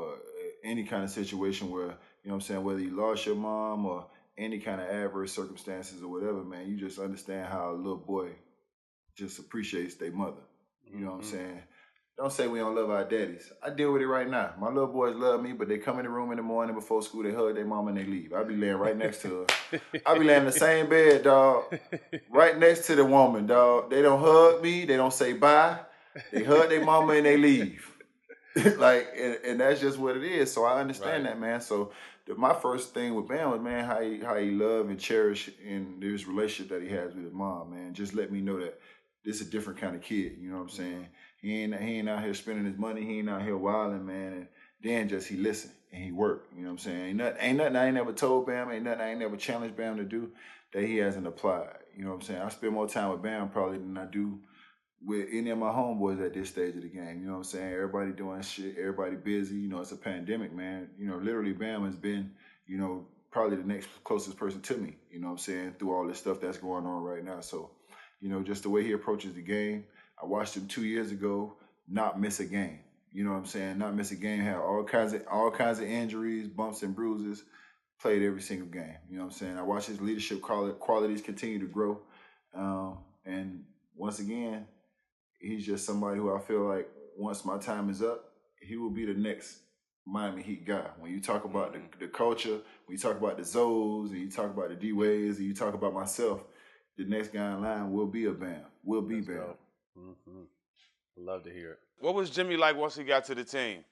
Speaker 7: any kind of situation where, you know what I'm saying, whether you lost your mom or any kind of adverse circumstances or whatever, man, you just understand how a little boy just appreciates their mother. You know what I'm saying? Don't say we don't love our daddies. I deal with it right now. My little boys love me, but they come in the room in the morning before school, they hug their mama and they leave. I be laying right next to her. I be laying in the same bed, dog, right next to the woman, dog. They don't hug me. They don't say bye. They hug their mama and they leave. Like, and that's just what it is. So I understand that, man. So my first thing with Bam was, man, how he love and cherish in this relationship that he has with his mom, man. Just let me know that this is a different kind of kid. You know what I'm saying? He ain't out here spending his money. He ain't out here wilding, man. And then just he listen and he work. You know what I'm saying? Ain't nothing I ain't never told Bam. Ain't nothing I ain't never challenged Bam to do that he hasn't applied. You know what I'm saying? I spend more time with Bam probably than I do with any of my homeboys at this stage of the game. You know what I'm saying? Everybody doing shit. Everybody busy. You know, it's a pandemic, man. You know, literally Bam has been, you know, probably the next closest person to me. You know what I'm saying? Through all this stuff that's going on right now. So, you know, just the way he approaches the game. I watched him 2 years ago not miss a game. You know what I'm saying? Not miss a game. Had all kinds of injuries, bumps and bruises. Played every single game. You know what I'm saying? I watched his leadership qualities continue to grow. And once again, he's just somebody who I feel like once my time is up, he will be the next Miami Heat guy. When you talk about the culture, when you talk about the Zoes, and you talk about the D-Ways, and you talk about myself, the next guy in line will be a Bam. Will be Bam.
Speaker 5: Love to hear it.
Speaker 6: What was Jimmy like once he got to the team?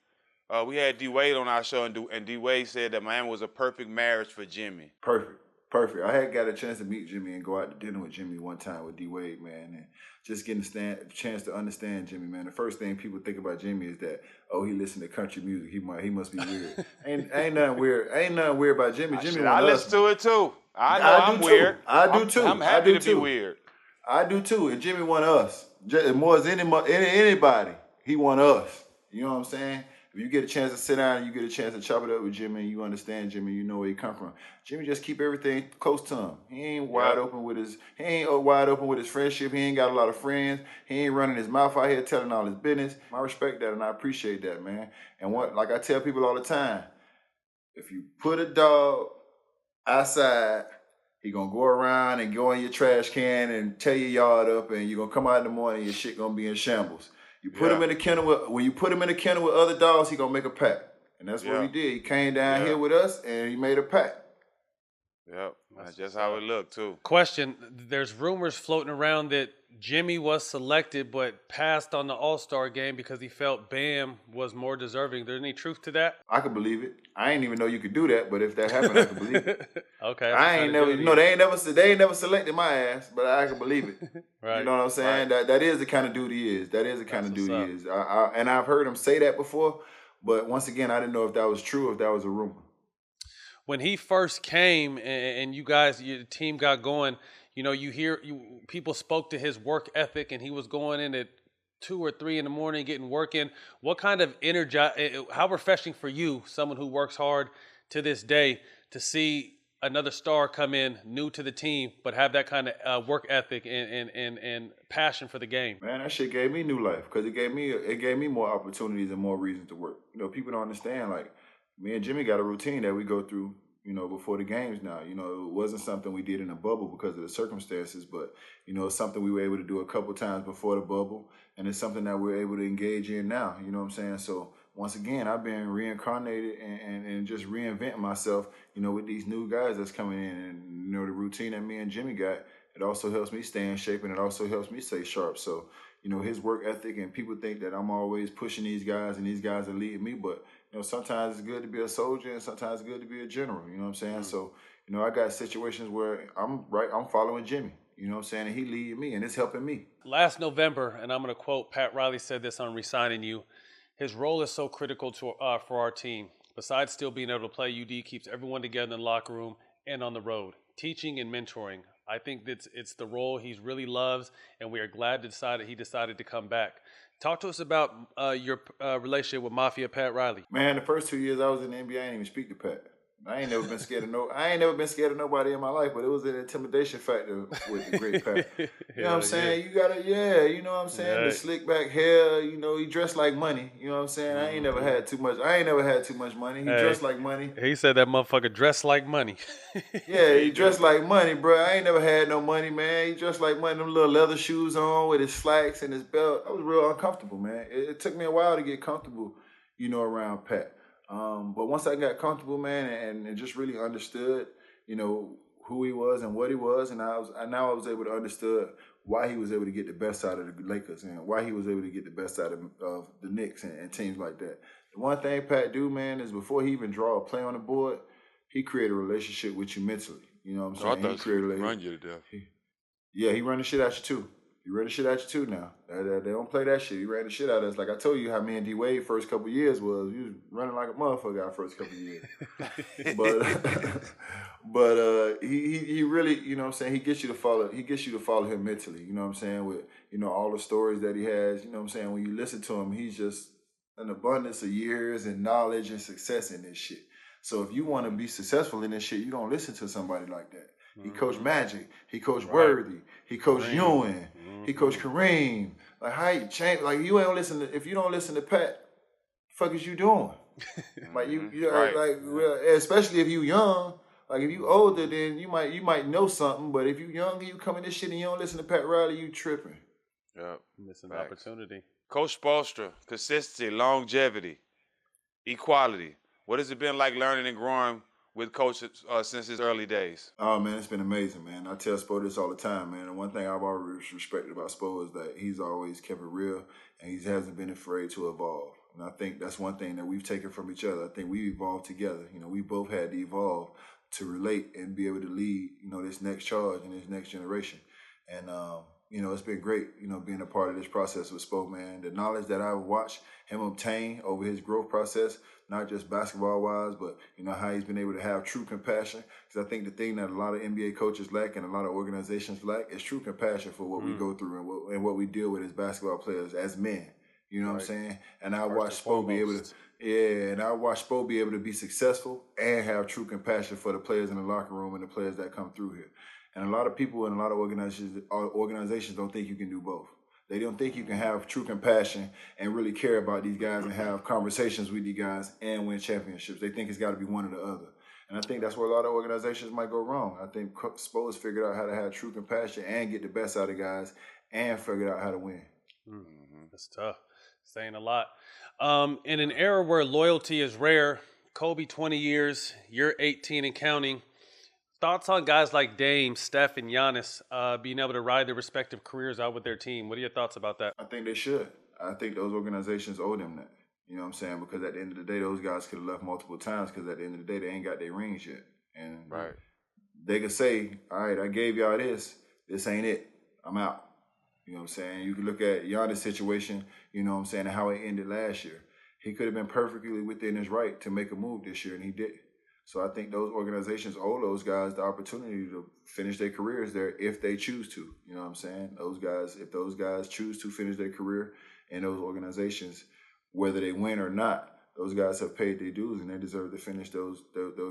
Speaker 6: We had D-Wade on our show, and D-Wade said that Miami was a perfect marriage for Jimmy.
Speaker 7: Perfect. I had got a chance to meet Jimmy and go out to dinner with Jimmy one time with D-Wade, man, and just getting a chance to understand Jimmy, man. The first thing people think about Jimmy is that, oh, he listened to country music. He must be weird. ain't nothing weird. Ain't nothing weird about Jimmy. Jimmy,
Speaker 6: I listen to it too. I know I'm weird.
Speaker 7: I do too.
Speaker 6: I'm happy to be weird.
Speaker 7: I do too. And Jimmy want us. More as anybody, he want us. You know what I'm saying? If you get a chance to sit down and you get a chance to chop it up with Jimmy and you understand Jimmy, you know where he come from. Jimmy just keep everything close to him. He ain't wide open with his friendship. He ain't got a lot of friends. He ain't running his mouth out here telling all his business. I respect that and I appreciate that, man. And like I tell people all the time, if you put a dog outside, he gonna go around and go in your trash can and tear your yard up, and you're gonna come out in the morning and your shit gonna be in shambles. You put him in a kennel when you put him in a kennel with other dogs, he gonna make a pack. And that's what he did. He came down here with us and he made a pack.
Speaker 6: Yep. That's just how it looked too.
Speaker 5: Question, there's rumors floating around that Jimmy was selected but passed on the All-Star game because he felt Bam was more deserving. There any truth to that?
Speaker 7: I could believe it. I ain't even know you could do that, but if that happened, I could believe it.
Speaker 5: Okay.
Speaker 7: I ain't never, they ain't never selected my ass, but I can believe it.
Speaker 5: Right.
Speaker 7: You know what I'm saying? Right. That is the kind of dude he is. That is the kind of dude he is. And I've heard him say that before, but once again, I didn't know if that was true or if that was a rumor.
Speaker 5: When he first came and you guys, your team got going, you know, people spoke to his work ethic, and he was going in at 2 or 3 in the morning getting work in. What kind of how refreshing for you, someone who works hard to this day, to see another star come in new to the team, but have that kind of work ethic and passion for the game?
Speaker 7: Man, that shit gave me new life because it gave me more opportunities and more reasons to work. You know, people don't understand. Like me and Jimmy got a routine that we go through. You know, before the games now. You know, it wasn't something we did in a bubble because of the circumstances, but you know, it's something we were able to do a couple times before the bubble, and it's something that we're able to engage in now. You know what I'm saying? So once again, I've been reincarnated and just reinventing myself. You know, with these new guys that's coming in, and you know, the routine that me and Jimmy got. It also helps me stay in shape, and it also helps me stay sharp. So, you know, his work ethic, and people think that I'm always pushing these guys, and these guys are leading me. But, you know, sometimes it's good to be a soldier, and sometimes it's good to be a general. You know what I'm saying? So, you know, I got situations where I'm following Jimmy. You know what I'm saying? And he leading me, and it's helping me.
Speaker 5: Last November, and I'm going to quote, Pat Riley said this on re-signing you, his role is so critical to for our team. Besides still being able to play, UD keeps everyone together in the locker room and on the road, teaching and mentoring. I think that it's the role he really loves, and we are glad he decided to come back. Talk to us about your relationship with Mafia Pat Riley.
Speaker 7: Man, the first 2 years I was in the NBA, I didn't even speak to Pat. I ain't never been scared of nobody in my life, but it was an intimidation factor with the great Pat. You know what I'm saying? You gotta, you know what I'm saying? The slick back hair, you know, he dressed like money. You know what I'm saying? I ain't never had too much money. He dressed like money.
Speaker 5: He said that motherfucker dressed like money.
Speaker 7: Yeah, he dressed like money, bro. I ain't never had no money, man. He dressed like money, them little leather shoes on with his slacks and his belt. I was real uncomfortable, man. It took me a while to get comfortable, you know, around Pat. But once I got comfortable, man, and just really understood, you know, who he was and what he was, and now I was able to understand why he was able to get the best out of the Lakers and why he was able to get the best out of the Knicks and teams like that. The one thing Pat do, man, is before he even draw a play on the board, he create a relationship with you mentally. You know what I'm saying?
Speaker 6: I thought he run you to death.
Speaker 7: He run the shit at you too. He ran the shit at you too now. They don't play that shit. He ran the shit out of us. Like I told you how me and D-Wade first couple years was. He was running like a motherfucker our first couple years. but he really, you know what I'm saying, he gets you to follow him mentally, you know what I'm saying, with, you know, all the stories that he has, you know what I'm saying, when you listen to him, he's just an abundance of years and knowledge and success in this shit. So if you want to be successful in this shit, you don't listen to somebody like that. He coached Magic. He coached Worthy. He coached Ewing. He coached Kareem. Like how you change? Like you ain't listen to. If you don't listen to Pat, the fuck is you doing? Like you well, especially if you young. Like if you older, then you might know something. But if you young and you come in this shit and you don't listen to Pat Riley, you tripping.
Speaker 6: Yep.
Speaker 5: Missing opportunity.
Speaker 6: Coach Spoelstra, consistency, longevity, equality. What has it been like learning and growing with Coach since his early days?
Speaker 7: Oh, man, it's been amazing, man. I tell Spo this all the time, man. And one thing I've always respected about Spo is that he's always kept it real and he hasn't been afraid to evolve. And I think that's one thing that we've taken from each other. I think we evolved together. You know, we both had to evolve to relate and be able to lead, you know, this next charge and this next generation. And, you know, it's been great, you know, being a part of this process with Spo, man. The knowledge that I've watched him obtain over his growth process, not just basketball-wise, but, you know, how he's been able to have true compassion. Because I think the thing that a lot of NBA coaches lack and a lot of organizations lack is true compassion for what we go through and what we deal with as basketball players, as men. You know what I'm saying? And I watched Spo be able to be successful and have true compassion for the players in the locker room and the players that come through here. And a lot of people in a lot of organizations don't think you can do both. They don't think you can have true compassion and really care about these guys and have conversations with these guys and win championships. They think it's got to be one or the other. And I think that's where a lot of organizations might go wrong. I think Spo has figured out how to have true compassion and get the best out of guys and figured out how to win.
Speaker 5: That's tough. Saying a lot. In an era where loyalty is rare, Kobe 20 years, you're 18 and counting. Thoughts on guys like Dame, Steph, and Giannis being able to ride their respective careers out with their team? What are your thoughts about that?
Speaker 7: I think they should. I think those organizations owe them that. You know what I'm saying? Because at the end of the day, those guys could have left multiple times because at the end of the day, they ain't got their rings yet. And they could say, all right, I gave y'all this. This ain't it. I'm out. You know what I'm saying? You can look at Giannis' situation, you know what I'm saying, and how it ended last year. He could have been perfectly within his right to make a move this year, and he didn't. So I think those organizations owe those guys the opportunity to finish their careers there if they choose to. You know what I'm saying? If those guys choose to finish their career in those organizations, whether they win or not, those guys have paid their dues and they deserve to finish their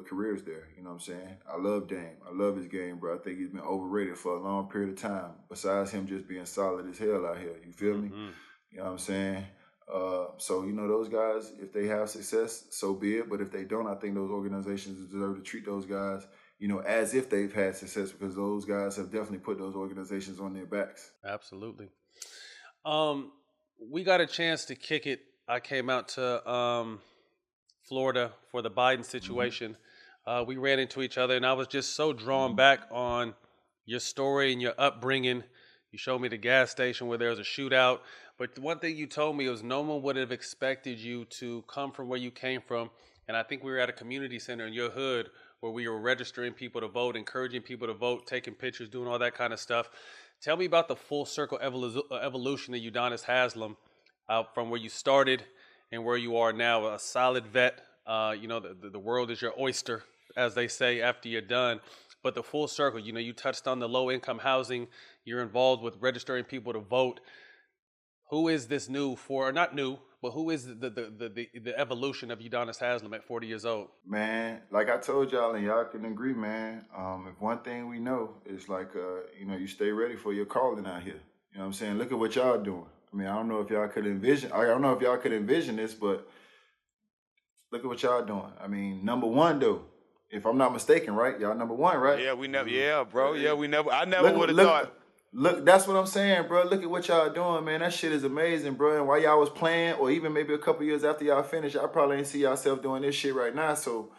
Speaker 7: careers there. You know what I'm saying? I love Dame. I love his game, bro. I think he's been overrated for a long period of time. Besides him just being solid as hell out here. You feel me? You know what I'm saying? So, you know, those guys, if they have success, so be it. But if they don't, I think those organizations deserve to treat those guys, you know, as if they've had success, because those guys have definitely put those organizations on their backs.
Speaker 5: Absolutely. We got a chance to kick it. I came out to Florida for the Biden situation. We ran into each other, and I was just so drawn back on your story and your upbringing. You showed me the gas station where there was a shootout. But one thing you told me was no one would have expected you to come from where you came from. And I think we were at a community center in your hood where we were registering people to vote, encouraging people to vote, taking pictures, doing all that kind of stuff. Tell me about the full circle evolution of Udonis Haslem from where you started and where you are now, a solid vet. You know, the world is your oyster, as they say, after you're done. But the full circle, you know, you touched on the low-income housing. You're involved with registering people to vote. Who is this new for, or not new, but who is the evolution of Udonis Haslem at 40 years old?
Speaker 7: Man, like I told y'all, and y'all can agree, man, if one thing we know is like, you know, you stay ready for your calling out here. You know what I'm saying? Look at what y'all doing. I mean, I don't know if y'all could envision this, but look at what y'all doing. I mean, number one, though, if I'm not mistaken, right? Y'all number one, right?
Speaker 6: Yeah, we never. Yeah, bro. Yeah, we never. I never would have thought.
Speaker 7: Look, that's what I'm saying, bro. Look at what y'all doing, man. That shit is amazing, bro. And while y'all was playing, or even maybe a couple years after y'all finished, y'all probably ain't see yourself doing this shit right now. So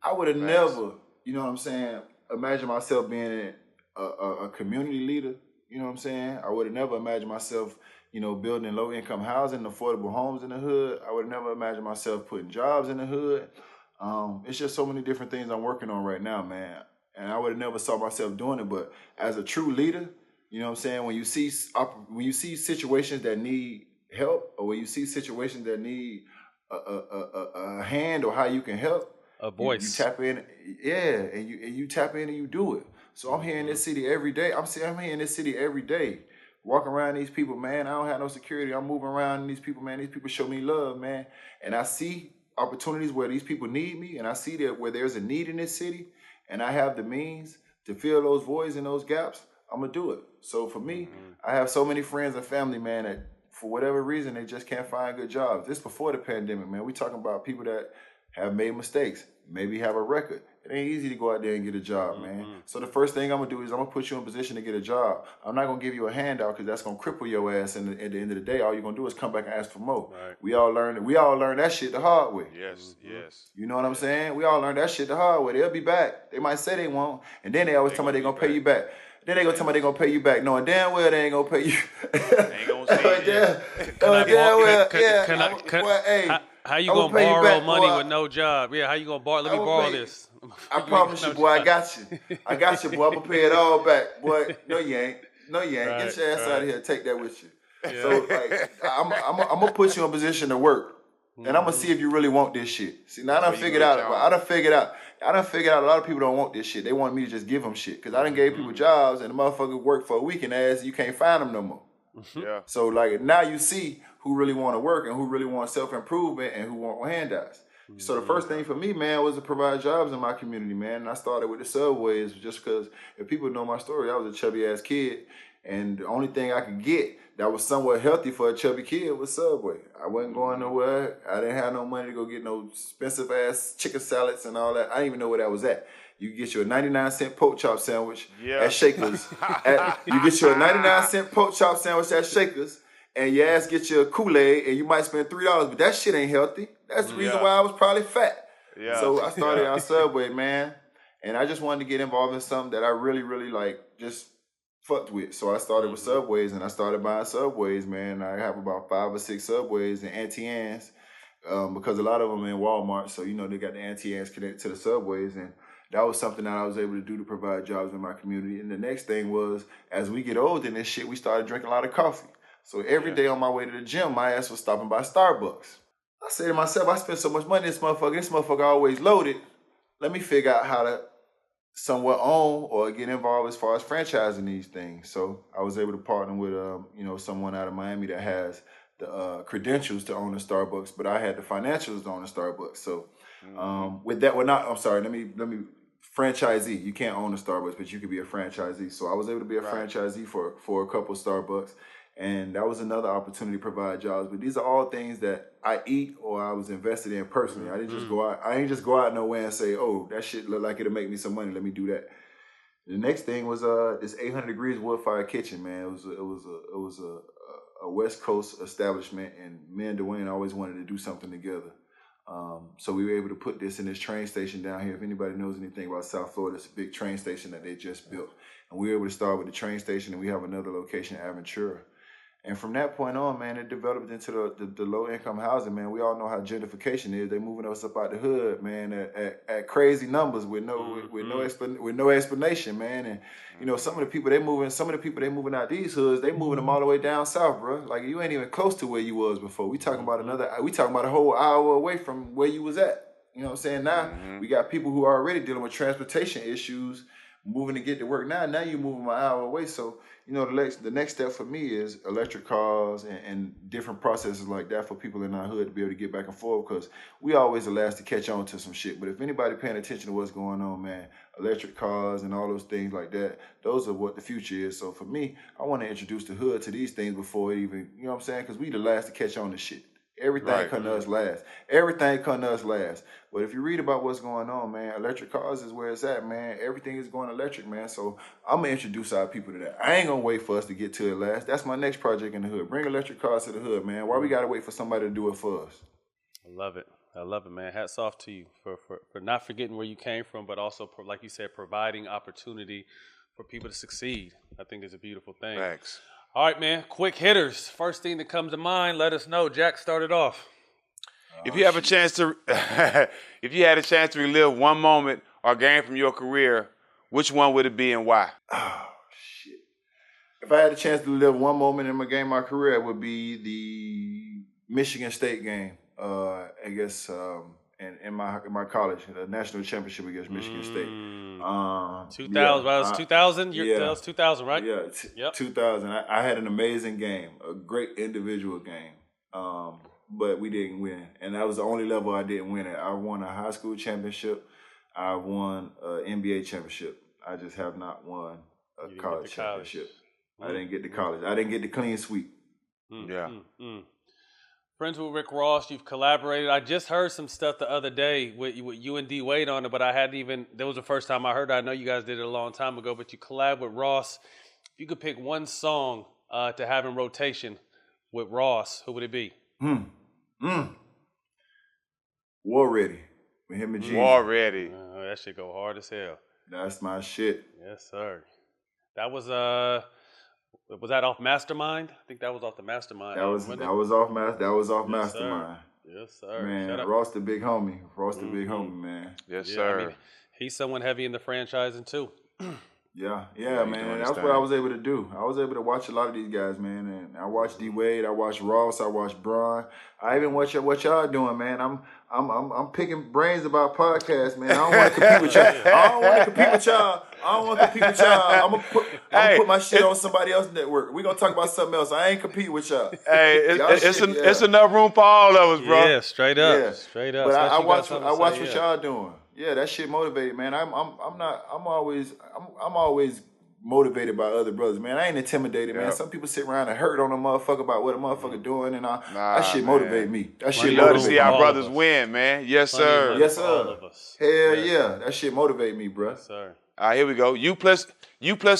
Speaker 7: I would have never, you know what I'm saying, imagine myself being a community leader. You know what I'm saying? I would have never imagined myself, you know, building low-income housing, affordable homes in the hood. I would have never imagined myself putting jobs in the hood. It's just so many different things I'm working on right now, man. And I would have never saw myself doing it. But as a true leader, you know what I'm saying? When you see situations that need help, or when you see situations that need a hand, or how you can help,
Speaker 5: a voice,
Speaker 7: you tap in, and you tap in and you do it. So I'm here in this city every day. I'm here in this city every day, walking around these people, man. I don't have no security. I'm moving around these people, man. These people show me love, man. And I see opportunities where these people need me, and I see that where there's a need in this city, and I have the means to fill those voids and those gaps, I'm gonna do it. So for me, I have so many friends and family, man, that for whatever reason, they just can't find good jobs. This before the pandemic, man. We talking about people that have made mistakes, maybe have a record. It ain't easy to go out there and get a job, man. So the first thing I'm gonna do is I'm gonna put you in a position to get a job. I'm not gonna give you a handout, because that's gonna cripple your ass. And at the end of the day, all you're gonna do is come back and ask for more.
Speaker 5: Right.
Speaker 7: We all learn that shit the hard way.
Speaker 6: Yes, yes.
Speaker 7: You know what I'm saying? We all learn that shit the hard way. They'll be back. They might say they won't, and then they always tell me they're gonna pay you back. Then they gonna tell me they gonna pay you back, knowing damn well they ain't gonna pay you.
Speaker 6: Ain't gonna say it.
Speaker 5: How you gonna borrow money with no job? Yeah, how you gonna borrow? Let me borrow this.
Speaker 7: I promise you, boy, I got you. I got you, boy. I'm gonna pay it all back, boy. No, you ain't. No, you ain't. Get your ass out of here. Take that with you. Yeah. So, like, I'm gonna put you in a position to work, and I'm gonna see if you really want this shit. See, now I done figured out. I done figured out a lot of people don't want this shit. They want me to just give them shit, because I done gave people jobs, and the motherfuckers work for a week, and you can't find them no more.
Speaker 6: Yeah.
Speaker 7: So, like, now you see who really want to work and who really want self-improvement and who want handouts. So the first thing for me, man, was to provide jobs in my community, man. And I started with the subways, just because if people know my story, I was a chubby-ass kid, and the only thing I could get that was somewhat healthy for a chubby kid was Subway. I wasn't going nowhere. I didn't have no money to go get no expensive-ass chicken salads and all that. I didn't even know where that was at. You get your 99-cent pork chop sandwich at Shakers. You get your 99-cent pork chop sandwich at Shakers, and your ass get your Kool-Aid, and you might spend $3, but that shit ain't healthy. That's the reason why I was probably fat. Yeah. So I started on Subway, man, and I just wanted to get involved in something that I really, really, like, just fucked with. So I started with Subways, and I started buying Subways, man. I have about 5 or 6 Subways and Auntie Anne's, because a lot of them are in Walmart, so, you know, they got the Auntie Anne's connected to the Subways, and that was something that I was able to do to provide jobs in my community. And the next thing was, as we get older in this shit, we started drinking a lot of coffee. So every day on my way to the gym, my ass was stopping by Starbucks. I said to myself, I spent so much money in this motherfucker always loaded. Let me figure out how to somewhat own or get involved as far as franchising these things. So I was able to partner with, you know, someone out of Miami that has credentials to own a Starbucks, but I had the financials to own a Starbucks. So with that, I'm sorry. Let me franchisee. You can't own a Starbucks, but you could be a franchisee. So I was able to be a franchisee for a couple Starbucks, and that was another opportunity to provide jobs. But these are all things that I eat or I was invested in personally. I didn't just go out. I ain't just go out nowhere and say, "Oh, that shit look like it'll make me some money. Let me do that." The next thing was this 800 degrees wood fire kitchen. Man, it was a West Coast establishment, and me and Dwyane always wanted to do something together. So we were able to put this in this train station down here. If anybody knows anything about South Florida, it's a big train station that they just built. And we were able to start with the train station, and we have another location, Aventura. And from that point on, man, it developed into the low-income housing, man. We all know how gentrification is. They're moving us up out the hood, man, at crazy numbers with no explanation, man. And you know, some of the people they moving out these hoods, they moving them all the way down south, bro. Like you ain't even close to where you was before. We talking about a whole hour away from where you was at. You know what I'm saying? Now we got people who are already dealing with transportation issues, moving to get to work. Now you moving them an hour away, so. You know, the next step for me is electric cars and different processes like that for people in our hood to be able to get back and forth, because we always the last to catch on to some shit. But if anybody paying attention to what's going on, man, electric cars and all those things like that, those are what the future is. So for me, I want to introduce the hood to these things before it even, you know what I'm saying? Because we the last to catch on to shit. Everything come to us last. Everything come to us last. But if you read about what's going on, man, electric cars is where it's at, man. Everything is going electric, man. So I'm going to introduce our people to that. I ain't going to wait for us to get to it last. That's my next project in the hood. Bring electric cars to the hood, man. Why we got to wait for somebody to do it for us?
Speaker 5: I love it. I love it, man. Hats off to you for not forgetting where you came from, but also, like you said, providing opportunity for people to succeed. I think it's a beautiful thing.
Speaker 6: Thanks.
Speaker 5: All right, man. Quick hitters. First thing that comes to mind, let us know. Jack started off.
Speaker 6: If you have a chance to, if you had a chance to relive one moment or game from your career, which one would it be and why?
Speaker 7: Oh, shit. If I had a chance to live one moment in my career, it would be the Michigan State game. I guess in my college, the national championship against Michigan State.
Speaker 5: 2000, that was 2000.
Speaker 7: Yeah,
Speaker 5: that was 2000, right?
Speaker 7: Yeah,
Speaker 5: Yep.
Speaker 7: 2000. I had an amazing game, a great individual game. But we didn't win, and that was the only level I didn't win at. I won a high school championship. I won an NBA championship. I just have not won a college championship. I didn't get to college. I didn't get the clean sweep.
Speaker 5: Friends with Rick Ross, you've collaborated. I just heard some stuff the other day with you and D Wade on it, but I hadn't even, that was the first time I heard it. I know you guys did it a long time ago, but you collab with Ross. If you could pick one song to have in rotation with Ross, who would it be?
Speaker 7: War Ready with him and G.
Speaker 6: War Ready.
Speaker 5: That shit go hard as hell.
Speaker 7: That's my shit.
Speaker 5: Yes, sir. That was that off Mastermind? I think that was off the Mastermind.
Speaker 7: That was off Mastermind.
Speaker 5: Yes, sir.
Speaker 7: Man, Ross the big homie. The big homie, man.
Speaker 6: Yes, sir.
Speaker 5: I mean, he's someone heavy in the franchising too.
Speaker 7: Yeah, man. That's what I was able to do. I was able to watch a lot of these guys, man. And I watched D Wade, I watched Ross, I watched Bron. I even watch what y'all doing, man. I'm picking brains about podcasts, man. I don't want to compete with y'all. I'm gonna put my shit on somebody else's network. We're gonna talk about something else. I ain't competing with y'all.
Speaker 6: Hey, it's enough room for all of us, bro.
Speaker 5: Yeah, straight up. Straight up.
Speaker 7: But I watch what y'all doing. Yeah, that shit motivated, man. I'm always motivated by other brothers, man. I ain't intimidated, man. Some people sit around and hurt on a motherfucker about what a motherfucker doing, and that shit motivate me. That shit
Speaker 6: love to see our brothers win, man. Yes, sir.
Speaker 7: Yes, sir. Hell yeah. That shit motivate me, bro.
Speaker 5: Yes, sir.
Speaker 6: All right, here we go. You plus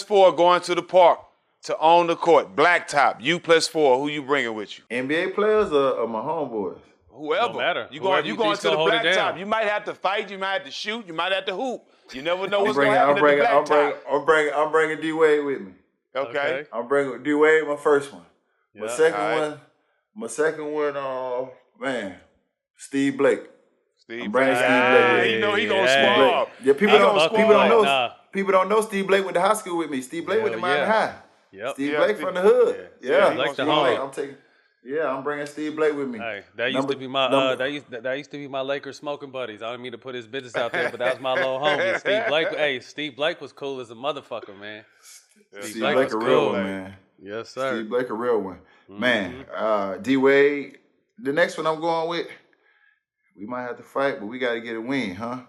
Speaker 6: 4 going to the park to own the court. Blacktop. You plus 4. Who you bringing with you?
Speaker 7: NBA players or my homeboys?
Speaker 6: Whoever.
Speaker 5: Don't matter.
Speaker 6: You going to the blacktop. You might have to fight. You might have to shoot. You might have to hoop. You never know what's going to happen at the blacktop.
Speaker 7: I'm bringing D Wade with me.
Speaker 6: Okay.
Speaker 7: I'm bringing D Wade, my first one. My second one, man, Steve Blake. I'm bringing Steve Blake with me.
Speaker 6: You know he gonna squab.
Speaker 7: Yeah, people don't know Steve Blake went to high school with me. Steve Blake went to Miami High.
Speaker 5: Yep.
Speaker 7: Steve Blake from the hood. Yeah.
Speaker 5: Like the homie.
Speaker 7: I'm bringing Steve Blake with me.
Speaker 5: Hey, that used to be my that used to be my Lakers smoking buddies. I don't mean to put his business out there, but that was my little homie, Steve Blake. Hey, Steve Blake was cool as a motherfucker, man.
Speaker 7: Steve Blake a real one, man.
Speaker 5: Yes, sir.
Speaker 7: Steve Blake a real one. Man, D Wade. The next one I'm going with, we might have to fight, but we got to get a win, huh?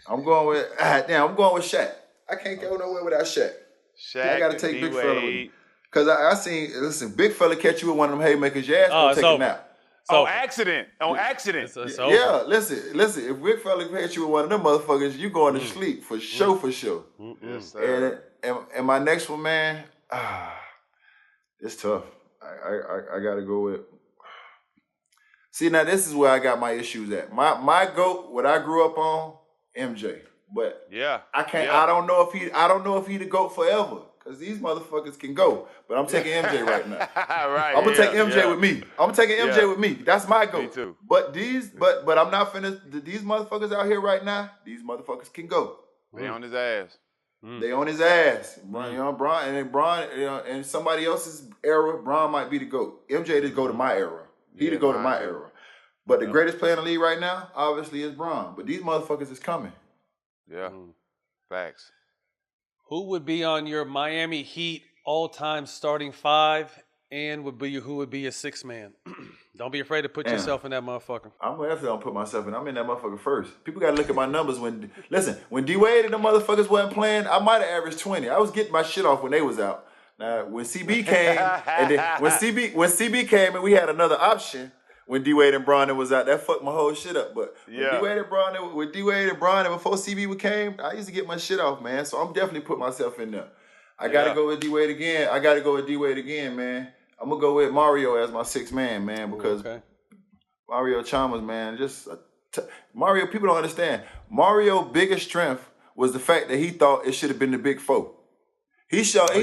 Speaker 7: I'm going with Shaq. I can't go nowhere without Shaq.
Speaker 6: Shaq,
Speaker 7: I got to take Big Fella with me.
Speaker 6: D-Wade.
Speaker 7: Because I seen, listen, Big Fella catch you with one of them haymakers, your ass gonna take a nap.
Speaker 6: On accident.
Speaker 7: It's yeah, listen. If Big Fella catch you with one of them motherfuckers, you going to sleep for sure.
Speaker 6: Yes, sir.
Speaker 7: And my next one, man, it's tough. I got to go with. See, now this is where I got my issues at. My GOAT, what I grew up on, MJ. But I can't. I don't know if he the GOAT forever. Because these motherfuckers can go. But I'm taking MJ right now.
Speaker 6: Right.
Speaker 7: I'm gonna take MJ with me. I'm taking MJ with me. That's my GOAT.
Speaker 6: Me too.
Speaker 7: But I'm not finna. These motherfuckers out here right now, these motherfuckers can go.
Speaker 6: They on his ass.
Speaker 7: They on his ass. You know, Bron, and then Bron, you know, and somebody else's era, Bron might be the GOAT. MJ to go to my era. He to go to my era. But the greatest player in the league right now, obviously, is Bron. But these motherfuckers is coming.
Speaker 6: Yeah. Facts.
Speaker 5: Who would be on your Miami Heat all-time starting five, and who would be your sixth man? Don't be afraid to put yourself in that motherfucker.
Speaker 7: I'm definitely gonna put myself in. I'm in that motherfucker first. People gotta look at my numbers when D Wade and the motherfuckers wasn't playing, I might have averaged 20. I was getting my shit off when they was out. Now when CB came, and then when CB came and we had another option. When D Wade and Bron was out, that fucked my whole shit up. But when D Wade and Bron and before CB came, I used to get my shit off, man. So I'm definitely put myself in there. I gotta go with D Wade again. Man. I'm gonna go with Mario as my sixth man, man, because Mario Chalmers, man, Mario. People don't understand. Mario's biggest strength was the fact that he thought it should have been the Big Four. He thought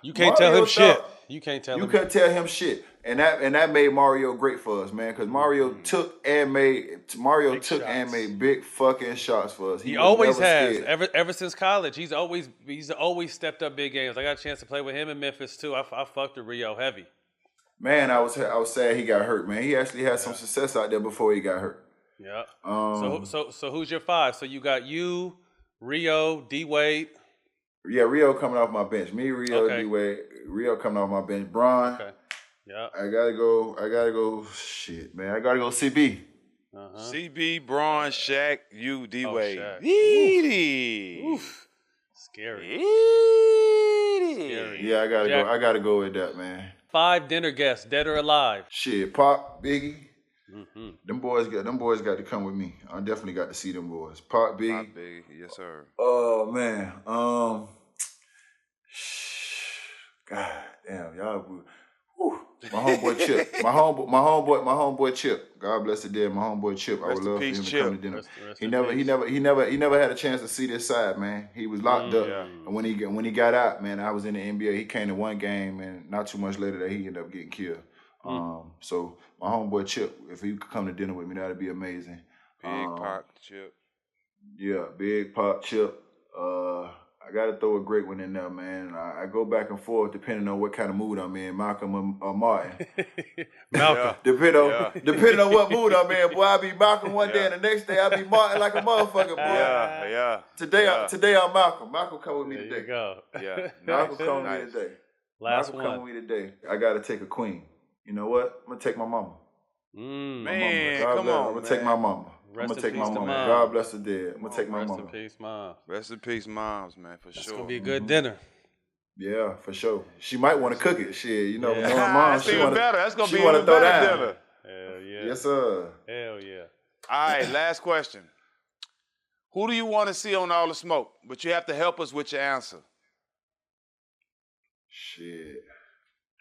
Speaker 5: you can't tell him shit. You can't tell him.
Speaker 7: You couldn't tell him shit. And that made Mario great for us, man, because Mario took and made big fucking shots for us.
Speaker 5: He always has. Ever since college, he's always stepped up big games. I got a chance to play with him in Memphis too. I fucked with Rio heavy.
Speaker 7: Man, I was sad he got hurt, man. He actually had some success out there before he got hurt.
Speaker 5: Yeah. So who's your five? So you got you, Rio, D Wade.
Speaker 7: Yeah, Rio coming off my bench. Me, Rio, D Wade. Rio coming off my bench. Bron.
Speaker 5: Okay. Yeah.
Speaker 7: I gotta go. Shit, man. I gotta go CB.
Speaker 6: CB, Bron, Shaq, you, D Wade.
Speaker 5: Oof. Scary.
Speaker 7: Yeah, I gotta go with that, man.
Speaker 5: 5 dinner guests, dead or alive.
Speaker 7: Shit, Pop, Biggie. Them boys got to come with me. I definitely got to see them boys. Pop, Biggie.
Speaker 6: Yes, sir.
Speaker 7: Oh man. God damn, y'all. Whew. My homeboy Chip. My homeboy Chip. God bless the dead. My homeboy Chip. I would love for him to come to dinner. He never had a chance to see this side, man. He was locked up.
Speaker 6: Yeah.
Speaker 7: And when he got out, man, I was in the NBA. He came to one game, and not too much later that he ended up getting killed. So my homeboy Chip, if he could come to dinner with me, that'd be amazing.
Speaker 6: Big Pop Chip.
Speaker 7: Yeah, Big Pop Chip. I got to throw a great one in there, man. I go back and forth depending on what kind of mood I'm in, Malcolm or Martin.
Speaker 5: Malcolm.
Speaker 7: Depending on what mood I'm in, boy, I be Malcolm one day and the next day I be Martin like a motherfucker, boy.
Speaker 6: Yeah.
Speaker 7: Today I'm Malcolm. Malcolm come with me
Speaker 5: There
Speaker 7: today.
Speaker 5: you go.
Speaker 6: Yeah.
Speaker 7: Malcolm come with me today.
Speaker 5: Last
Speaker 7: Malcolm
Speaker 5: one.
Speaker 7: come with me today. I got to take a queen. You know what? I'm going to take my mama.
Speaker 6: Man,
Speaker 7: God
Speaker 6: come
Speaker 7: bless.
Speaker 6: on,
Speaker 7: I'm gonna take my mama.
Speaker 5: Rest
Speaker 7: I'm gonna
Speaker 5: in
Speaker 7: take my
Speaker 5: peace to
Speaker 7: mama.
Speaker 5: Mom.
Speaker 7: God bless the dead. I'm gonna take my
Speaker 5: Rest
Speaker 7: mama.
Speaker 5: in peace, Mom.
Speaker 6: Rest in peace, moms, man, for
Speaker 5: It's
Speaker 6: sure.
Speaker 5: gonna be a good dinner.
Speaker 7: Yeah, for sure. She might want to cook it. Shit, you know,
Speaker 5: Yeah.
Speaker 7: knowing mom,
Speaker 6: That's even better. That's gonna
Speaker 7: she
Speaker 6: be
Speaker 7: wanna
Speaker 6: even
Speaker 7: throw
Speaker 6: better
Speaker 7: down.
Speaker 6: dinner.
Speaker 5: Hell yeah.
Speaker 7: Yes, sir.
Speaker 5: Hell yeah.
Speaker 6: All right, last question. Who do you want to see on All the Smoke? But you have to help us with your answer.
Speaker 7: Shit.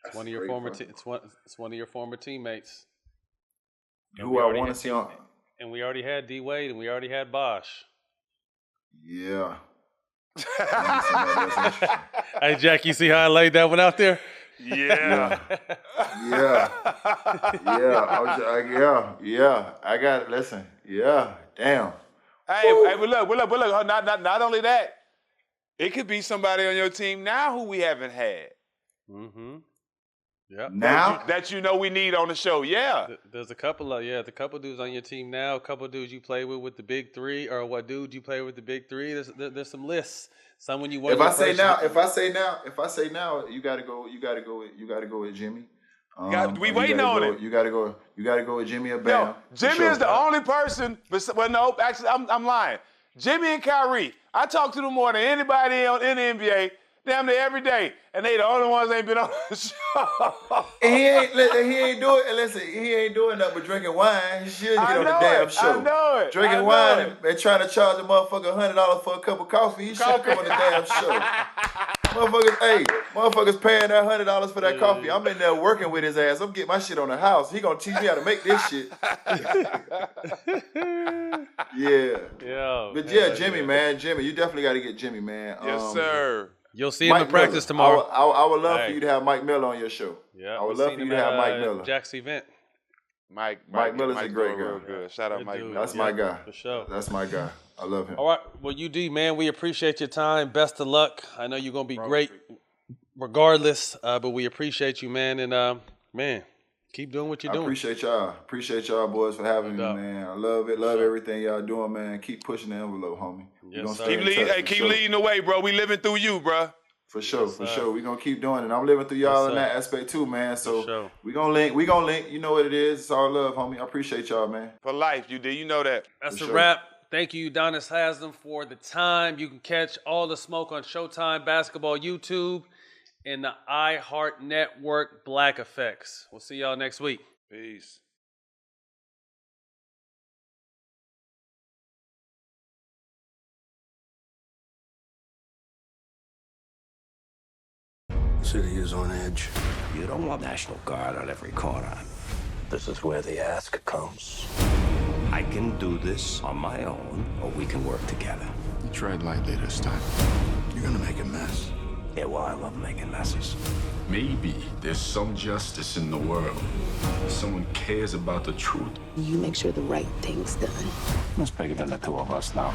Speaker 5: It's one of your former it's one of your former teammates.
Speaker 7: Who I want to see on?
Speaker 5: And we already had D Wade and we already had Bosh.
Speaker 7: Yeah.
Speaker 5: Hey Jack, you see how I laid that one out there?
Speaker 6: Yeah.
Speaker 7: Yeah. I got it. Listen. Yeah. Damn.
Speaker 6: Hey, but look. Not only that, it could be somebody on your team now who we haven't had.
Speaker 5: Mm-hmm. Yeah.
Speaker 7: Now,
Speaker 6: that you know we need on the show. Yeah.
Speaker 5: There's a couple dudes on your team now. A couple dudes you play with the big three, or what dude you play with the big three. There's some lists. Someone you want.
Speaker 7: if I say now, you gotta go with Jimmy.
Speaker 6: We waiting on it.
Speaker 7: You gotta go with Jimmy or Bam.
Speaker 6: Yo, Jimmy is the only person. Well, no, actually, I'm lying. Jimmy and Kyrie. I talk to them more than anybody in the NBA. Damn near every day, and they the only ones that ain't been on the show.
Speaker 7: And he ain't doing nothing but drinking wine. He should get on the damn show.
Speaker 6: I know it.
Speaker 7: Drinking wine and trying to charge a motherfucker $100 for a cup of coffee. He should come on the damn show. Motherfuckers paying that $100 for that coffee. I'm in there working with his ass. I'm getting my shit on the house. He gonna teach me how to make this shit. But Jimmy, man. Jimmy, you definitely got to get Jimmy, man.
Speaker 6: Yes, sir.
Speaker 5: You'll see him in practice tomorrow.
Speaker 7: I would love for you to have Mike Miller on your show.
Speaker 5: Yeah,
Speaker 7: I would love for you to have Mike Miller.
Speaker 5: Jack's event.
Speaker 7: Mike Miller's a great guy.
Speaker 6: Good. Shout out Mike Miller.
Speaker 7: That's my guy.
Speaker 5: For sure.
Speaker 7: That's my guy. I love him.
Speaker 5: All right. Well, UD, man, we appreciate your time. Best of luck. I know you're going to be great regardless, but we appreciate you, man. And, man, keep doing what you're doing.
Speaker 7: Appreciate y'all. Appreciate y'all boys for having me, man. I love it. Love everything y'all doing, man. Keep pushing the envelope, homie.
Speaker 5: Yes,
Speaker 6: Keep leading the way, bro. We living through you, bro.
Speaker 7: For sure. We're going to keep doing it. I'm living through y'all in that aspect too, man. So we going to link. We going to link. You know what it is. It's all love, homie. I appreciate y'all, man.
Speaker 6: For life, you did. You know that.
Speaker 5: That's a wrap. Thank you, Udonis Haslem, for the time. You can catch all the smoke on Showtime Basketball YouTube and the iHeart Network Black Effects. We'll see y'all next week.
Speaker 6: Peace.
Speaker 1: The city is on edge.
Speaker 2: You don't want National Guard on every corner. This is where the ask comes. I can do this on my own, or we can work together.
Speaker 3: You tread lightly this time.
Speaker 1: You're gonna make a mess.
Speaker 2: Yeah, well, I love making messes.
Speaker 3: Maybe there's some justice in the world. Someone cares about the truth.
Speaker 4: You make sure the right thing's done.
Speaker 2: It's bigger than the two of us now.